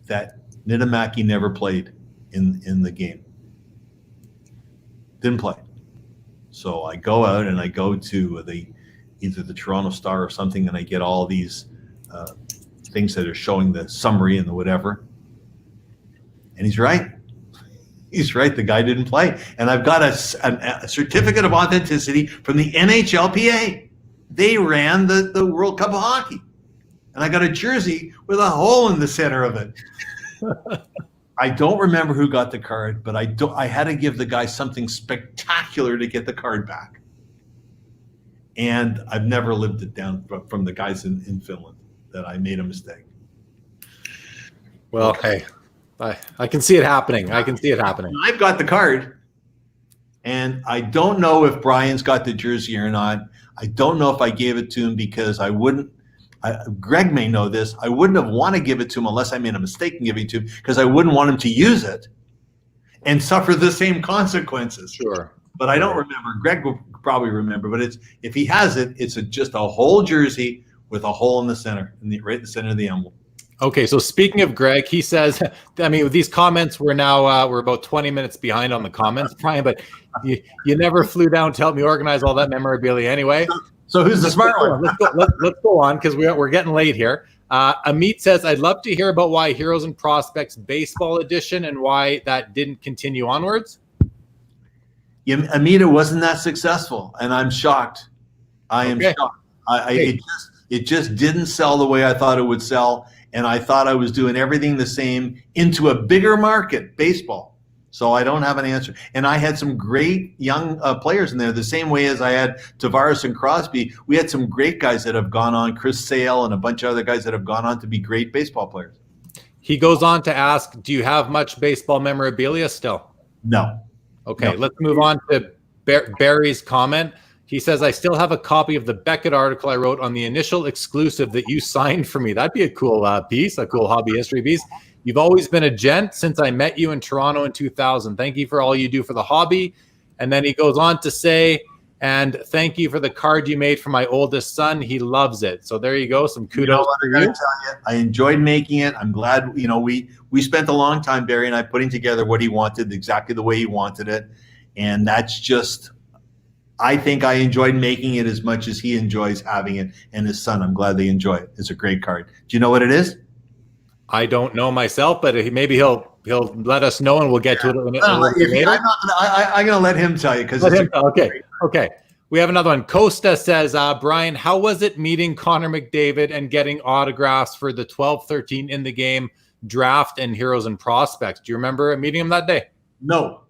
that Niittymaki never played in the game. Didn't play. So I go out and I go to either the Toronto Star or something, and I get all these things that are showing the summary and the whatever. And he's right. He's right. The guy didn't play. And I've got a certificate of authenticity from the NHLPA. They ran the World Cup of Hockey. And I got a jersey with a hole in the center of it. I don't remember who got the card, but I had to give the guy something spectacular to get the card back. And I've never lived it down from the guys in Finland that I made a mistake. Well, hey, I can see it happening. I can see it happening. I've got the card, and I don't know if Brian's got the jersey or not. I don't know if I gave it to him because I wouldn't. Greg may know this. I wouldn't have wanted to give it to him unless I made a mistake in giving it to him because I wouldn't want him to use it and suffer the same consequences. Sure. But I don't remember. Greg will probably remember. But if he has it, it's just a whole jersey with a hole in the center, right in the center of the emblem. Okay, so speaking of Greg, he says, I mean, with these comments, we're about 20 minutes behind on the comments, Brian, but you never flew down to help me organize all that memorabilia anyway. So who's the smart one? Let's go on because we're getting late here. Amit says, I'd love to hear about why Heroes and Prospects Baseball Edition and why that didn't continue onwards. Yeah, Amit, it wasn't that successful, and I'm shocked. I am shocked. It just didn't sell the way I thought it would sell, and I thought I was doing everything the same into a bigger market, baseball. So I don't have an answer. And I had some great young players in there, the same way as I had Tavares and Crosby. We had some great guys that have gone on, Chris Sale and a bunch of other guys that have gone on to be great baseball players. He goes on to ask, do you have much baseball memorabilia still? No. Okay, Let's move on to Barry's comment. He says, I still have a copy of the Beckett article I wrote on the initial exclusive that you signed for me. That'd be a cool piece, a cool hobby history piece. You've always been a gent since I met you in Toronto in 2000. Thank you for all you do for the hobby. And then he goes on to say, and thank you for the card you made for my oldest son. He loves it. So there you go. Some kudos for you. I gotta tell you, I enjoyed making it. I'm glad, we spent a long time, Barry and I, putting together what he wanted, exactly the way he wanted it. And that's just, I think I enjoyed making it as much as he enjoys having it. And his son, I'm glad they enjoy it. It's a great card. Do you know what it is? I don't know myself, but maybe he'll let us know, and we'll get to it a little later. I'm going to let him tell you because okay. We have another one. Costa says, Brian, how was it meeting Connor McDavid and getting autographs for the 12-13 in the game draft and Heroes and Prospects? Do you remember meeting him that day? No.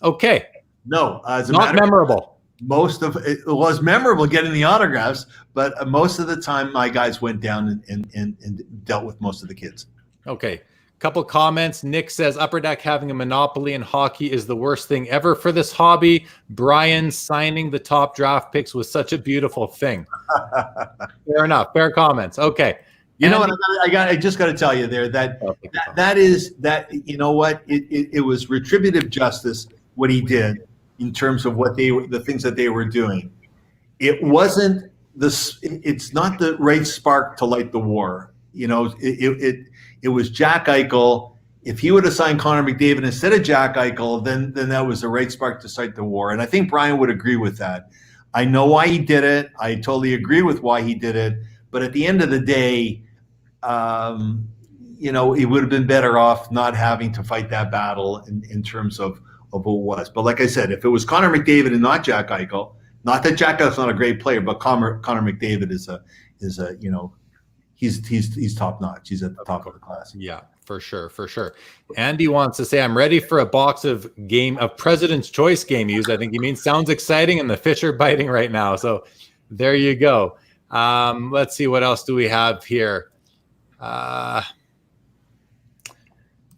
Okay. No. Not memorable. Most of it was memorable getting the autographs, but most of the time my guys went down and dealt with most of the kids. Okay. Couple comments. Nick says Upper Deck having a monopoly in hockey is the worst thing ever for this hobby. Brian signing the top draft picks was such a beautiful thing. Fair enough. Fair comments. Okay. You know what? I just got to tell you there that is you know what? It was retributive justice what he did in terms of the things that they were doing. It wasn't it's not the right spark to light the war. It was Jack Eichel. If he would have signed Connor McDavid instead of Jack Eichel, then that was the right spark to start the war. And I think Brian would agree with that. I know why he did it. I totally agree with why he did it. But at the end of the day, he would have been better off not having to fight that battle in terms of who it was. But like I said, if it was Connor McDavid and not Jack Eichel, Not that Jack Eichler's not a great player, but Connor McDavid is a he's top notch. He's at the top of the class. Yeah, for sure. Andy wants to say, I'm ready for a box of President's Choice game use. I think he means sounds exciting, and the fish are biting right now. So there you go. Let's see, what else do we have here?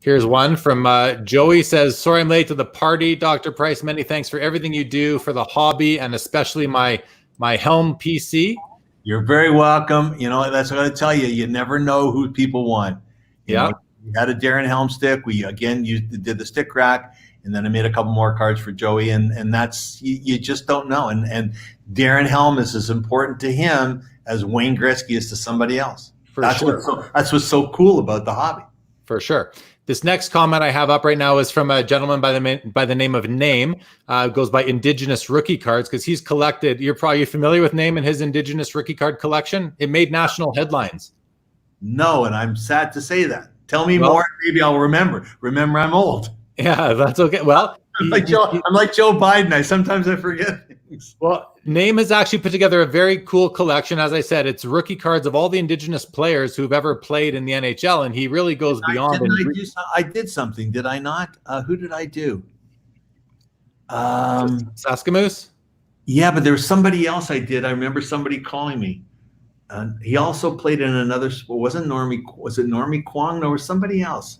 Here's one from Joey says, sorry I'm late to the party. Dr. Price, many thanks for everything you do for the hobby and especially my Helm PC. You're very welcome. You know, that's what I tell you. You never know who people want. You know, we had a Darren Helm stick. We, again, did the stick rack, and then I made a couple more cards for Joey, and that's, you just don't know. And Darren Helm is as important to him as Wayne Gretzky is to somebody else. That's what's so cool about the hobby. For sure. This next comment I have up right now is from a gentleman by the name of Name. Goes by Indigenous Rookie Cards because he's collected. You're probably familiar with Name and his Indigenous Rookie Card collection. It made national headlines. No, and I'm sad to say that. Tell me more. Maybe I'll remember. Remember, I'm old. Yeah, that's okay. Well, I'm like Joe Biden. Sometimes I forget things. Well, Name has actually put together a very cool collection. As I said, it's rookie cards of all the Indigenous players wwho've ever played in the NHL, and he really goes beyond. I did something, did I not? Who did I do? Saskamoose? Yeah, but there was somebody else I did. I remember somebody calling me. He also played in another sport. Was it Normie Kwong? No, or somebody else.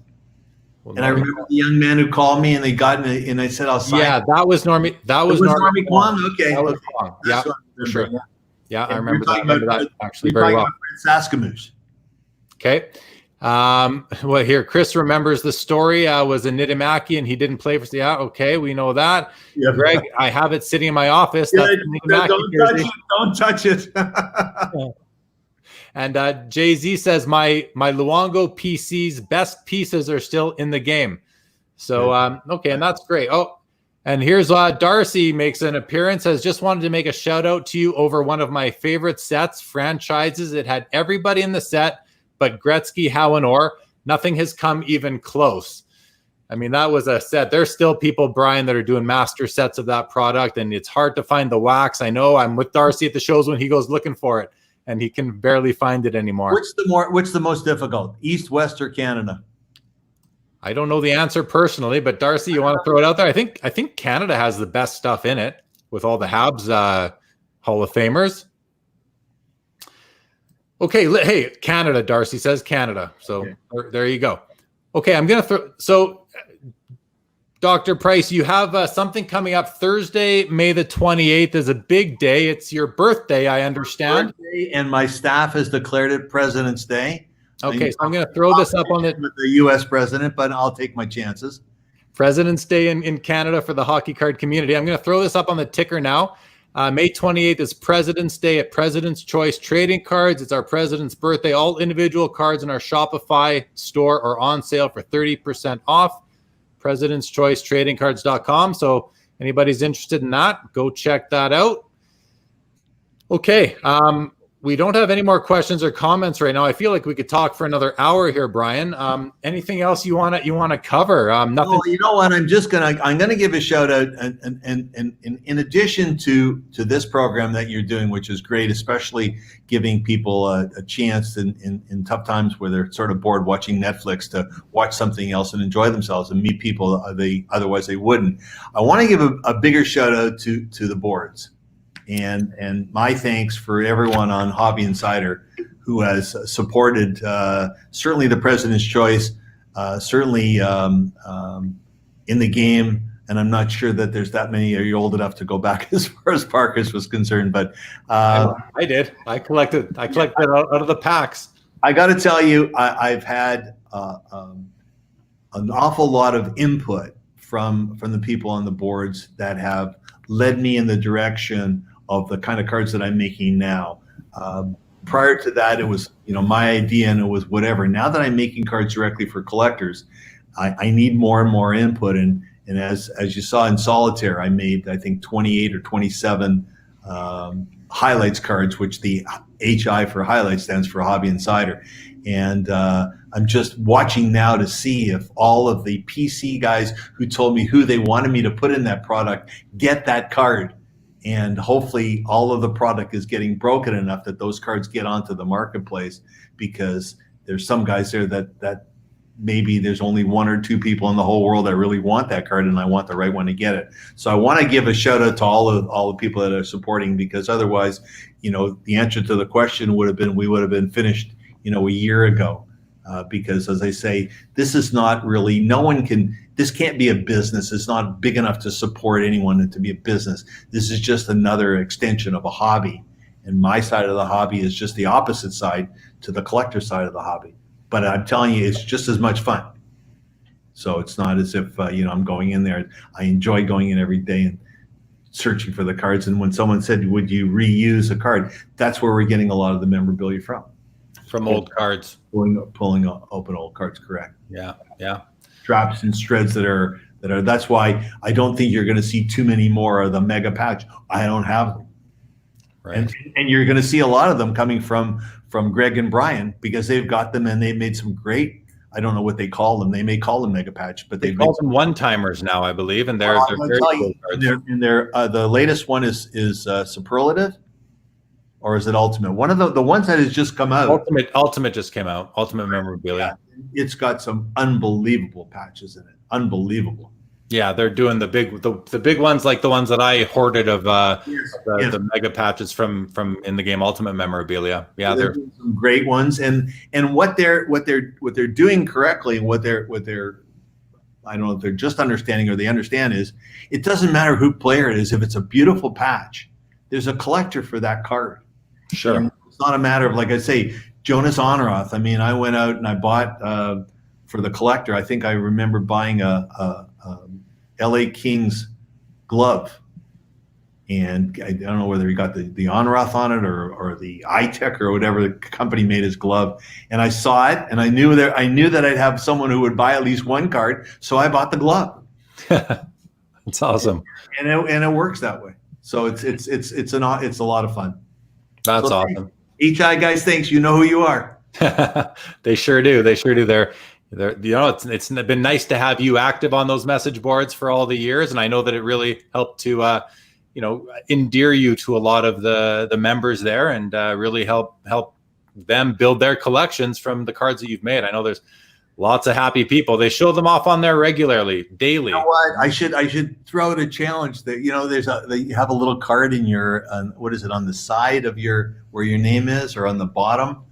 Well, and I remember the young man who called me, and they got in, and I said, "I'll sign." Yeah, that was Normie. That was Normie Kwong. Okay, Kwong. Yeah, for sure. Yeah, I remember that actually very well. Saskamoose. Okay. Well, here Chris remembers the story. Was a Nitimaki, and he didn't play for. Yeah, okay, we know that. Yeah, Greg, I have it sitting in my office. Don't touch it. And Jay-Z says, my Luongo PC's best pieces are still in the game. So, okay, and that's great. Oh, and here's Darcy makes an appearance, has just wanted to make a shout out to you over one of my favorite sets, franchises. It had everybody in the set, but Gretzky, Howe, and Orr. Nothing has come even close. I mean, that was a set. There's still people, Brian, that are doing master sets of that product, and it's hard to find the wax. I know I'm with Darcy at the shows when he goes looking for it, and he can barely find it anymore. What's the most difficult, East, West, or Canada? I don't know the answer personally, but Darcy, you want to throw it out there? I think Canada has the best stuff in it with all the Habs Hall of Famers. Okay, hey, Canada, Darcy says Canada. So okay. There you go. Okay, I'm going to throw – so, Dr. Price, you have something coming up Thursday, May the 28th is a big day. It's your birthday, I understand. Birthday, and my staff has declared it President's Day. Okay, so I'm going to throw this up on the U.S. president, but I'll take my chances. President's Day in Canada for the hockey card community. I'm going to throw this up on the ticker now. May 28th is President's Day at President's Choice Trading Cards. It's our president's birthday. All individual cards in our Shopify store are on sale for 30% off. President's Choice Trading Cards.com. So anybody's interested in that, go check that out. Okay. We don't have any more questions or comments right now. I feel like we could talk for another hour here, Brian. Anything else you want to cover? Nothing. Oh, you know what? I'm gonna give a shout out, and in addition to this program that you're doing, which is great, especially giving people a chance in tough times where they're sort of bored watching Netflix to watch something else and enjoy themselves and meet people otherwise they wouldn't. I want to give a bigger shout out to the boards. And my thanks for everyone on Hobby Insider who has supported certainly the President's Choice, certainly in the game. And I'm not sure that there's that many. Are you old enough to go back as far as Parkhurst was concerned? But I did. I collected out of the packs. I got to tell you, I've had an awful lot of input from the people on the boards that have led me in the direction of the kind of cards that I'm making now. Prior to that, it was my idea and it was whatever. Now that I'm making cards directly for collectors, I need more and more input. And as you saw in Solitaire, I made I think 28 or 27 highlights cards, which the HI for highlight stands for Hobby Insider. And I'm just watching now to see if all of the PC guys who told me who they wanted me to put in that product get that card. and hopefully all of the product is getting broken enough that those cards get onto the marketplace, because there's some guys there that maybe there's only one or two people in the whole world that really want that card, and I want the right one to get it. So I want to give a shout out to all the people that are supporting, because otherwise, the answer to the question would have been, we would have been finished, a year ago. Because as I say, this is not really, this can't be a business. It's not big enough to support anyone to be a business. This is just another extension of a hobby. And my side of the hobby is just the opposite side to the collector side of the hobby. But I'm telling you, it's just as much fun. So it's not as if, I'm going in there. I enjoy going in every day and searching for the cards. And when someone said, would you reuse a card? That's where we're getting a lot of the memorabilia from. From old cards. Pulling open old cards, correct. Yeah. Drops and shreds that are, that's why I don't think you're going to see too many more of the mega patch. I don't have them. Right. And you're going to see a lot of them coming from Greg and Brian, because they've got them and they've made some great, I don't know what they call them. They may call them mega patch, but they call them one-timers now, I believe. And they're very cool cards. The latest one is Superlative. Or is it Ultimate? One of the ones that has just come out. Ultimate just came out. Ultimate memorabilia. Yeah, it's got some unbelievable patches in it. Unbelievable. Yeah, they're doing the big ones, like the ones that I hoarded of the mega patches from in the game Ultimate memorabilia. Yeah, they're doing some great ones, and what they're doing correctly, and what they're I don't know if they're just understanding or they understand is, it doesn't matter who player it is. If it's a beautiful patch, there's a collector for that card. Sure. And it's not a matter of, like I say, Jonas Onroth. I mean, I went out and I bought for the collector. I think I remember buying a LA Kings glove, and I don't know whether he got the Onroth on it or the iTech or whatever the company made his glove. And I saw it, and I knew that I'd have someone who would buy at least one card, so I bought the glove. That's awesome. And it works that way. So it's a lot of fun. That's awesome. HI guys, thanks. You know who you are. They sure do. They're it's been nice to have you active on those message boards for all the years, and I know that it really helped to endear you to a lot of the members there, and really help them build their collections from the cards that you've made. I know there's lots of happy people. They show them off on there regularly, daily. You know what? I should throw out a challenge that, you have a little card in your, what is it, on the side of where your name is, or on the bottom?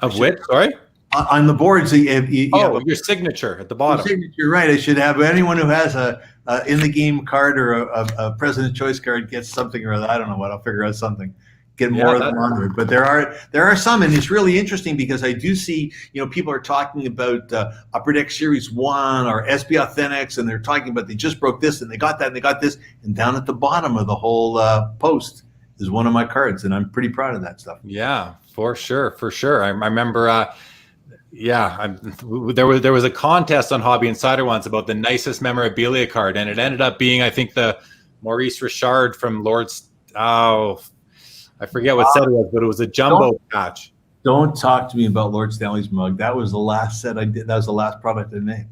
Of which, sorry? On the boards. Your signature at the bottom. Signature, right. I should have anyone who has a in the game card or a President Choice card gets something or other. I don't know what. I'll figure out something. Get more of them on there, but there are some, and it's really interesting because I do see, people are talking about Upper Deck Series 1 or SB Authentics, and they're talking about they just broke this and they got that and they got this, and down at the bottom of the whole post is one of my cards, and I'm pretty proud of that stuff. Yeah, for sure. I remember. There was a contest on Hobby Insider once about the nicest memorabilia card, and it ended up being, I think, the Maurice Richard from Lord's. I forget what set it was, but it was a jumbo patch. Don't talk to me about Lord Stanley's mug. That was the last set I did. That was the last product I made.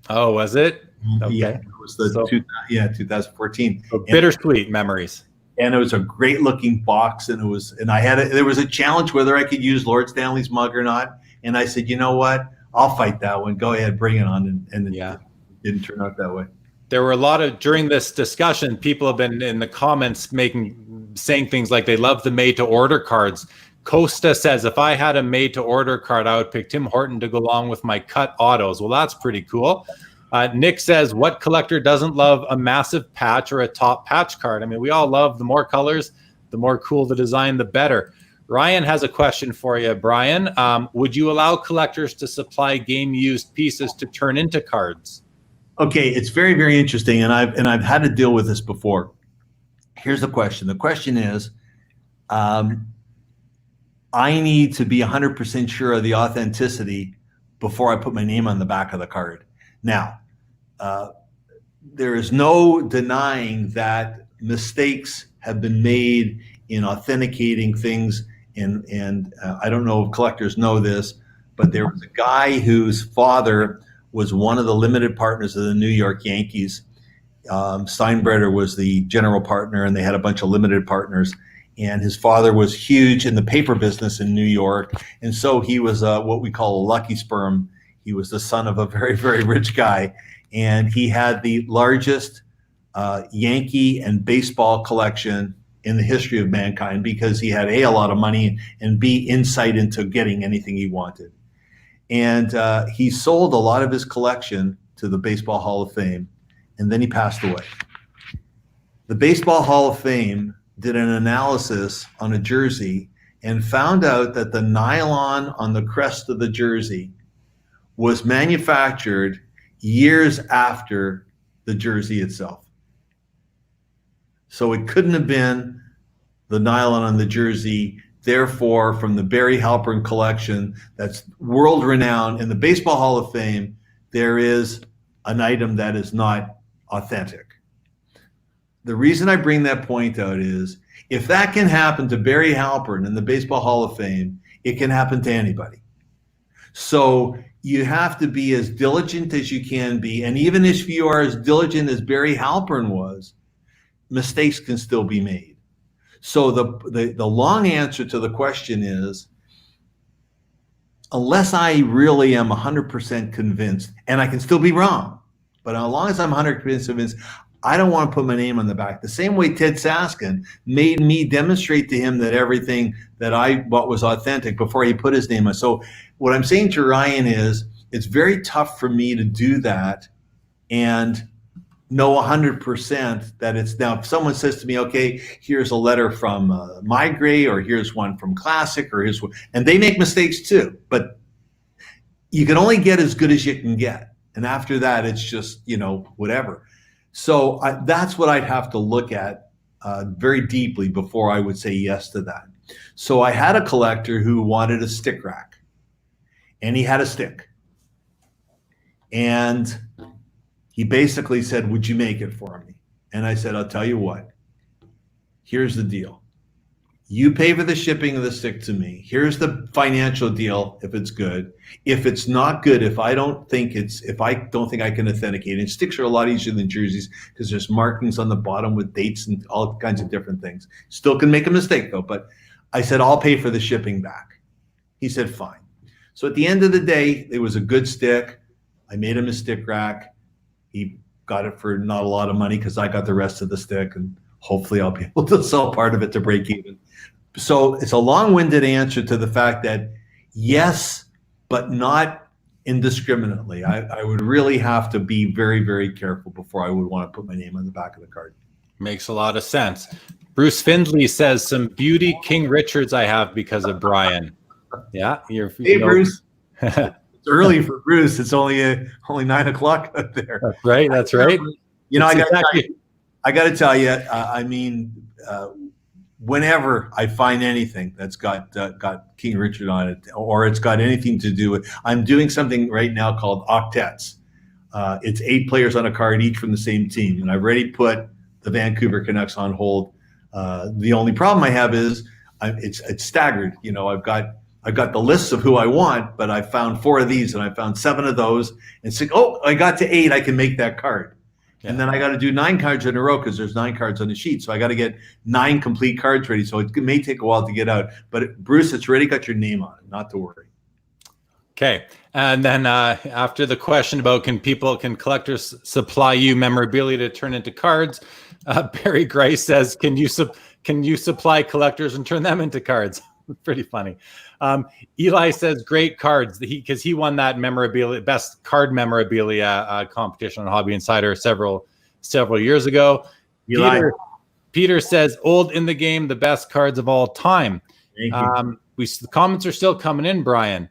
Oh, was it? Okay. Yeah, it was 2014. So bittersweet memories. And it was a great looking box, and there was a challenge whether I could use Lord Stanley's mug or not. And I said, you know what? I'll fight that one. Go ahead, bring it on. And it didn't turn out that way. There were a lot of, during this discussion, people have been in the comments saying things like they love the made-to-order cards. Costa says, if I had a made-to-order card, I would pick Tim Horton to go along with my cut autos. Well, that's pretty cool. Nick says, what collector doesn't love a massive patch or a top patch card? I mean, we all love the more colors, the more cool the design, the better. Ryan has a question for you, Brian. Would you allow collectors to supply game-used pieces to turn into cards? Okay, it's very, very interesting, and I've had to deal with this before. Here's the question. The question is, I need to be 100% sure of the authenticity before I put my name on the back of the card. Now, there is no denying that mistakes have been made in authenticating things, and I don't know if collectors know this, but there was a guy whose father was one of the limited partners of the New York Yankees, Steinbrenner was the general partner, and they had a bunch of limited partners. And his father was huge in the paper business in New York. And so he was what we call a lucky sperm. He was the son of a very, very rich guy. And he had the largest Yankee and baseball collection in the history of mankind because he had A, a lot of money, and B, insight into getting anything he wanted. And he sold a lot of his collection to the Baseball Hall of Fame, and then he passed away. The Baseball Hall of Fame did an analysis on a jersey and found out that the nylon on the crest of the jersey was manufactured years after the jersey itself. So it couldn't have been the nylon on the jersey. Therefore, from the Barry Halpern collection that's world renowned in the Baseball Hall of Fame, there is an item that is not authentic. The reason I bring that point out is if that can happen to Barry Halpern in the Baseball Hall of Fame, it can happen to anybody. So you have to be as diligent as you can be. And even if you are as diligent as Barry Halpern was, mistakes can still be made. So the long answer to the question is, unless I really am 100% convinced, and I can still be wrong, but as long as I'm 100% convinced, I don't want to put my name on the back. The same way Ted Saskin made me demonstrate to him that everything that I bought was authentic before he put his name on. So what I'm saying to Ryan is it's very tough for me to do that and know 100% that it's now. If someone says to me, okay, here's a letter from Migrate, or here's one from Classic, or here's one, and they make mistakes too, but you can only get as good as you can get. And after that, it's just, whatever. So that's what I'd have to look at very deeply before I would say yes to that. So I had a collector who wanted a stick rack, and he had a stick. And he basically said, would you make it for me? And I said, I'll tell you what, here's the deal. You pay for the shipping of the stick to me. Here's the financial deal if it's good. If it's not good, if I don't think I can authenticate it, sticks are a lot easier than jerseys because there's markings on the bottom with dates and all kinds of different things. Still can make a mistake though, but I said, I'll pay for the shipping back. He said, fine. So at the end of the day, it was a good stick. I made him a stick rack. He got it for not a lot of money because I got the rest of the stick, and hopefully I'll be able to sell part of it to break even. So it's a long-winded answer to the fact that yes, but not indiscriminately. I would really have to be very, very careful before I would want to put my name on the back of the card. Makes a lot of sense. Bruce Findley says, some beauty King Richards I have because of Brian. Yeah. Hey, Bruce. It's early for Bruce. It's only 9 o'clock out there. That's right. That's right. I got to tell you, whenever I find anything that's got King Richard on it, or it's got anything to do with, I'm doing something right now called octets. It's 8 players on a card, each from the same team, and I've already put the Vancouver Canucks on hold. The only problem I have is it's staggered. I've got the lists of who I want, but I found 4 of these, and I found 7 of those, and say, oh, I got to 8. I can make that card. Yeah. And then I got to do 9 cards in a row because there's 9 cards on the sheet. So I got to get 9 complete cards ready. So it may take a while to get out. But Bruce, it's already got your name on it. Not to worry. Okay. And then after the question about can collectors supply you memorabilia to turn into cards, Barry Grice says, can you supply collectors and turn them into cards? Pretty funny. Eli says great cards because he won that memorabilia, best card memorabilia competition on Hobby Insider several years ago. Peter says old in the game, the best cards of all time. The comments are still coming in, Brian.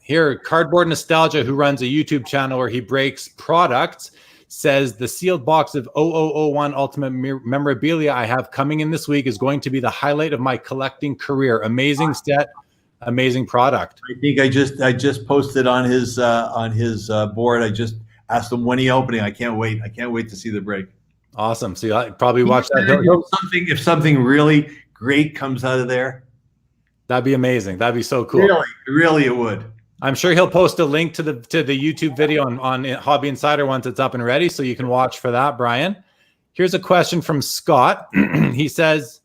Here, Cardboard Nostalgia, who runs a YouTube channel where he breaks products, says the sealed box of 0001 Ultimate Memorabilia I have coming in this week is going to be the highlight of my collecting career. Amazing set, amazing product. I think I just posted on his board. I just asked him when he opening. I can't wait. I can't wait to see the break. Awesome. So I probably watch that. If something really great comes out of there, that'd be amazing. That'd be so cool. Really it would. I'm sure he'll post a link to the YouTube video on Hobby Insider once it's up and ready, so you can watch for that, Brian. Here's a question from Scott. He says,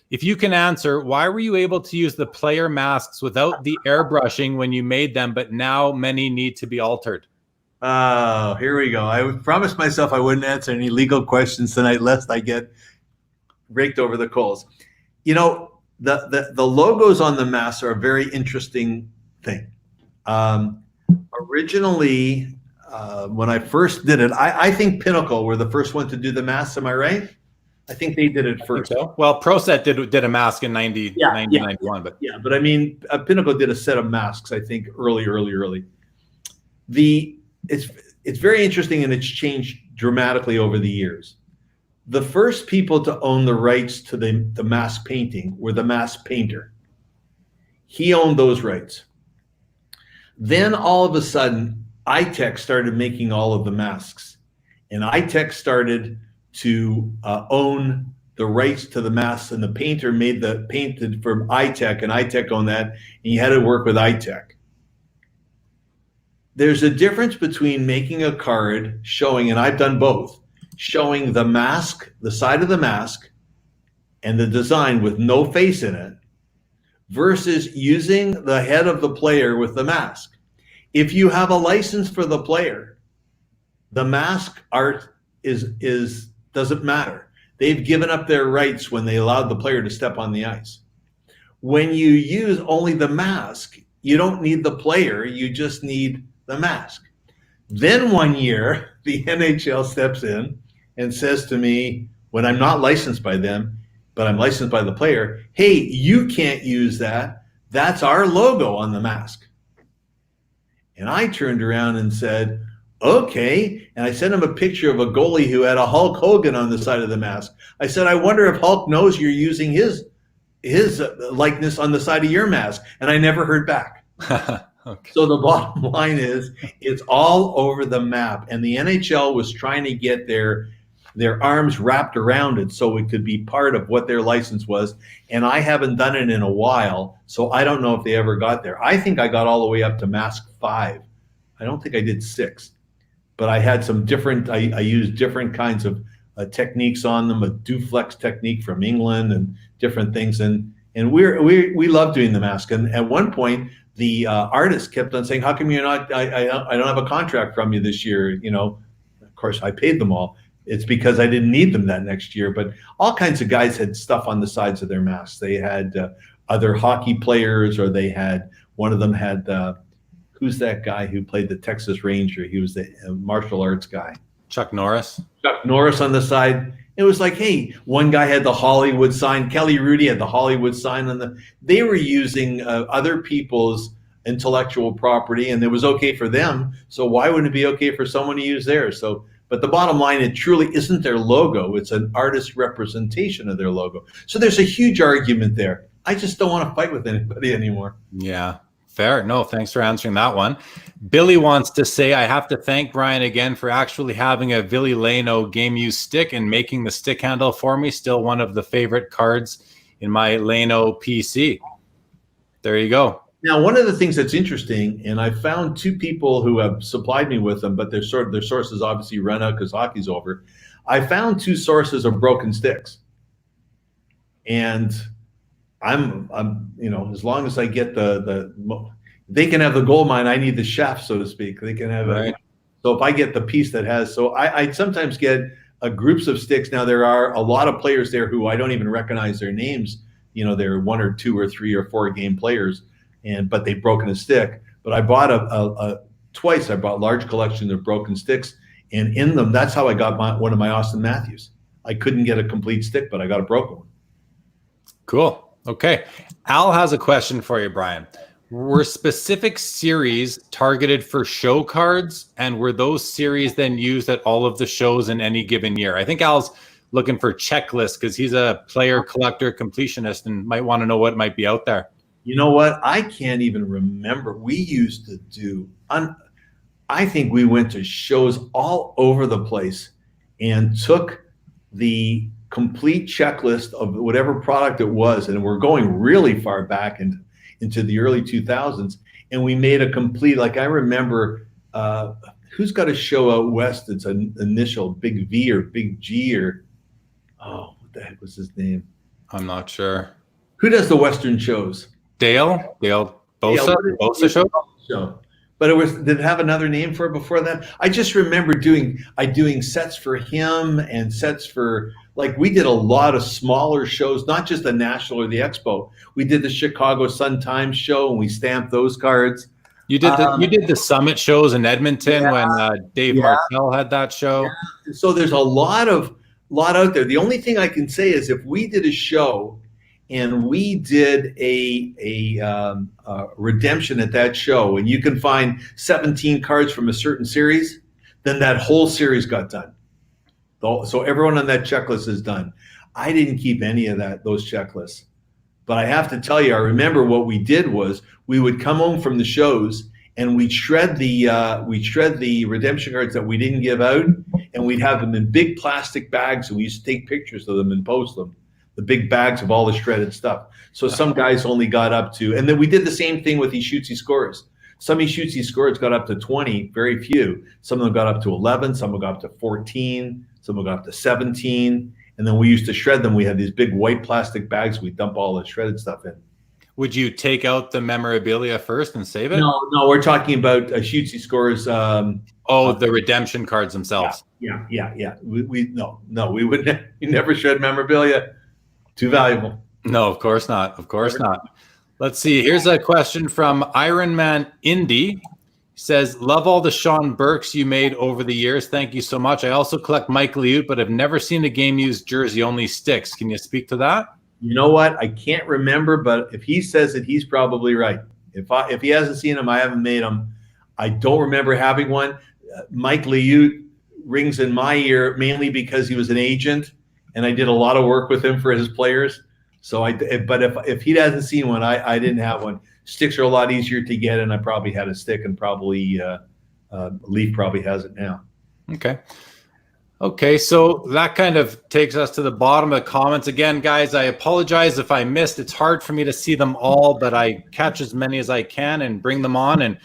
if you can answer, why were you able to use the player masks without the airbrushing when you made them, but now many need to be altered? Oh, here we go. I promised myself I wouldn't answer any legal questions tonight, lest I get raked over the coals. You know, the logos on the masks are a very interesting thing. Originally, when I first did it, I think Pinnacle were the first one to do the masks. Am I right? I think they did it first. So. Well, ProSet did a mask in 91, but yeah, but I mean, Pinnacle did a set of masks. I think early. It's very interesting, and it's changed dramatically over the years. The first people to own the rights to the mask painting were the mask painter. He owned those rights. Then all of a sudden, iTech started making all of the masks, and iTech started to own the rights to the masks, and the painter made the painted for iTech, and iTech owned that, and you had to work with iTech. There's a difference between making a card showing, and I've done both, showing the mask, the side of the mask, and the design with no face in it, versus using the head of the player with the mask. If you have a license for the player, the mask art doesn't matter. They've given up their rights when they allowed the player to step on the ice. When you use only the mask, you don't need the player, you just need the mask. Then one year, the NHL steps in and says to me, when I'm not licensed by them, but I'm licensed by the player, hey, you can't use that. That's our logo on the mask. And I turned around and said, okay. And I sent him a picture of a goalie who had a Hulk Hogan on the side of the mask. I said, I wonder if Hulk knows you're using his likeness on the side of your mask. And I never heard back. Okay. So the bottom line is it's all over the map. And the NHL was trying to get their arms wrapped around it so it could be part of what their license was. And I haven't done it in a while, so I don't know if they ever got there. I think I got all the way up to mask 5. I don't think I did 6. But I had some different, I used different kinds of techniques on them, a Duflex technique from England and different things. And we love doing the mask. And at one point, the artist kept on saying, how come you're not, I don't have a contract from you this year. You know, of course, I paid them all. It's because I didn't need them that next year. But all kinds of guys had stuff on the sides of their masks. They had other hockey players, or they had, one of them had, who's that guy who played the Texas Ranger? He was the martial arts guy. Chuck Norris. Chuck Norris on the side. It was like, hey, one guy had the Hollywood sign. Kelly Rudy had the Hollywood sign on the. They were using other people's intellectual property, and it was okay for them. So why wouldn't it be okay for someone to use theirs? So, but the bottom line, it truly isn't their logo. It's an artist's representation of their logo. So there's a huge argument there. I just don't want to fight with anybody anymore. Yeah. Fair. No, thanks for answering that one. Billy wants to say, I have to thank Brian again for actually having a Ville Leno game use stick and making the stick handle for me. Still one of the favorite cards in my Leno PC. There you go. Now, one of the things that's interesting, and I found 2 people who have supplied me with them, but their sources obviously run out because hockey's over. I found 2 sources of broken sticks. And I'm you know, as long as I get they can have the gold mine, I need the shaft, so to speak. They can have right. So if I get the piece that has, so I sometimes get groups of sticks. Now there are a lot of players there who I don't even recognize their names. You know, they're 1 or 2 or 3 or 4 game players, but they've broken a stick. But I bought twice. I bought large collections of broken sticks, and in them, that's how I got one of my Austin Matthews. I couldn't get a complete stick, but I got a broken one. Cool. Okay. Al has a question for you, Brian. Were specific series targeted for show cards, and were those series then used at all of the shows in any given year? I think Al's looking for checklists because he's a player, collector, completionist, and might want to know what might be out there. You know what? I can't even remember. We used to do, I think we went to shows all over the place and took the complete checklist of whatever product it was, and we're going really far back into the early 2000s, and we made a complete, like I remember, who's got a show out west that's an initial Big V or Big G or, oh, what the heck was his name? I'm not sure. Who does the Western shows? Dale Bosa? Bosa show? But did it have another name for it before that? I just remember doing sets for him and sets for, like, we did a lot of smaller shows, not just the National or the Expo. We did the Chicago Sun-Times show, and we stamped those cards. You did the Summit shows in Edmonton when Dave Martell had that show. Yeah. So there's a lot out there. The only thing I can say is if we did a show and we did a redemption at that show, and you can find 17 cards from a certain series, then that whole series got done. So everyone on that checklist is done. I didn't keep any of those checklists. But I have to tell you, I remember what we did was we would come home from the shows and we'd shred the redemption cards that we didn't give out, and we'd have them in big plastic bags, and we used to take pictures of them and post them. The big bags of all the shredded stuff. So some guys only got up to, and then we did the same thing with these Shootsy scores. Some Shootsy scores got up to 20, very few. Some of them got up to 11, some of them got up to 14, some of them got up to 17. And then we used to shred them. We had these big white plastic bags. We dump all the shredded stuff in. Would you take out the memorabilia first and save it? No, we're talking about Shootsy scores. The redemption cards themselves. Yeah. We would never shred memorabilia. Too valuable. No, of course not. Of course not. Let's see. Here's a question from Ironman Indy. He says, love all the Sean Burks you made over the years. Thank you so much. I also collect Mike Liut, but have never seen a game used jersey, only sticks. Can you speak to that? You know what? I can't remember, but if he says it, he's probably right. If he hasn't seen them, I haven't made them. I don't remember having one. Mike Liut rings in my ear mainly because he was an agent, and I did a lot of work with him for his players. So but if he hasn't seen one, I didn't have one. Sticks are a lot easier to get, and I probably had a stick, and probably Leaf probably has it now. Okay, so that kind of takes us to the bottom of the comments. Again, guys, I apologize if I missed. It's hard for me to see them all, but I catch as many as I can and bring them on and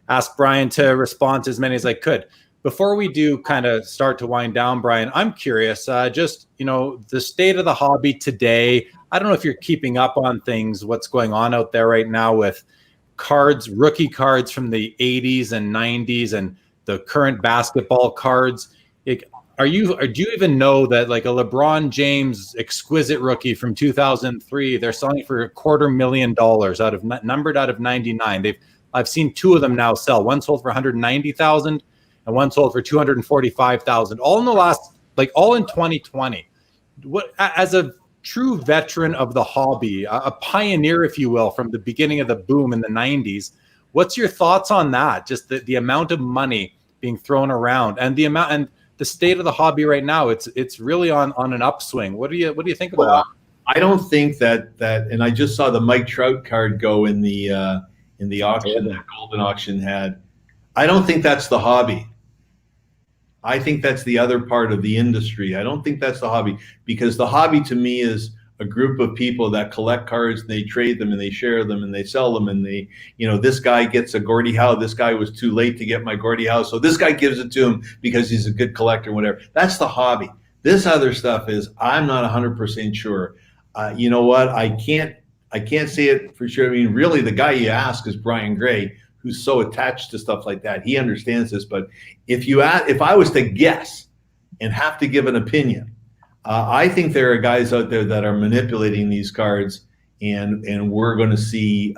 ask Brian to respond to as many as I could. Before we do kind of start to wind down, Brian, I'm curious, just, the state of the hobby today. I don't know if you're keeping up on things, what's going on out there right now with cards, rookie cards from the 80s and 90s and the current basketball cards. Do you even know that like a LeBron James exquisite rookie from 2003, they're selling for $250,000 numbered out of 99. I've seen two of them now sell. One sold for $190,000 and one sold for $245,000. All in the last, all in 2020. What, as a true veteran of the hobby, a pioneer, if you will, from the beginning of the boom in the 90s, what's your thoughts on that? Just the amount of money being thrown around and the amount and the state of the hobby right now. It's really on an upswing. What do you think about that? I don't think that and I just saw the Mike Trout card go in the auction that Golden Auction had. I don't think that's the hobby. I think that's the other part of the industry. I don't think that's the hobby, because the hobby to me is a group of people that collect cards and they trade them and they share them and they sell them, and they, this guy gets a Gordie Howe. This guy was too late to get my Gordie Howe, so this guy gives it to him because he's a good collector, whatever. That's the hobby. This other stuff is, I'm not 100% sure. You know what? I can't say it for sure. I mean, really, the guy you ask is Brian Gray, who's so attached to stuff like that. He understands this. But if I was to guess and have to give an opinion, I think there are guys out there that are manipulating these cards, and we're going to see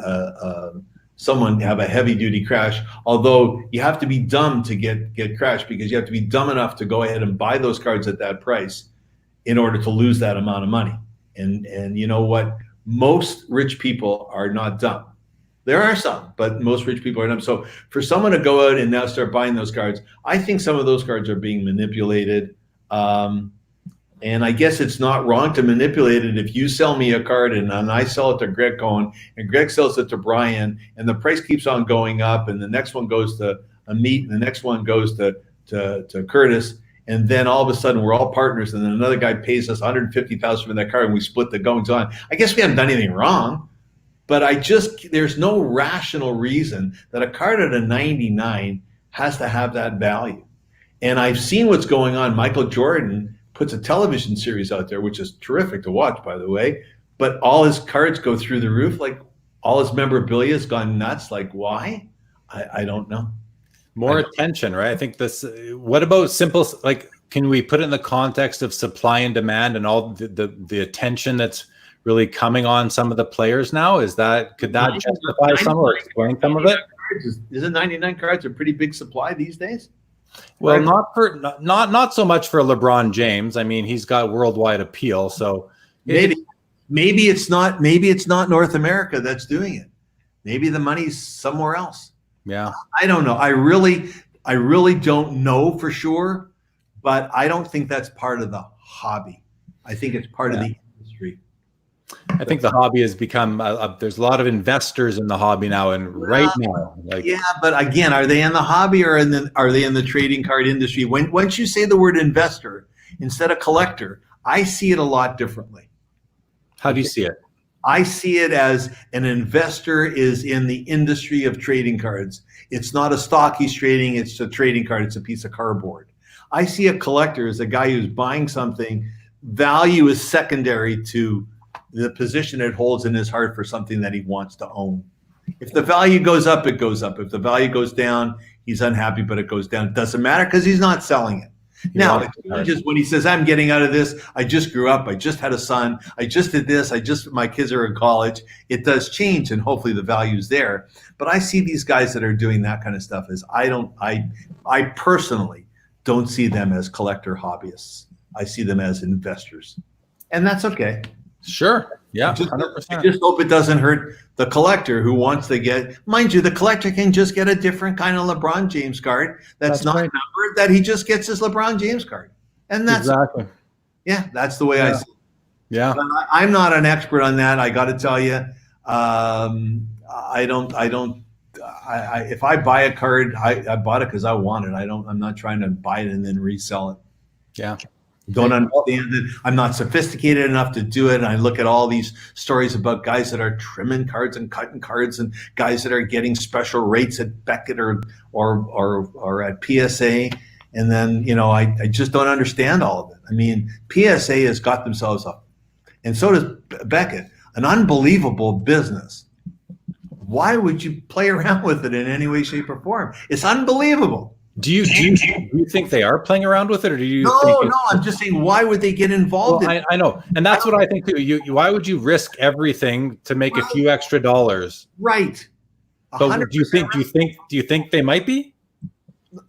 someone have a heavy duty crash. Although you have to be dumb to get crashed, because you have to be dumb enough to go ahead and buy those cards at that price in order to lose that amount of money. And you know what? Most rich people are not dumb. There are some, but most rich people are dumb. So for someone to go out and now start buying those cards, I think some of those cards are being manipulated. And I guess it's not wrong to manipulate it. If you sell me a card and I sell it to Greg Cohen and Greg sells it to Brian, and the price keeps on going up, and the next one goes to Amit and the next one goes to Curtis, and then all of a sudden we're all partners, and then another guy pays us $150,000 for that card and we split the goings on. I guess we haven't done anything wrong. But there's no rational reason that a card at a 99 has to have that value. And I've seen what's going on. Michael Jordan puts a television series out there, which is terrific to watch, by the way, but all his cards go through the roof. Like, all his memorabilia has gone nuts. Like, why? I don't know. More attention, right? I think this, what about simple, like, can we put it in the context of supply and demand and all the attention that's really coming on some of the players now? Could that justify some or explain some of it? Isn't 99 cards a pretty big supply these days? Well, not so much for LeBron James. I mean, he's got worldwide appeal, so maybe it's not North America that's doing it. Maybe the money's somewhere else. Yeah, I don't know. I really don't know for sure, but I don't think that's part of the hobby. I think it's part of the industry. I think the hobby has become there's a lot of investors in the hobby now, and now, like, yeah, but again, are they in the hobby or are they in the trading card industry? Once you say the word investor instead of collector, I see it a lot differently. How do you see it? I see it as an investor is in the industry of trading cards. It's not a stock he's trading, it's a trading card, it's a piece of cardboard. I see a collector as a guy who's buying something. Value is secondary to the position it holds in his heart for something that he wants to own. If the value goes up, it goes up. If the value goes down, he's unhappy, but it goes down. It doesn't matter because he's not selling it. Now, it changes when he says, I'm getting out of this. I just grew up. I just had a son. I just did this. My kids are in college. It does change, and hopefully the value's there. But I see these guys that are doing that kind of stuff as I personally don't see them as collector hobbyists. I see them as investors. And that's okay. Sure. Yeah. 100%. I just hope it doesn't hurt the collector who wants to get, mind you, the collector can just get a different kind of LeBron James card that's not numbered, that he just gets his LeBron James card. And that's exactly. Yeah, that's the way I see it. Yeah. But I'm not an expert on that. I got to tell you, if I buy a card, I bought it because I want it. I'm not trying to buy it and then resell it. Yeah. Don't understand it. I'm not sophisticated enough to do it. And I look at all these stories about guys that are trimming cards and cutting cards, and guys that are getting special rates at Beckett or at PSA. And then, I just don't understand all of it. I mean, PSA has got themselves up, and so does Beckett, an unbelievable business. Why would you play around with it in any way, shape, or form? It's unbelievable. Do you think they are playing around with it, or do you? No. I'm just saying, why would they get involved in it? I know, and that's what I think too. Why would you risk everything to make a few extra dollars? Right. But do you think they might be?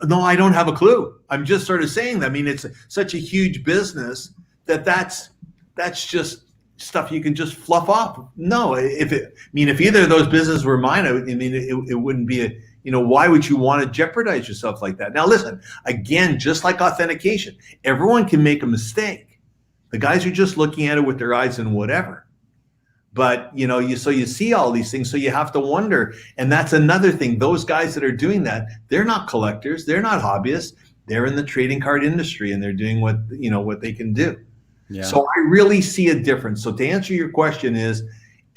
No, I don't have a clue. I'm just sort of saying that. I mean, it's such a huge business that's just stuff you can just fluff off. No, if either of those businesses were mine, it wouldn't be why would you want to jeopardize yourself like that? Now, listen, again, just like authentication, everyone can make a mistake. The guys are just looking at it with their eyes and whatever. But, you see all these things, so you have to wonder. And that's another thing. Those guys that are doing that, they're not collectors. They're not hobbyists. They're in the trading card industry, and they're doing what they can do. Yeah. So I really see a difference. So to answer your question is,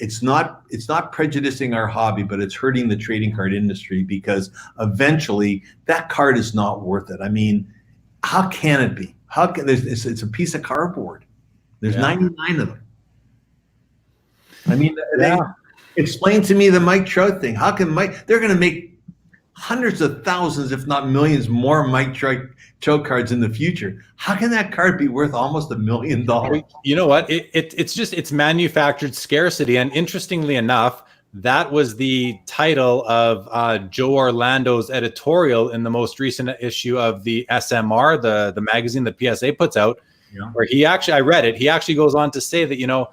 it's not prejudicing our hobby, but it's hurting the trading card industry, because eventually that card is not worth it. I mean, how can it be? It's a piece of cardboard. There's 99 of them. I mean, explain to me the Mike Trout thing. How can they're going to make hundreds of thousands, if not millions, more Mike Trout cards in the future. How can that card be worth almost $1 million? You know what? It's manufactured scarcity. And interestingly enough, that was the title of Joe Orlando's editorial in the most recent issue of the SMR, the magazine that PSA puts out, where I read it. He actually goes on to say that,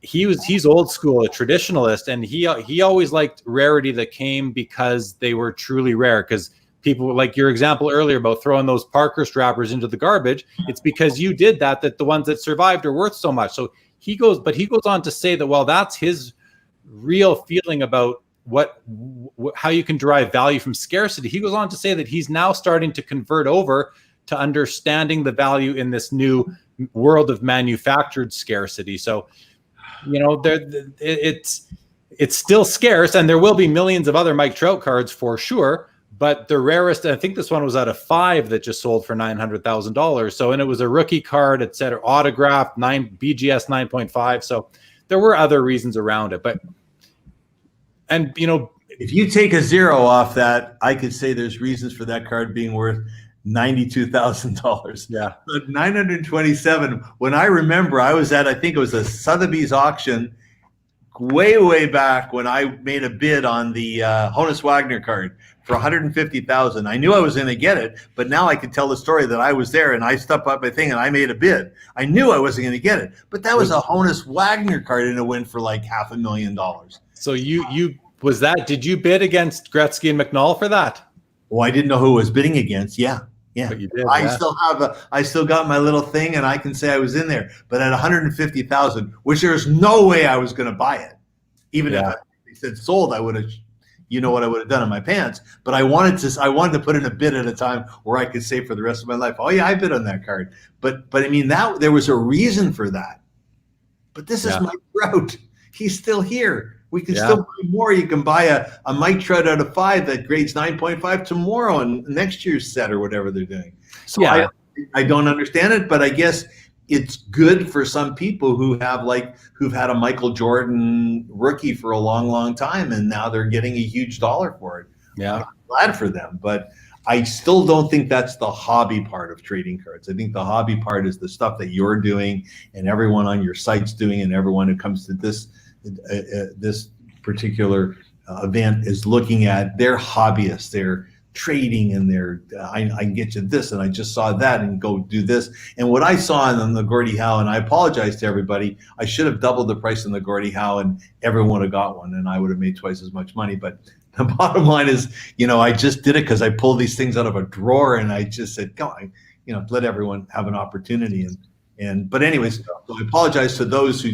he's old school, a traditionalist, and he always liked rarity that came because they were truly rare. Because people, like your example earlier about throwing those Parker wrappers into the garbage, it's because you did that the ones that survived are worth so much. So he goes on to say that, well, that's his real feeling about how you can derive value from scarcity. He goes on to say that he's now starting to convert over to understanding the value in this new world of manufactured scarcity. So, it's still scarce, and there will be millions of other Mike Trout cards for sure. But the rarest, I think this one was out of 5 that just sold for $900,000. So, and it was a rookie card, et cetera, autographed, BGS 9.5. So there were other reasons around it. But, and you know, if you take a 0 off that, I could say there's reasons for that card being worth $92,000. Yeah. But 927. When I remember, I was at, I think it was a Sotheby's auction way back when I made a bid on the Honus Wagner card for $150,000. I knew I was going to get it, but now I could tell the story that I was there and I stepped up my thing and I made a bid. I knew I wasn't going to get it, but that was a Honus Wagner card and it went for like $500,000. So you was that? Did you bid against Gretzky and McNall for that? Well, I didn't know who I was bidding against. Yeah. But you did, I still got my little thing and I can say I was in there, but at $150,000, which there's no way I was going to buy it. Even if they said sold, I would have, you know what I would have done in my pants. But I wanted to put in a bid at a time where I could say for the rest of my life, oh yeah, I bid on that card. But I mean, that there was a reason for that. But this is Mike Trout. He's still here. We can still buy more. You can buy a Mike Trout out of 5 that grades 9.5 tomorrow in next year's set or whatever they're doing. So I don't understand it, but I guess it's good for some people who've had a Michael Jordan rookie for a long time, and now they're getting a huge dollar for it. Yeah, I'm glad for them, but I still don't think that's the hobby part of trading cards. I think the hobby part is the stuff that you're doing, and everyone on your site's doing, and everyone who comes to this particular event is looking at their hobbyists, their trading, and their I can get you this, and I just saw that, and go do this. And what I saw in the Gordie Howe, and I apologize to everybody, I should have doubled the price in the Gordie Howe, and everyone would have got one, and I would have made twice as much money. But the bottom line is, I just did it because I pulled these things out of a drawer, and I just said, go on, let everyone have an opportunity. But anyways, so I apologize to those who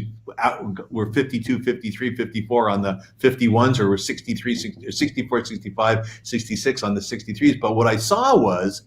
were 52, 53, 54 on the 51s, or were 63, 64, 65, 66 on the 63s. But what I saw was,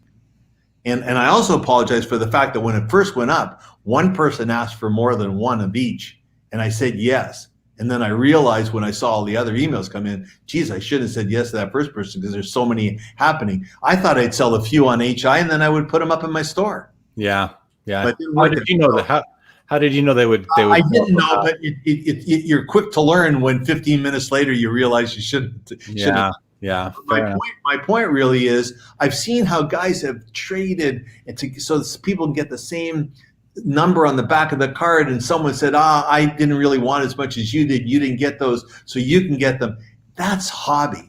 and I also apologize for the fact that when it first went up, one person asked for more than one of each, and I said yes. And then I realized when I saw all the other emails come in, geez, I should have said yes to that first person because there's so many happening. I thought I'd sell a few on HI, and then I would put them up in my store. Yeah. Yeah. But how did you know that? How did you know they would? I didn't know, but you're quick to learn when 15 minutes later you realize you shouldn't. Yeah. My point really is, I've seen how guys have traded, so people can get the same number on the back of the card, and someone said, I didn't really want as much as you did. You didn't get those, so you can get them. That's hobby.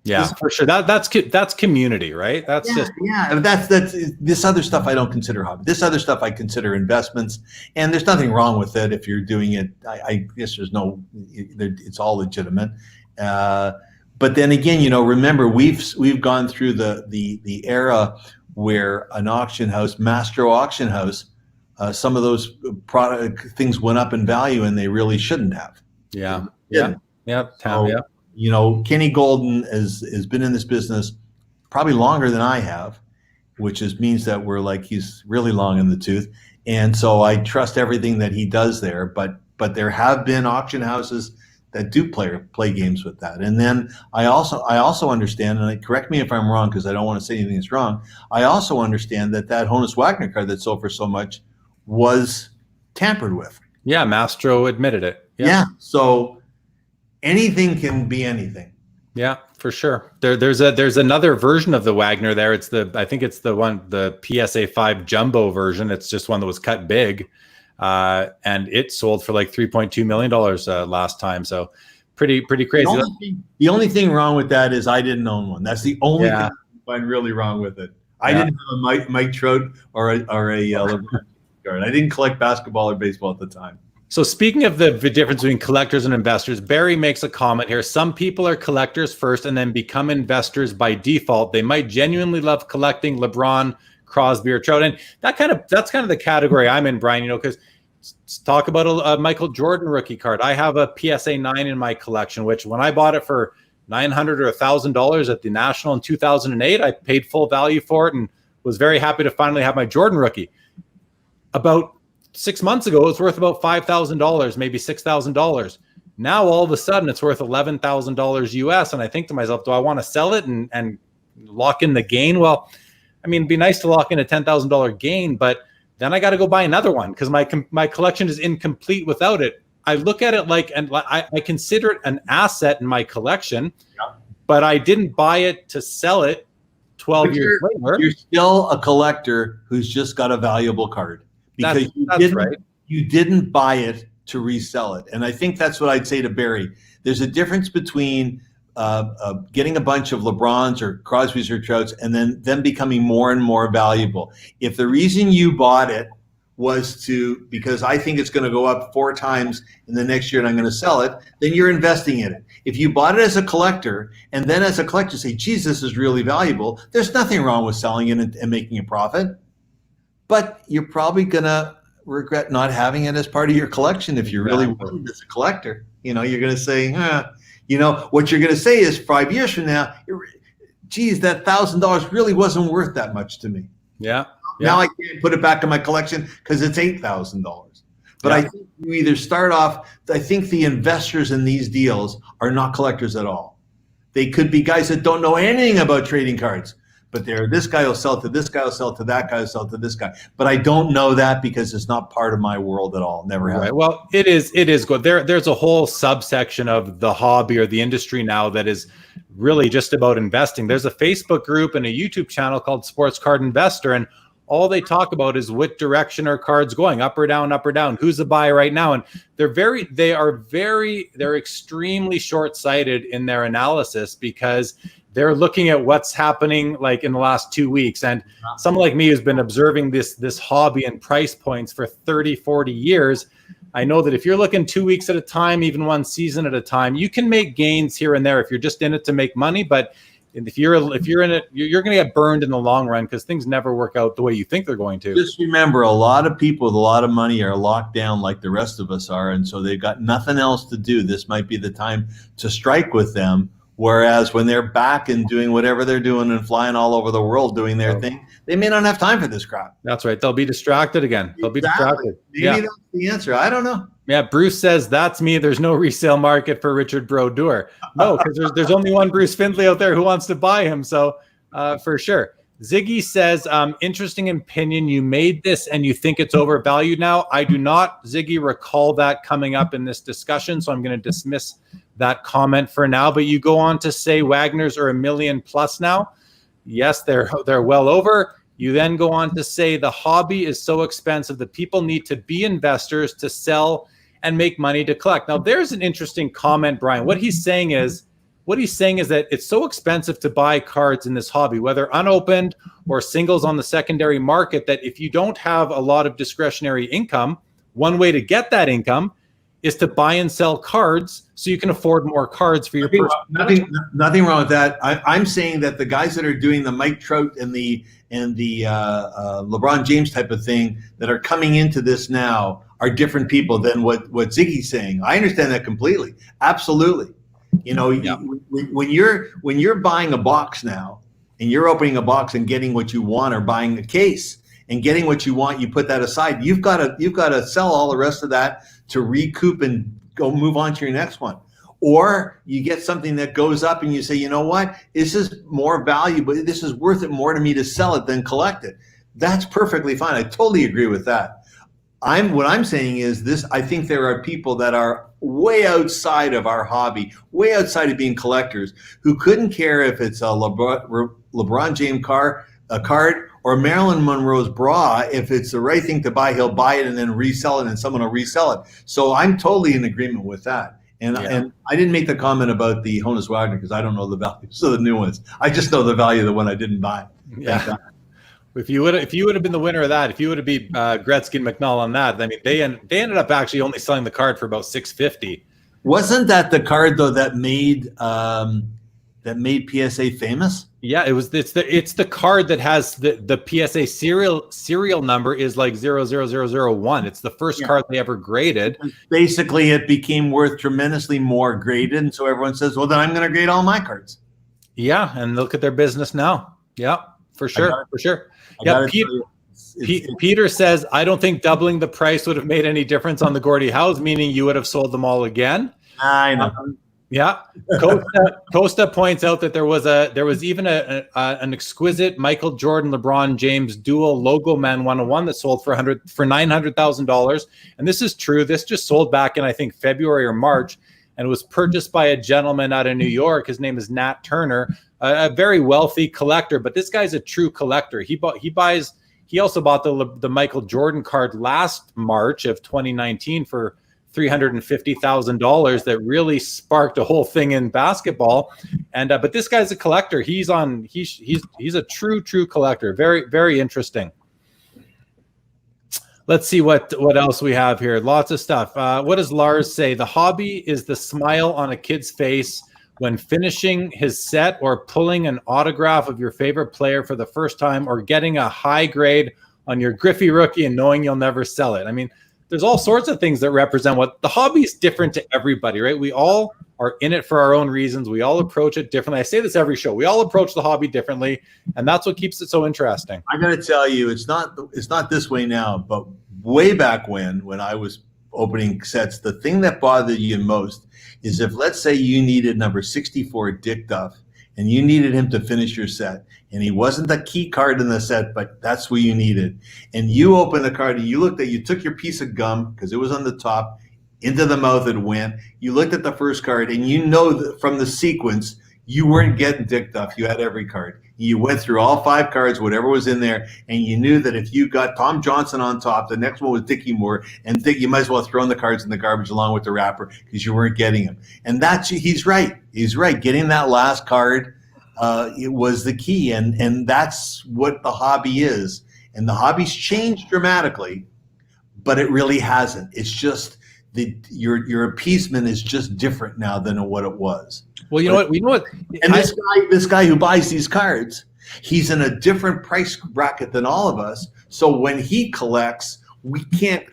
Yeah, for sure. That's community, right? That's this other stuff I don't consider hobby. This other stuff I consider investments, and there's nothing wrong with it if you're doing it. I guess it's all legitimate. But then again, remember we've gone through the era where an auction house, Mastro Auction House, some of those things went up in value and they really shouldn't have. Yeah. Kenny Golden has been in this business probably longer than I have, which means that he's really long in the tooth. And so I trust everything that he does there, but there have been auction houses that do play games with that. And then I also understand, and correct me if I'm wrong because I don't want to say anything that's wrong, I also understand that Honus Wagner card that sold for so much was tampered with. Yeah, Mastro admitted it. Yeah. So anything can be anything. Yeah, for sure. There's another version of the Wagner there. I think it's the PSA 5 jumbo version. It's just one that was cut big. And it sold for like $3.2 million last time. So pretty crazy. The only thing wrong with that is I didn't own one. That's the only thing I find really wrong with it. I didn't have a Mike Trout or a LeBron card. I didn't collect basketball or baseball at the time. So speaking of the difference between collectors and investors, Barry makes a comment here. Some people are collectors first and then become investors by default. They might genuinely love collecting LeBron, Crosby, or Trout. And that's kind of the category I'm in, Brian, because talk about a Michael Jordan rookie card. I have a PSA 9 in my collection, which when I bought it for $900 or $1,000 at the National in 2008, I paid full value for it and was very happy to finally have my Jordan rookie. About 6 months ago, it was worth about $5,000, maybe $6,000. Now all of a sudden it's worth $11,000 US, and I think to myself, do I want to sell it and lock in the gain? Well, I mean, it'd be nice to lock in a $10,000 gain, but then I got to go buy another one because my collection is incomplete without it. I look at it like, and I consider it an asset in my collection, but I didn't buy it to sell it 12 years later. You're still a collector who's just got a valuable card because you didn't buy it to resell it. And I think that's what I'd say to Barry. There's a difference between getting a bunch of LeBrons or Crosbys or Trouts and then them becoming more and more valuable. If the reason you bought it was because I think it's going to go up 4 times in the next year and I'm going to sell it, then you're investing in it. If you bought it as a collector and then as a collector say, geez, this is really valuable, there's nothing wrong with selling it and making a profit. But you're probably going to regret not having it as part of your collection if you really want it as a collector. You're going to say, what you're going to say is 5 years from now, geez, that $1,000 really wasn't worth that much to me. Yeah. Now I can't put it back in my collection because it's $8,000. But I think you either start off, I think the investors in these deals are not collectors at all. They could be guys that don't know anything about trading cards, but this guy will sell to this guy, will sell to that guy, will sell to this guy. But I don't know that because it's not part of my world at all. Never has. Right. Well, it is good. There's a whole subsection of the hobby or the industry now that is really just about investing. There's a Facebook group and a YouTube channel called Sports Card Investor, and all they talk about is what direction are cards going, up or down, who's the buy right now. And they're extremely short-sighted in their analysis because they're looking at what's happening like in the last 2 weeks. And someone like me who's been observing this hobby and price points for 30, 40 years, I know that if you're looking 2 weeks at a time, even one season at a time, you can make gains here and there if you're just in it to make money. But if you're in it, you're going to get burned in the long run because things never work out the way you think they're going to. Just remember, a lot of people with a lot of money are locked down like the rest of us are, and so they've got nothing else to do. This might be the time to strike with them. Whereas when they're back and doing whatever they're doing and flying all over the world doing their thing, they may not have time for this crap. That's right. They'll be distracted again. They'll be distracted. Maybe that's the answer. I don't know. Yeah, Bruce says, that's me. There's no resale market for Richard Brodeur. No, because there's only one Bruce Findlay out there who wants to buy him. So for sure. Ziggy says, interesting opinion. You made this and you think it's overvalued now. I do not, Ziggy, recall that coming up in this discussion. So I'm going to dismiss that comment for now. But you go on to say Wagner's are $1 million plus now. Yes, they're well over. You then go on to say the hobby is so expensive that people need to be investors to sell and make money to collect. Now, there's an interesting comment, Brian. What he's saying is that it's so expensive to buy cards in this hobby, whether unopened or singles on the secondary market, that if you don't have a lot of discretionary income, one way to get that income is to buy and sell cards so you can afford more cards for your nothing wrong with that. I'm saying that the guys that are doing the Mike Trout and the LeBron James type of thing that are coming into this now are different people than what Ziggy's saying. I understand that completely. Absolutely. When you're buying a box now and you're opening a box and getting what you want, or buying a case and getting what you want, you put that aside. You've got to sell all the rest of that to recoup and go move on to your next one. Or you get something that goes up and you say, you know what, this is more valuable. This is worth it more to me to sell it than collect it. That's perfectly fine. I totally agree with that. What I'm saying is this: I think there are people that are way outside of our hobby, way outside of being collectors, who couldn't care if it's a LeBron James card or Marilyn Monroe's bra. If it's the right thing to buy, he'll buy it and then resell it, and someone will resell it. So I'm totally in agreement with that. And I didn't make the comment about the Honus Wagner because I don't know the values of the new ones. I just know the value of the one I didn't buy. Yeah. If you would have been the winner of that, if you would have beat Gretzky and McNall on that, I mean, they ended up actually only selling the card for about $650. Wasn't that the card though that made PSA famous? Yeah, it was. It's the card that has the PSA serial number is like 00001. It's the first card they ever graded. Basically, it became worth tremendously more graded, and so everyone says, "Well, then I'm going to grade all my cards." Yeah, and look at their business now. Yeah, for sure. Yeah, Peter says, I don't think doubling the price would have made any difference on the Gordie Howes, meaning you would have sold them all again. I know. Yeah. Costa points out that there was even an exquisite Michael Jordan LeBron James dual logo man 101 that sold for $900,000. And this is true. This just sold back in, I think, February or March, and was purchased by a gentleman out of New York. His name is Nat Turner, a very wealthy collector, but this guy's a true collector. He also bought the Michael Jordan card last March of 2019 for $350,000 that really sparked a whole thing in basketball. And but this guy's a collector. He's a true collector. Very, very interesting. Let's see what else we have here. Lots of stuff. What does Lars say? The hobby is the smile on a kid's face when finishing his set, or pulling an autograph of your favorite player for the first time, or getting a high grade on your Griffey rookie and knowing you'll never sell it. I mean, there's all sorts of things that represent what the hobby is. Different to everybody, right? We all are in it for our own reasons. We all approach it differently. I say this every show. We all approach the hobby differently, and that's what keeps it so interesting. I got to tell you, it's not this way now, but way back when I was opening sets, the thing that bothered you most is if, let's say, you needed number 64 Dick Duff, and you needed him to finish your set, and he wasn't the key card in the set, but that's what you needed. And you opened the card and you took your piece of gum, because it was on the top, into the mouth it went. You looked at the first card, and you know that from the sequence, you weren't getting Dick Duff. You had every card. You went through all 5 cards, whatever was in there, and you knew that if you got Tom Johnson on top, the next one was Dickie Moore, and you might as well throw the cards in the garbage along with the wrapper, because you weren't getting him. And he's right. He's right. Getting that last card, it was the key, and that's what the hobby is. And the hobby's changed dramatically, but it really hasn't. It's just your appeasement is just different now than what it was. Well, you know what? And this guy who buys these cards, he's in a different price bracket than all of us. So when he collects,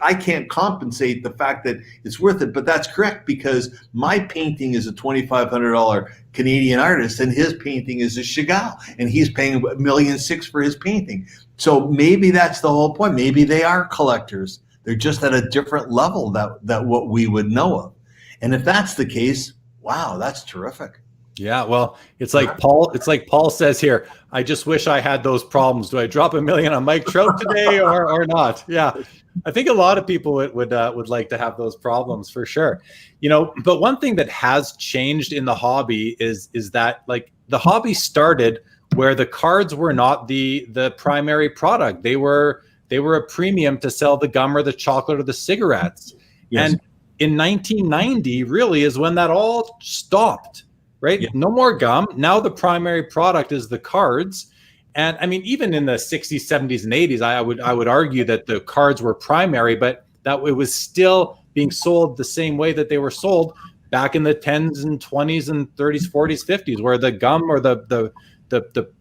I can't compensate the fact that it's worth it. But that's correct, because my painting is a $2,500 Canadian artist, and his painting is a Chagall, and he's paying $1.6 million for his painting. So maybe that's the whole point. Maybe they are collectors. They're just at a different level that what we would know of. And if that's the case, wow, that's terrific. Yeah, well, it's like Paul says here, I just wish I had those problems. Do I drop $1 million on Mike Trout today or not? Yeah. I think a lot of people would like to have those problems for sure. But one thing that has changed in the hobby is that, like, the hobby started where the cards were not the primary product. They were a premium to sell the gum or the chocolate or the cigarettes. Yes. And in 1990 really is when that all stopped, right? Yeah. No more gum. Now the primary product is the cards. And I mean, even in the 60s, 70s, and 80s, I would argue that the cards were primary, but that it was still being sold the same way that they were sold back in the 10s and 20s and 30s, 40s, 50s, where the gum or the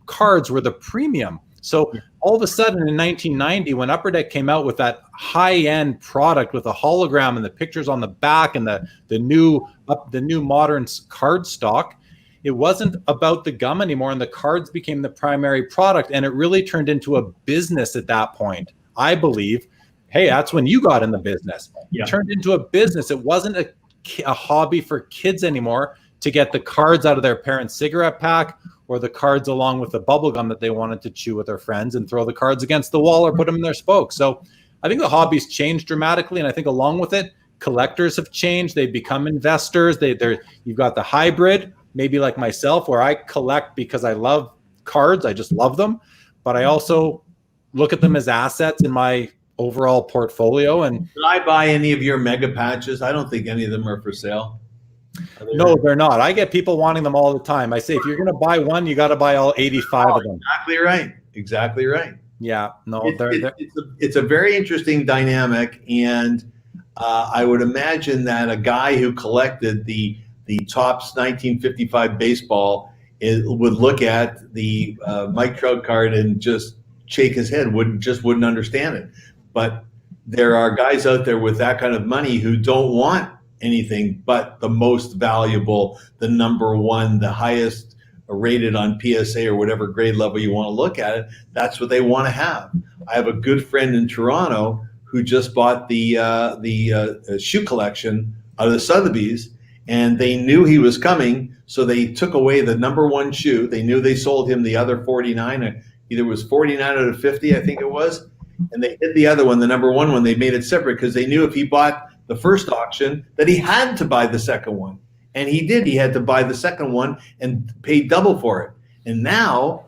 cards were the premium. So all of a sudden in 1990, when Upper Deck came out with that high-end product with a hologram and the pictures on the back and the new modern card stock, it wasn't about the gum anymore, and the cards became the primary product, and it really turned into a business at that point. I believe, hey, that's when you got in the business. Yeah. It turned into a business. It wasn't a hobby for kids anymore to get the cards out of their parents' cigarette pack, or the cards along with the bubble gum that they wanted to chew with their friends, and throw the cards against the wall or put them in their spokes. So I think the hobby's changed dramatically, and I think along with it, collectors have changed. They've become investors. You've got the hybrid, maybe like myself, where I collect because I love cards. I just love them, but I also look at them as assets in my overall portfolio. And did I buy any of your mega patches? I don't think any of them are for sale. No, they're not. I get people wanting them all the time. I say, if you're going to buy one, you got to buy all 85 of them. Exactly right. Yeah, no, it's a very interesting dynamic, and I would imagine that a guy who collected the Topps 1955 baseball would look at the Mike Trout card and just shake his head, wouldn't understand it. But there are guys out there with that kind of money who don't want anything but the most valuable, the number one, the highest rated on PSA or whatever grade level you want to look at it. That's what they want to have. I have a good friend in Toronto who just bought the shoe collection out of the Sotheby's, and they knew he was coming, so they took away the number one shoe. They knew they sold him the other 49, either it was 49 out of 50, I think it was, and they hid the other one, the number one. They made it separate because they knew if he bought the first auction that he had to buy the second one. And he did. He had to buy the second one and pay double for it. And now,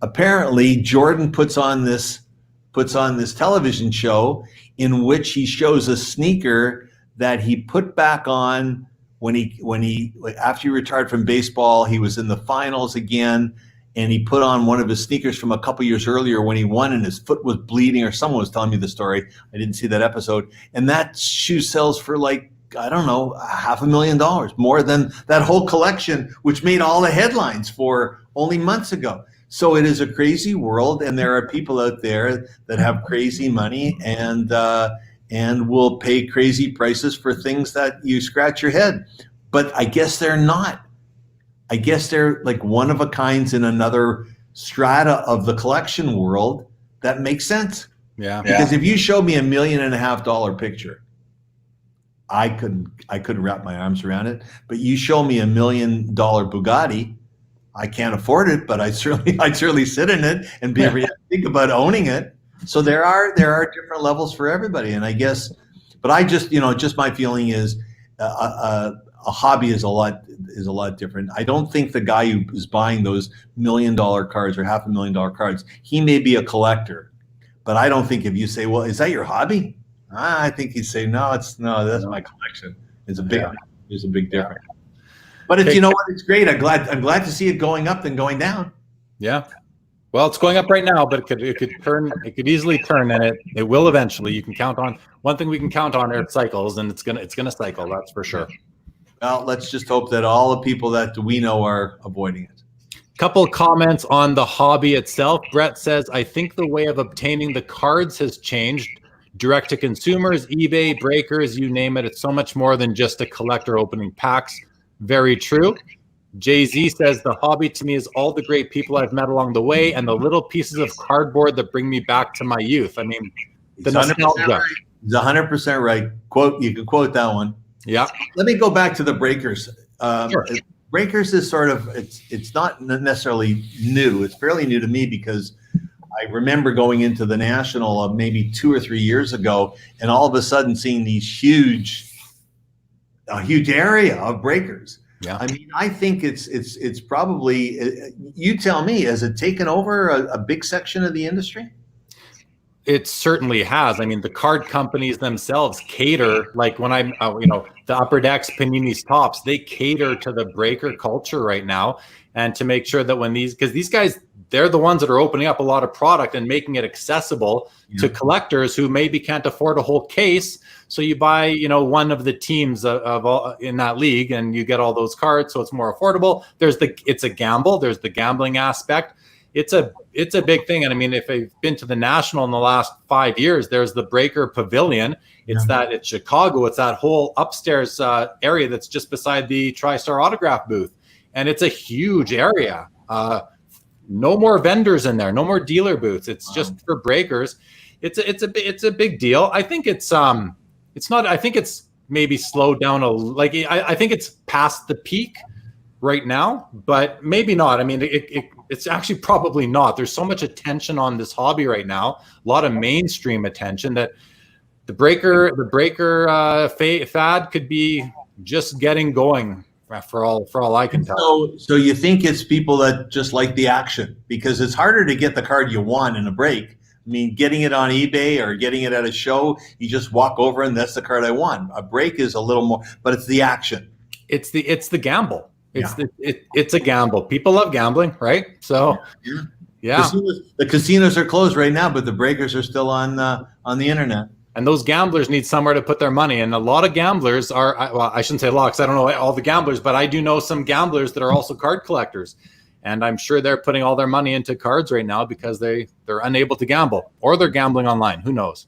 apparently, Jordan puts on this television show in which he shows a sneaker that he put back on when he after he retired from baseball. He was in the finals again, and he put on one of his sneakers from a couple years earlier when he won, and his foot was bleeding, or someone was telling me the story. I didn't see that episode. And that shoe sells for like, I don't know, $500,000, more than that whole collection, which made all the headlines for only months ago. So it is a crazy world, and there are people out there that have crazy money and will pay crazy prices for things that you scratch your head. But I guess they're not. I guess they're like one of a kinds in another strata of the collection world that makes sense. Yeah. Because if you showed me $1.5 million picture, I couldn't wrap my arms around it. But you show me $1 million Bugatti, I can't afford it, but I'd certainly sit in it and be think about owning it. So there are different levels for everybody, and I guess. But I just just my feeling is a hobby is a lot different. I don't think the guy who is buying those $1 million cards or $500,000 cards, he may be a collector, but I don't think if you say, well, is that your hobby? I think he'd say, no, that's my collection. There's a big difference. But it's, you know what, it's great. I'm glad to see it going up than going down. Yeah. Well, it's going up right now, but it could easily turn, and it will eventually. You can count on one thing we can count on are cycles, and it's gonna cycle, that's for sure. Well, let's just hope that all the people that we know are avoiding it. Couple of comments on the hobby itself. Brett says, I think the way of obtaining the cards has changed. Direct to consumers, eBay, breakers, you name it. It's so much more than just a collector opening packs. Very true. Jay-Z says, the hobby to me is all the great people I've met along the way and the little pieces of cardboard that bring me back to my youth. I mean, the nostalgia. Right. He's 100% right. You can quote that one. Yeah. Let me go back to the breakers. Sure. Breakers is sort of, it's not necessarily new. It's fairly new to me because I remember going into the National maybe 2 or 3 years ago, and all of a sudden seeing these huge area of breakers. Yeah. I mean, I think it's probably, you tell me, has it taken over a big section of the industry? It certainly has. I mean, the card companies themselves cater, like when I'm, the Upper Decks, Panini's, Tops, they cater to the breaker culture right now, and to make sure that because these guys, they're the ones that are opening up a lot of product and making it accessible to collectors who maybe can't afford a whole case. So you buy, one of the teams of all in that league, and you get all those cards, so it's more affordable. It's a gamble. There's the gambling aspect. It's a big thing. And I mean, if I've been to the National in the last 5 years, there's the Breaker Pavilion. It's Chicago. It's that whole upstairs area that's just beside the TriStar autograph booth, and it's a huge area. No more vendors in there. No more dealer booths. It's just for breakers. It's a big deal. I think it's not. I think it's maybe slowed down I think it's past the peak right now, but maybe not. I mean, it's actually probably not. There's so much attention on this hobby right now, a lot of mainstream attention, that the breaker fad could be just getting going for all I can tell. So you think it's people that just like the action, because it's harder to get the card you want in a break. I mean, getting it on eBay or getting it at a show, you just walk over and that's the card I want. A break is a little more, but it's the action. It's the gamble. It's a gamble. People love gambling, right? So, yeah. The casinos are closed right now, but the breakers are still on the internet. And those gamblers need somewhere to put their money. And a lot of gamblers are, well, I shouldn't say a lot because I don't know all the gamblers, but I do know some gamblers that are also card collectors. And I'm sure they're putting all their money into cards right now because they're unable to gamble, or they're gambling online. Who knows?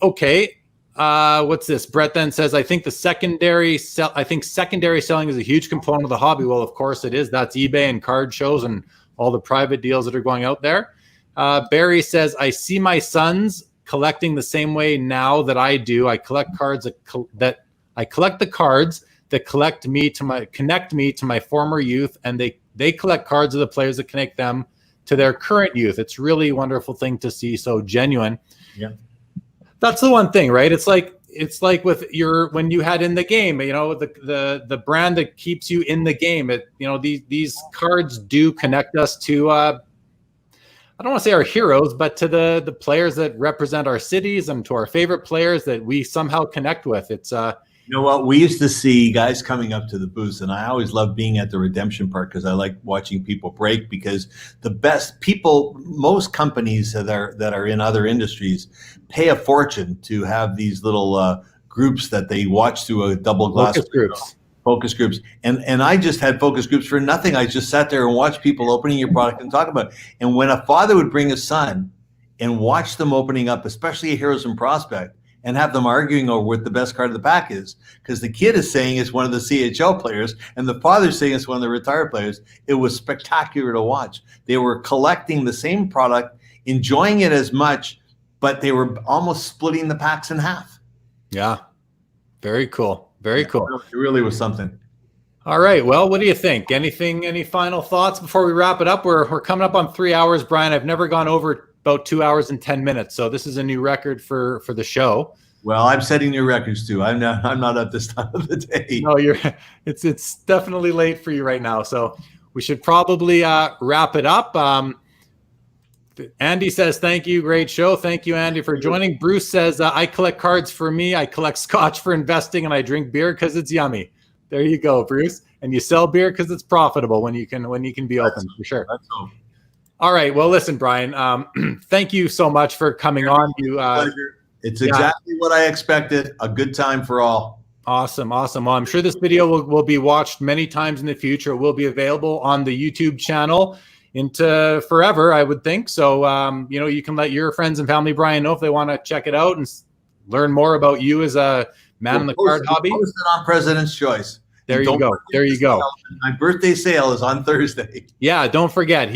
Okay. What's this? Brett then says, I think secondary selling is a huge component of the hobby. Well, of course it is. That's eBay and card shows and all the private deals that are going out there. Barry says, I see my sons collecting the same way now that I do. I collect cards I collect the cards that connect me to my former youth, and they collect cards of the players that connect them to their current youth. It's really a wonderful thing to see. So genuine. Yeah. That's the one thing, right? It's like with when you had in the game, you know, the brand that keeps you in the game. These cards do connect us to I don't want to say our heroes, but to the players that represent our cities and to our favorite players that we somehow connect with. It's you know what? We used to see guys coming up to the booths, and I always loved being at the redemption part because I like watching people break, because the best people, most companies that are in other industries pay a fortune to have these little groups that they watch through a double glass focus groups. And I just had focus groups for nothing. I just sat there and watched people opening your product and talk about it. And when a father would bring his son and watch them opening up, especially a Heroes and Prospect, and have them arguing over what the best card of the pack is, because the kid is saying it's one of the CHL players and the father's saying it's one of the retired players. It was spectacular to watch. They were collecting the same product, enjoying it as much, but they were almost splitting the packs in half. Yeah. Very cool. Very cool. It really was something. All right. Well, what do you think? Any final thoughts before we wrap it up? We're coming up on 3 hours, Brian. I've never gone over about 2 hours and 10 minutes. So this is a new record for the show. Well, I'm setting new records too. I'm not at this time of the day. No, it's definitely late for you right now. So we should probably wrap it up. Andy says, thank you. Great show. Thank you, Andy, for joining. Bruce says, I collect cards for me. I collect scotch for investing, and I drink beer because it's yummy. There you go, Bruce. And you sell beer because it's profitable when you can be open, for sure. That's all. All right. Well, listen, Brian, thank you so much for coming on. Pleasure. It's exactly what I expected. A good time for all. Awesome. Awesome. Well, I'm sure this video will be watched many times in the future. It will be available on the YouTube channel into forever, I would think. So, you can let your friends and family, Brian, know if they want to check it out and learn more about you as a man in the card hobby. Post it on President's Choice. There you go. There you go. My birthday sale is on Thursday. Yeah, don't forget.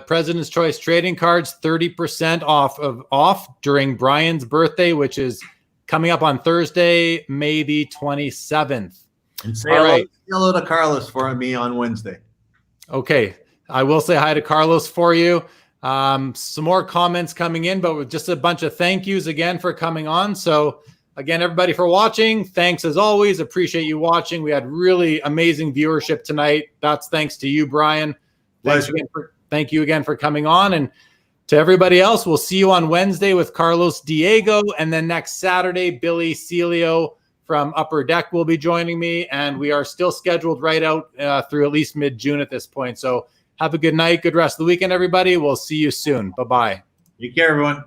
President's Choice trading cards, 30% off during Brian's birthday, which is coming up on Thursday, May the 27th. And say hello to Carlos for me on Wednesday. Okay. I will say hi to Carlos for you. Some more comments coming in, but with just a bunch of thank yous again for coming on. So again, everybody for watching. Thanks as always. Appreciate you watching. We had really amazing viewership tonight. That's thanks to you, Brian. Thank you again for coming on. And to everybody else, we'll see you on Wednesday with Carlos Diego. And then next Saturday, Billy Celio from Upper Deck will be joining me. And we are still scheduled right out through at least mid-June at this point. So have a good night. Good rest of the weekend, everybody. We'll see you soon. Bye-bye. Take care, everyone.